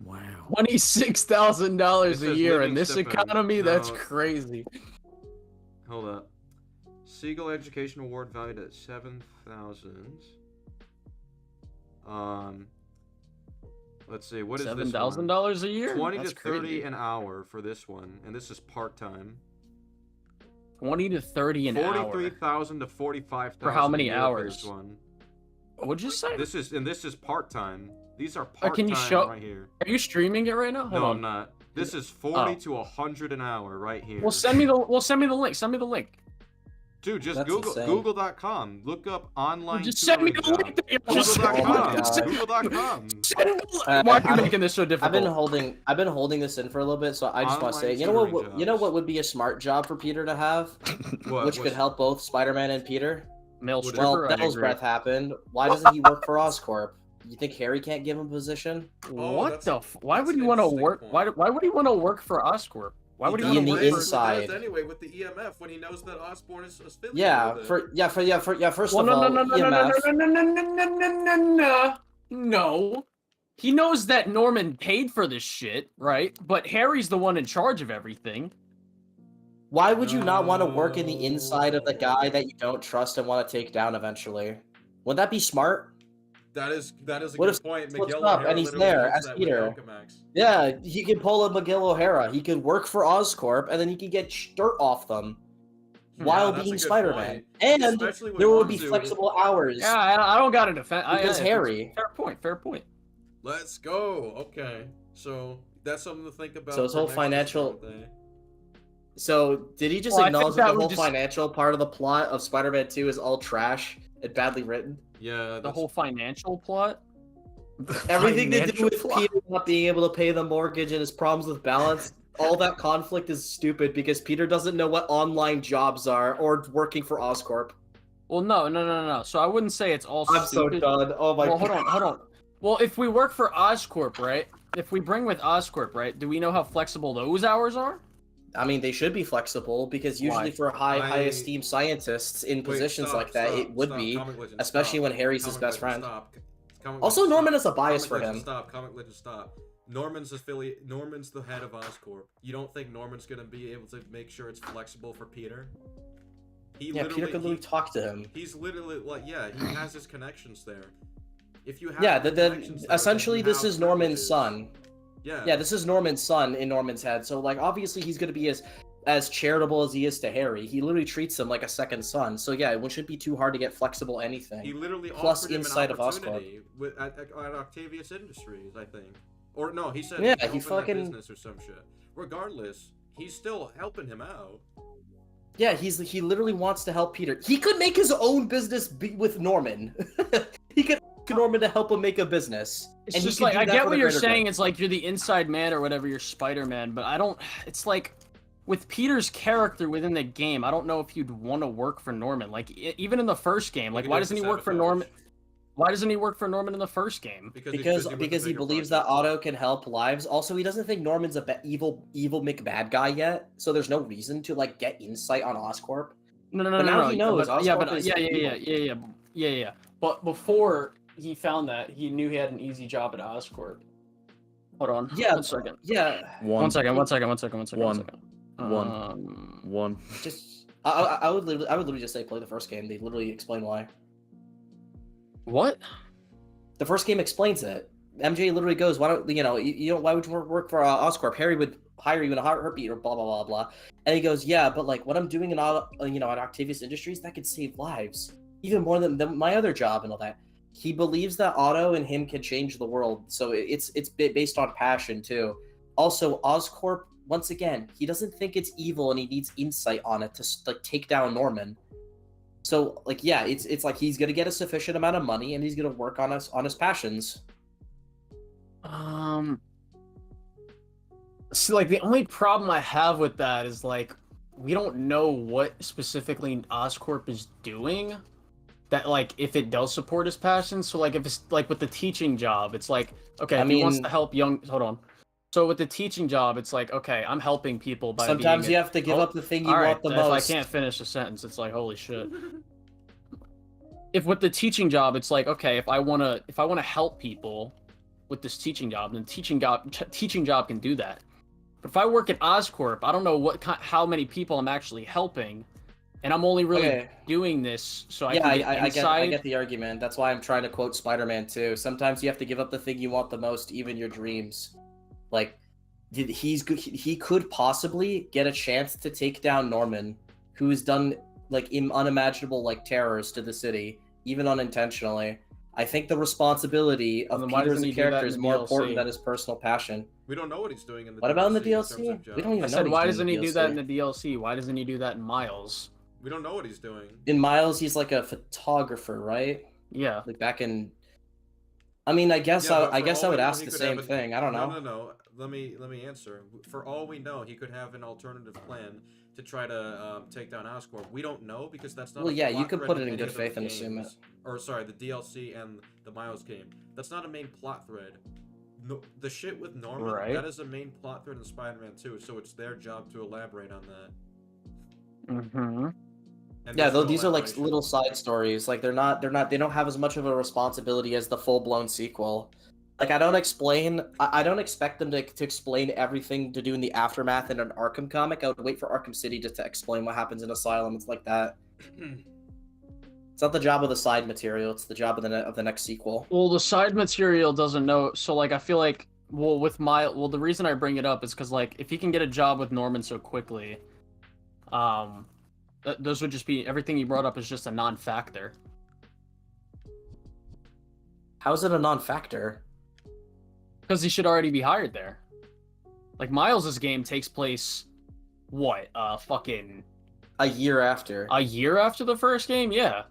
Wow. $26,000 a year in this stipend. economy? No. That's crazy. Hold up. Siegel Education Award valued at $7,000. Let's see. What is this? $7,000 a year? 20 That's to 30 crazy. an hour for this one, and this is part time. 20 to 30 an hour. 43,000 to 45,000. For how many a year hours? For this one. What'd you say? This is part time. These are part Can time you show? right here. Are you streaming it right now? Hold No, on. I'm not. This is 40 to 100 an hour right here. Well, send me the link. Send me the link. Dude, just That's Google insane. Google.com. Look up online. Just send me the tutoring link. jobs. That you're Google.com. Why are you making this so difficult? I've been holding this in for a little bit, so I just want to say, Online you know what? tutoring You know jobs. what would be a smart job for Peter to have, which could help both Spider-Man and Peter? Male Well, stripper. I'd Devil's agree. Breath happened. Why doesn't he work for Oscorp? You think Harry can't give him a position? What the? Why would you want to work? Why would he want to work for Oscorp? Why would he Be want in to the work inside. He does anyway with the EMF when he knows that Osborn is affiliated Yeah, with it. First Well, of all, EMF. No. He knows that Norman paid for this shit, right? But Harry's the one in charge of everything. Why would you not want to work in the inside of the guy that you don't trust and want to take down eventually? Would that be smart? That is a What good if point. splits Miguel up O'Hara and he's literally there does as that with Peter? Alchemax. Yeah, he could pull a Miguel O'Hara. He could work for Oscorp, and then he could get dirt off them while that's a being good Spider-Man. point. And Especially with there would be Monzu. flexible hours. Yeah, I don't got to defend. Because Harry. Fair point. Let's go. Okay, so that's something to think about. So his for whole next financial- Disagreement Day. So did he just Well, I think acknowledge that that the would whole just- financial part of the plot of Spider-Man 2 is all trash, and badly written. Yeah, The whole financial plot. Everything to do Financial with plot? Peter not being able to pay the mortgage and his problems with balance, all that conflict is stupid because Peter doesn't know what online jobs are or working for Oscorp. Well, no. So I wouldn't say it's all I'm so stupid. done. Oh my Well, god. hold on. Well, if we work for Oscorp, right? If we bring with Oscorp, right? Do we know how flexible those hours are? I mean, they should be flexible because usually Why? for high esteemed scientists in positions like that, it would be, especially when Harry's his best friend. Also, Norman has a bias for him. Comic Legends, stop. Norman's the head of Oscorp. You don't think Norman's gonna be able to make sure it's flexible for Peter? Yeah, Peter could literally talk to him. He's literally like, yeah, he has his connections there. If you have Essentially this is Norman's son. Yeah. Yeah, this is Norman's son in Norman's head. So like obviously he's gonna be as charitable as he is to Harry. He literally treats him like a second son. So yeah, it shouldn't be too hard to get flexible anything. He literally plus offered him insight an of Oscorp. opportunity at Octavius Industries, I think. Or no, he said Yeah, he he opened fucking- that business or some shit. Regardless, he's still helping him out. Yeah, he literally wants to help Peter. He could make his own business with Norman. He could ask Norman to help him make a business. It's and he just could like do I that get for what the you're greater saying. good. It's like you're the inside man or whatever. You're Spider-Man, but I don't. It's like with Peter's character within the game. I don't know if you'd want to work for Norman. Like even in the first game, like why doesn't he work for Norman? Why doesn't he work for Norman in the first game? Because he believes that Otto can help lives. Also, he doesn't think Norman's a evil McBad guy yet, so there's no reason to like get insight on Oscorp. No. But now he knows. But, Oscorp is yeah. But before he found that, he knew he had an easy job at Oscorp. Hold on. Yeah. 1 second. Yeah. One second. Just I would literally just say play the first game. They literally explain why. What? The first game explains it. MJ literally goes, "Why don't why would you work for Oscorp? Harry would hire you in a heartbeat," or blah blah blah blah. And he goes, "Yeah, but like what I'm doing in at Octavius Industries, that could save lives, even more than my other job and all that." He believes that Otto and him can change the world, so it's based on passion too. Also, Oscorp, once again, he doesn't think it's evil, and he needs insight on it to like take down Norman. So like yeah, it's like he's gonna get a sufficient amount of money, and he's gonna work on his passions. See, like the only problem I have with that is like we don't know what specifically Oscorp is doing. That like if it does support his passion. So like if it's like with the teaching job, it's like okay, if he wants to help hold on. So with the teaching job, it's like okay, I'm helping people by sometimes you have to give up the thing you want the most. If I can't finish a sentence, it's like holy shit. If with the teaching job, it's like okay, if I wanna help people with this teaching job, then teaching job can do that. But if I work at Oscorp, I don't know how many people I'm actually helping, and I'm only really doing this so I can get inside. I get the argument. That's why I'm trying to quote Spider-Man 2. Sometimes you have to give up the thing you want the most, even your dreams. Like, he could possibly get a chance to take down Norman, who has done like unimaginable like terrors to the city, even unintentionally. I think the responsibility of Peter as a character is more important than his personal passion. We don't know what he's doing in the DLC. What about in the DLC? We don't even know. Why doesn't he do that in the DLC? Why doesn't he do that in Miles? We don't know what he's doing. In Miles, he's like a photographer, right? Yeah. Like back in. I mean, I guess I would ask the same thing. I don't know. No. Let me answer. For all we know, he could have an alternative plan to try to take down Oscorp. We don't know because that's not. Well, yeah, you plot could thread put it in any good of faith and those assume it. games. Or sorry, the DLC and the Miles game. That's not a main plot thread. No, the shit with Norman, that is a main plot thread in Spider-Man 2, so it's their job to elaborate on that. Mm-hmm. Yeah, though these are like little side stories. Like they don't have as much of a responsibility as the full-blown sequel. Like I don't expect them to explain everything to do in the aftermath in an Arkham comic. I would wait for Arkham City just to explain what happens in Asylum. It's like that. It's not the job of the side material. It's the job of the next sequel. Well, the side material doesn't know. So like I feel like the reason I bring it up is because like if he can get a job with Norman so quickly, those would just be everything he brought up is just a non-factor. How is it a non-factor? Because he should already be hired there. Like Miles's game takes place, fucking a year after. A year after the first game, yeah.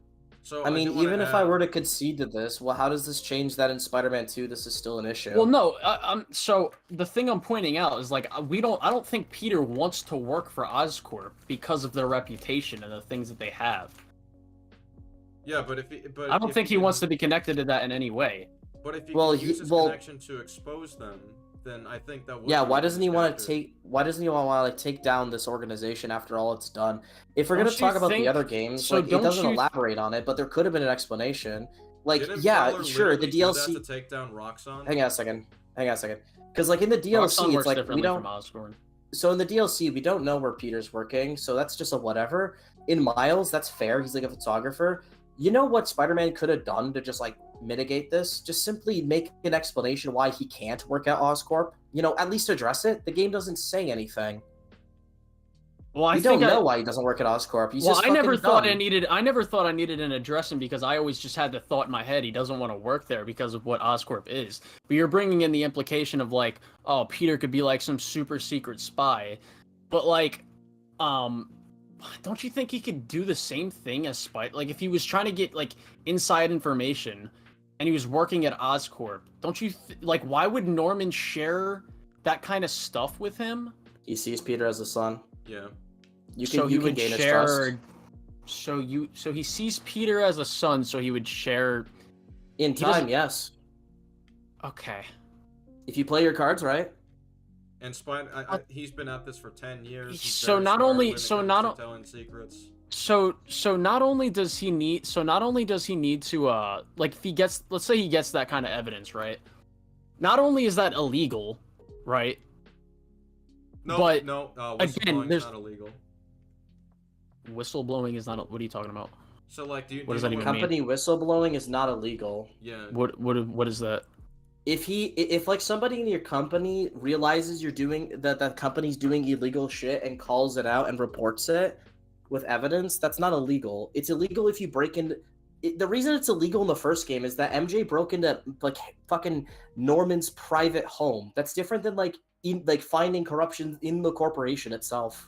So I mean, do wanna even if I add- were to concede to this, well, how does this change that in Spider-Man 2 this is still an issue? Well, no. So the thing I'm pointing out is like I don't think Peter wants to work for Oscorp because of their reputation and the things that they have. Yeah, but I don't think he wants to be connected to that in any way. But if he Well, can use his connection to expose them, then I think that would. Yeah, be why in doesn't his he want character. to take? Why doesn't he want to like take down this organization after all it's done? If we're Don't gonna talk you about think- the other games, so like it don't doesn't you- elaborate on it, but there could have been an explanation. Like, Didn't yeah, Fowler sure, the literally do that DLC. to take down Roxxon? Hang on a second. Because like in the DLC, Roxxon it's works like we differently don't. from Oscorp. So in the DLC, we don't know where Peter's working, so that's just a whatever. In Miles, that's fair. He's like a photographer. You know what Spider-Man could have done to just like mitigate this? Just simply make an explanation why he can't work at Oscorp. You know, at least address it. The game doesn't say anything. Well, I We don't think know why he doesn't work at Oscorp. He's well, just I never fucking thought dumb. I never thought I needed an addressing because I always just had the thought in my head he doesn't want to work there because of what Oscorp is. But you're bringing in the implication of like, oh, Peter could be like some super secret spy, but like, don't you think he could do the same thing as spy? Like, if he was trying to get like inside information, and he was working at Oscorp, don't you like? Why would Norman share that kind of stuff with him? He sees Peter as a son. Yeah. You So can he you can would gain his share. trust. So he sees Peter as a son, so he would share. In He doesn't- time, yes. Okay. If you play your cards right. And he's been at this for 10 years. He's So very not smart only- when it so comes not to telling secrets. So not only does he need to like if he gets, let's say he gets that kind of evidence, right? Not only is that illegal, right? No, but no. again, Whistleblowing's there's not illegal. whistleblowing is not. What are you talking about? So like, do you? What does do that you even know mean? Company whistleblowing is not illegal. Yeah. What is that? If like somebody in your company realizes you're doing that company's doing illegal shit and calls it out and reports it with evidence, that's not illegal. It's illegal if you break into. The reason it's illegal in the first game is that MJ broke into like fucking Norman's private home. That's different than like finding corruption in the corporation itself.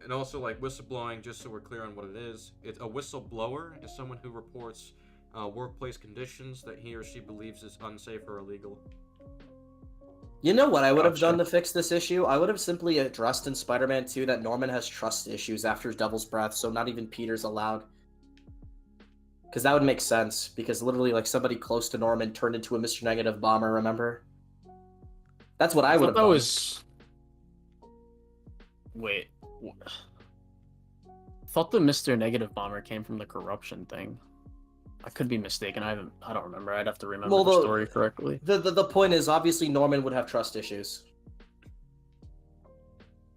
And also, like, whistleblowing, just so we're clear on what it is, a whistleblower is someone who reports workplace conditions that he or she believes is unsafe or illegal. You know what I would have done to fix this issue? I would have simply addressed in Spider-Man 2 that Norman has trust issues after Devil's Breath, so not even Peter's allowed. Because that would make sense, because literally, like, somebody close to Norman turned into a Mr. Negative bomber, remember? That's what I would have That done. was. Wait. I thought the Mr. Negative Bomber came from the corruption thing. I could be mistaken. I don't remember. I'd have to remember the story correctly. The point is, obviously, Norman would have trust issues.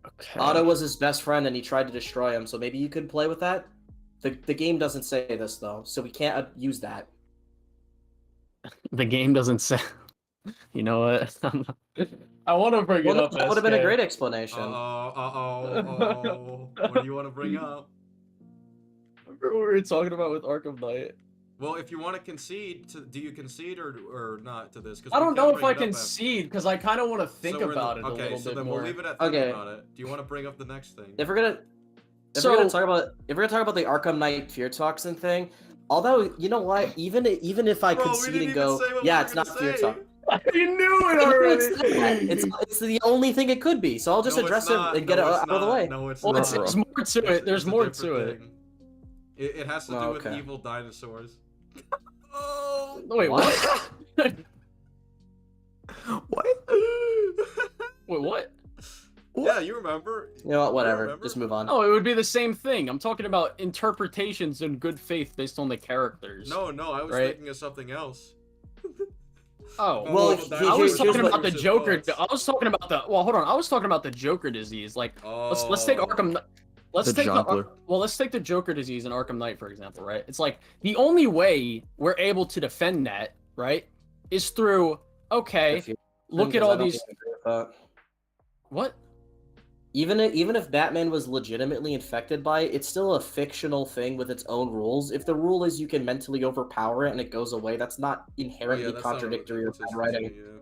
Okay. Otto was his best friend, and he tried to destroy him, so maybe you could play with that? The game doesn't say this, though, so we can't use that. The game doesn't say. You know what? I want to bring it up. That would have been a SK. great explanation. What do you want to bring up? Remember what we were talking about with Arkham Knight? Well, if you want to concede, do you concede or not to this? 'Cause I we don't can know if bring I it up concede because I kind of want to think So we're in the- about it a okay, little so bit then more. we'll leave it at thinking Okay. about it. Do you want to bring up the next thing? If we're gonna So- talk about the Arkham Knight fear toxin thing, although you know what, even if I Bro, we concede didn't and even go, say what we yeah, were it's not gonna fear say. toxin. You knew it It's already. it's the only thing it could be, so I'll just No, it's address not. it and get No, it it's out of the not. way. No, it's Well, not. there's more to it. There's It's a more to different it. thing. It has to do Oh, with okay. evil dinosaurs. Wait, what? What? Wait, what? Yeah, you remember. You know what? Whatever. remember? Just move on. Oh, it would be the same thing. I'm talking about interpretations in good faith based on the characters. No, I was Right? thinking of something else. Oh, Well, well, he- I was here's talking what- about the Joker. I was talking about the. Well, hold on. I was talking about the Joker disease. Like, let's take Arkham. Let's The take Jonkler. let's take the Joker disease in Arkham Knight, for example, right? It's like the only way we're able to defend that, right, is through look at all these. What? Even if Batman was legitimately infected by it, it's still a fictional thing with its own rules. If the rule is you can mentally overpower it and it goes away, that's not inherently that's not what- contradictory or that's his bad writing. thing, yeah.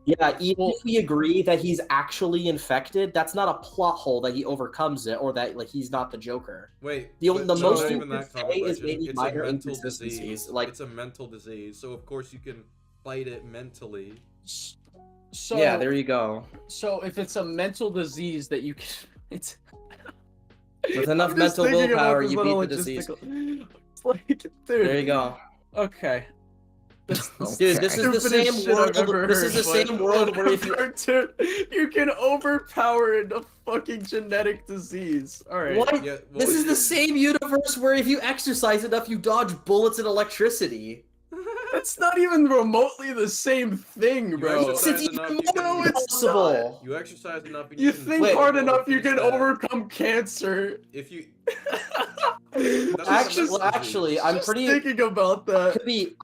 Yeah, even if we agree that he's actually infected, that's not a plot hole that he overcomes it or that like he's not the Joker. Wait, The but most not you even can that say comic is legend. maybe It's a minor mental inconsistencies. disease. Like It's a mental disease, so of course you can fight it mentally. So yeah, there you go. So if it's a mental disease that you can, it's With enough I'm just mental thinking about willpower, this you little beat the disease. It's like, dude. There you go. Okay. This Dude, this is the stupidest same shit world. I've ever This is the heard, same but world where if you whatever, dude, you can overpower a fucking genetic disease. All right. What? Yeah, This is the same universe where if you exercise enough, you dodge bullets and electricity. That's not even remotely the same thing, bro. exercise enough, you can- No, it's Impossible. You exercise enough, and You can think fight hard all the enough, you things can that- overcome cancer. If you Actually, I'm Just pretty thinking about that.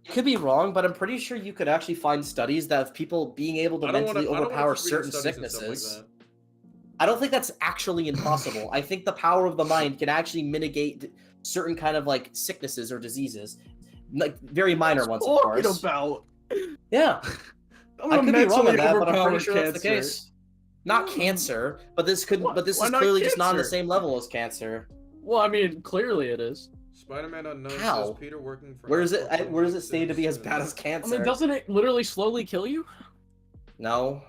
could be wrong, but I'm pretty sure you could actually find studies that of people being able to mentally overpower certain sicknesses. I don't think that's actually impossible. I think the power of the mind can actually mitigate certain kind of like sicknesses or diseases, like very minor ones, of Talking course. about. Yeah, I'm I gonna could be wrong mentally on that, but I'm overpower pretty sure that's the cancer. case. Not cancer, but this could. But this Why is not clearly just not on the cancer? same level as cancer. Well, I mean, clearly it is. Spider-Man Unknown How? says Peter working for Where is it? Where does it stated to be as bad as I cancer? mean, doesn't it literally slowly kill you? No.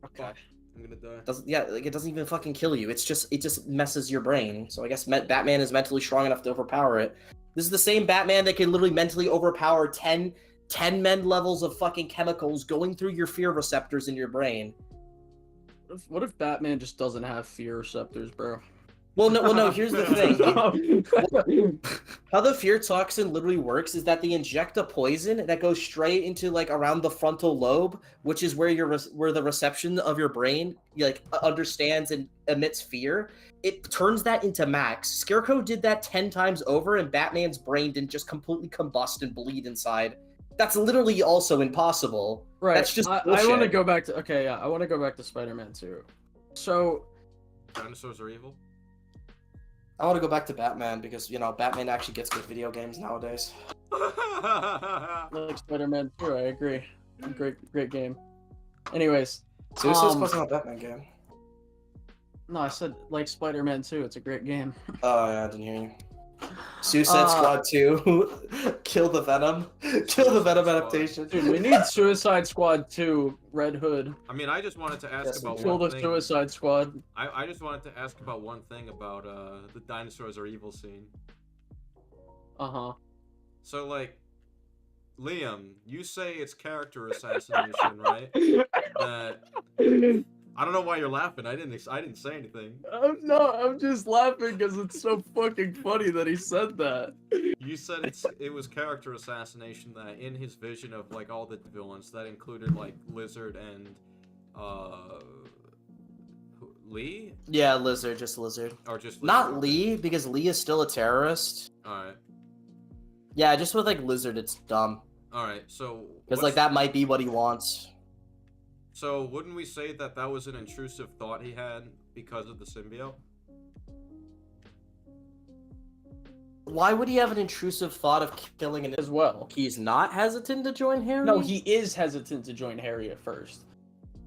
Okay. I'm gonna die. Doesn't yeah, like it doesn't even fucking kill you. It just messes your brain. So I guess Batman is mentally strong enough to overpower it. This is the same Batman that can literally mentally overpower 10 men levels of fucking chemicals going through your fear receptors in your brain. What if Batman just doesn't have fear receptors, bro? Well, no. Here's the thing. How the fear toxin literally works is that they inject a poison that goes straight into like around the frontal lobe, which is where where the reception of your brain like understands and emits fear. It turns that into max. Scarecrow did that 10 times over, and Batman's brain didn't just completely combust and bleed inside. That's literally also impossible. Right. That's just I bullshit. want to go back to I want to go back to Spider-Man 2. So Dinosaurs are evil. I want to go back to Batman because Batman actually gets good video games nowadays. like Spider-Man 2, I agree. Great game. Anyways, Suicide Squad's not a Batman game. No, I said like Spider-Man 2. It's a great game. Oh yeah, I didn't hear you. Suicide Squad 2, kill the Venom, kill the Venom adaptation. Dude, we need Suicide Squad 2, Red Hood. I mean, I just wanted to ask about Kill one the thing. Suicide Squad. I just wanted to ask about one thing about the dinosaurs are evil scene. Uh-huh. So like, Liam, you say it's character assassination, right? That I don't know why you're laughing. I didn't say anything. I'm just laughing because it's so fucking funny that he said that. You said it was character assassination that in his vision of like all the villains that included like Lizard and Lee? Yeah, Lizard, just Lizard. Or just Lizard. Not Lee, because Lee is still a terrorist. Alright. Yeah, just with like Lizard, it's dumb. Alright, so Because like that might be what he wants. So wouldn't we say that that was an intrusive thought he had because of the symbiote? Why would he have an intrusive thought of killing an as well? He's not hesitant to join Harry? No, he is hesitant to join Harry at first.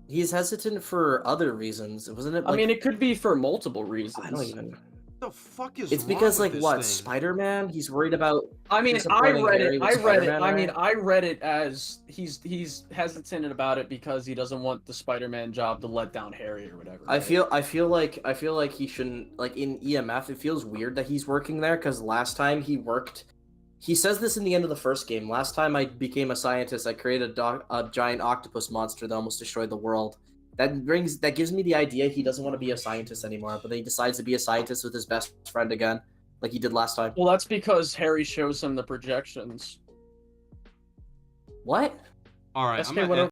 He's hesitant for other reasons, wasn't it? I mean, it could be for multiple reasons. I don't even. What the fuck is It's wrong because with like this what thing? Spider-Man? He's worried about. I mean, I disappointing read Harry it. with I read it. Spider-Man, I mean, right? I read it as he's hesitant about it because he doesn't want the Spider-Man job to let down Harry or whatever. I right? feel like he shouldn't, like in EMF. It feels weird that he's working there because last time he worked. He says this in the end of the first game. Last time I became a scientist, I created a giant octopus monster that almost destroyed the world. That gives me the idea he doesn't want to be a scientist anymore, but then he decides to be a scientist with his best friend again, like he did last time. Well, that's because Harry shows him the projections. What? Alright, SK went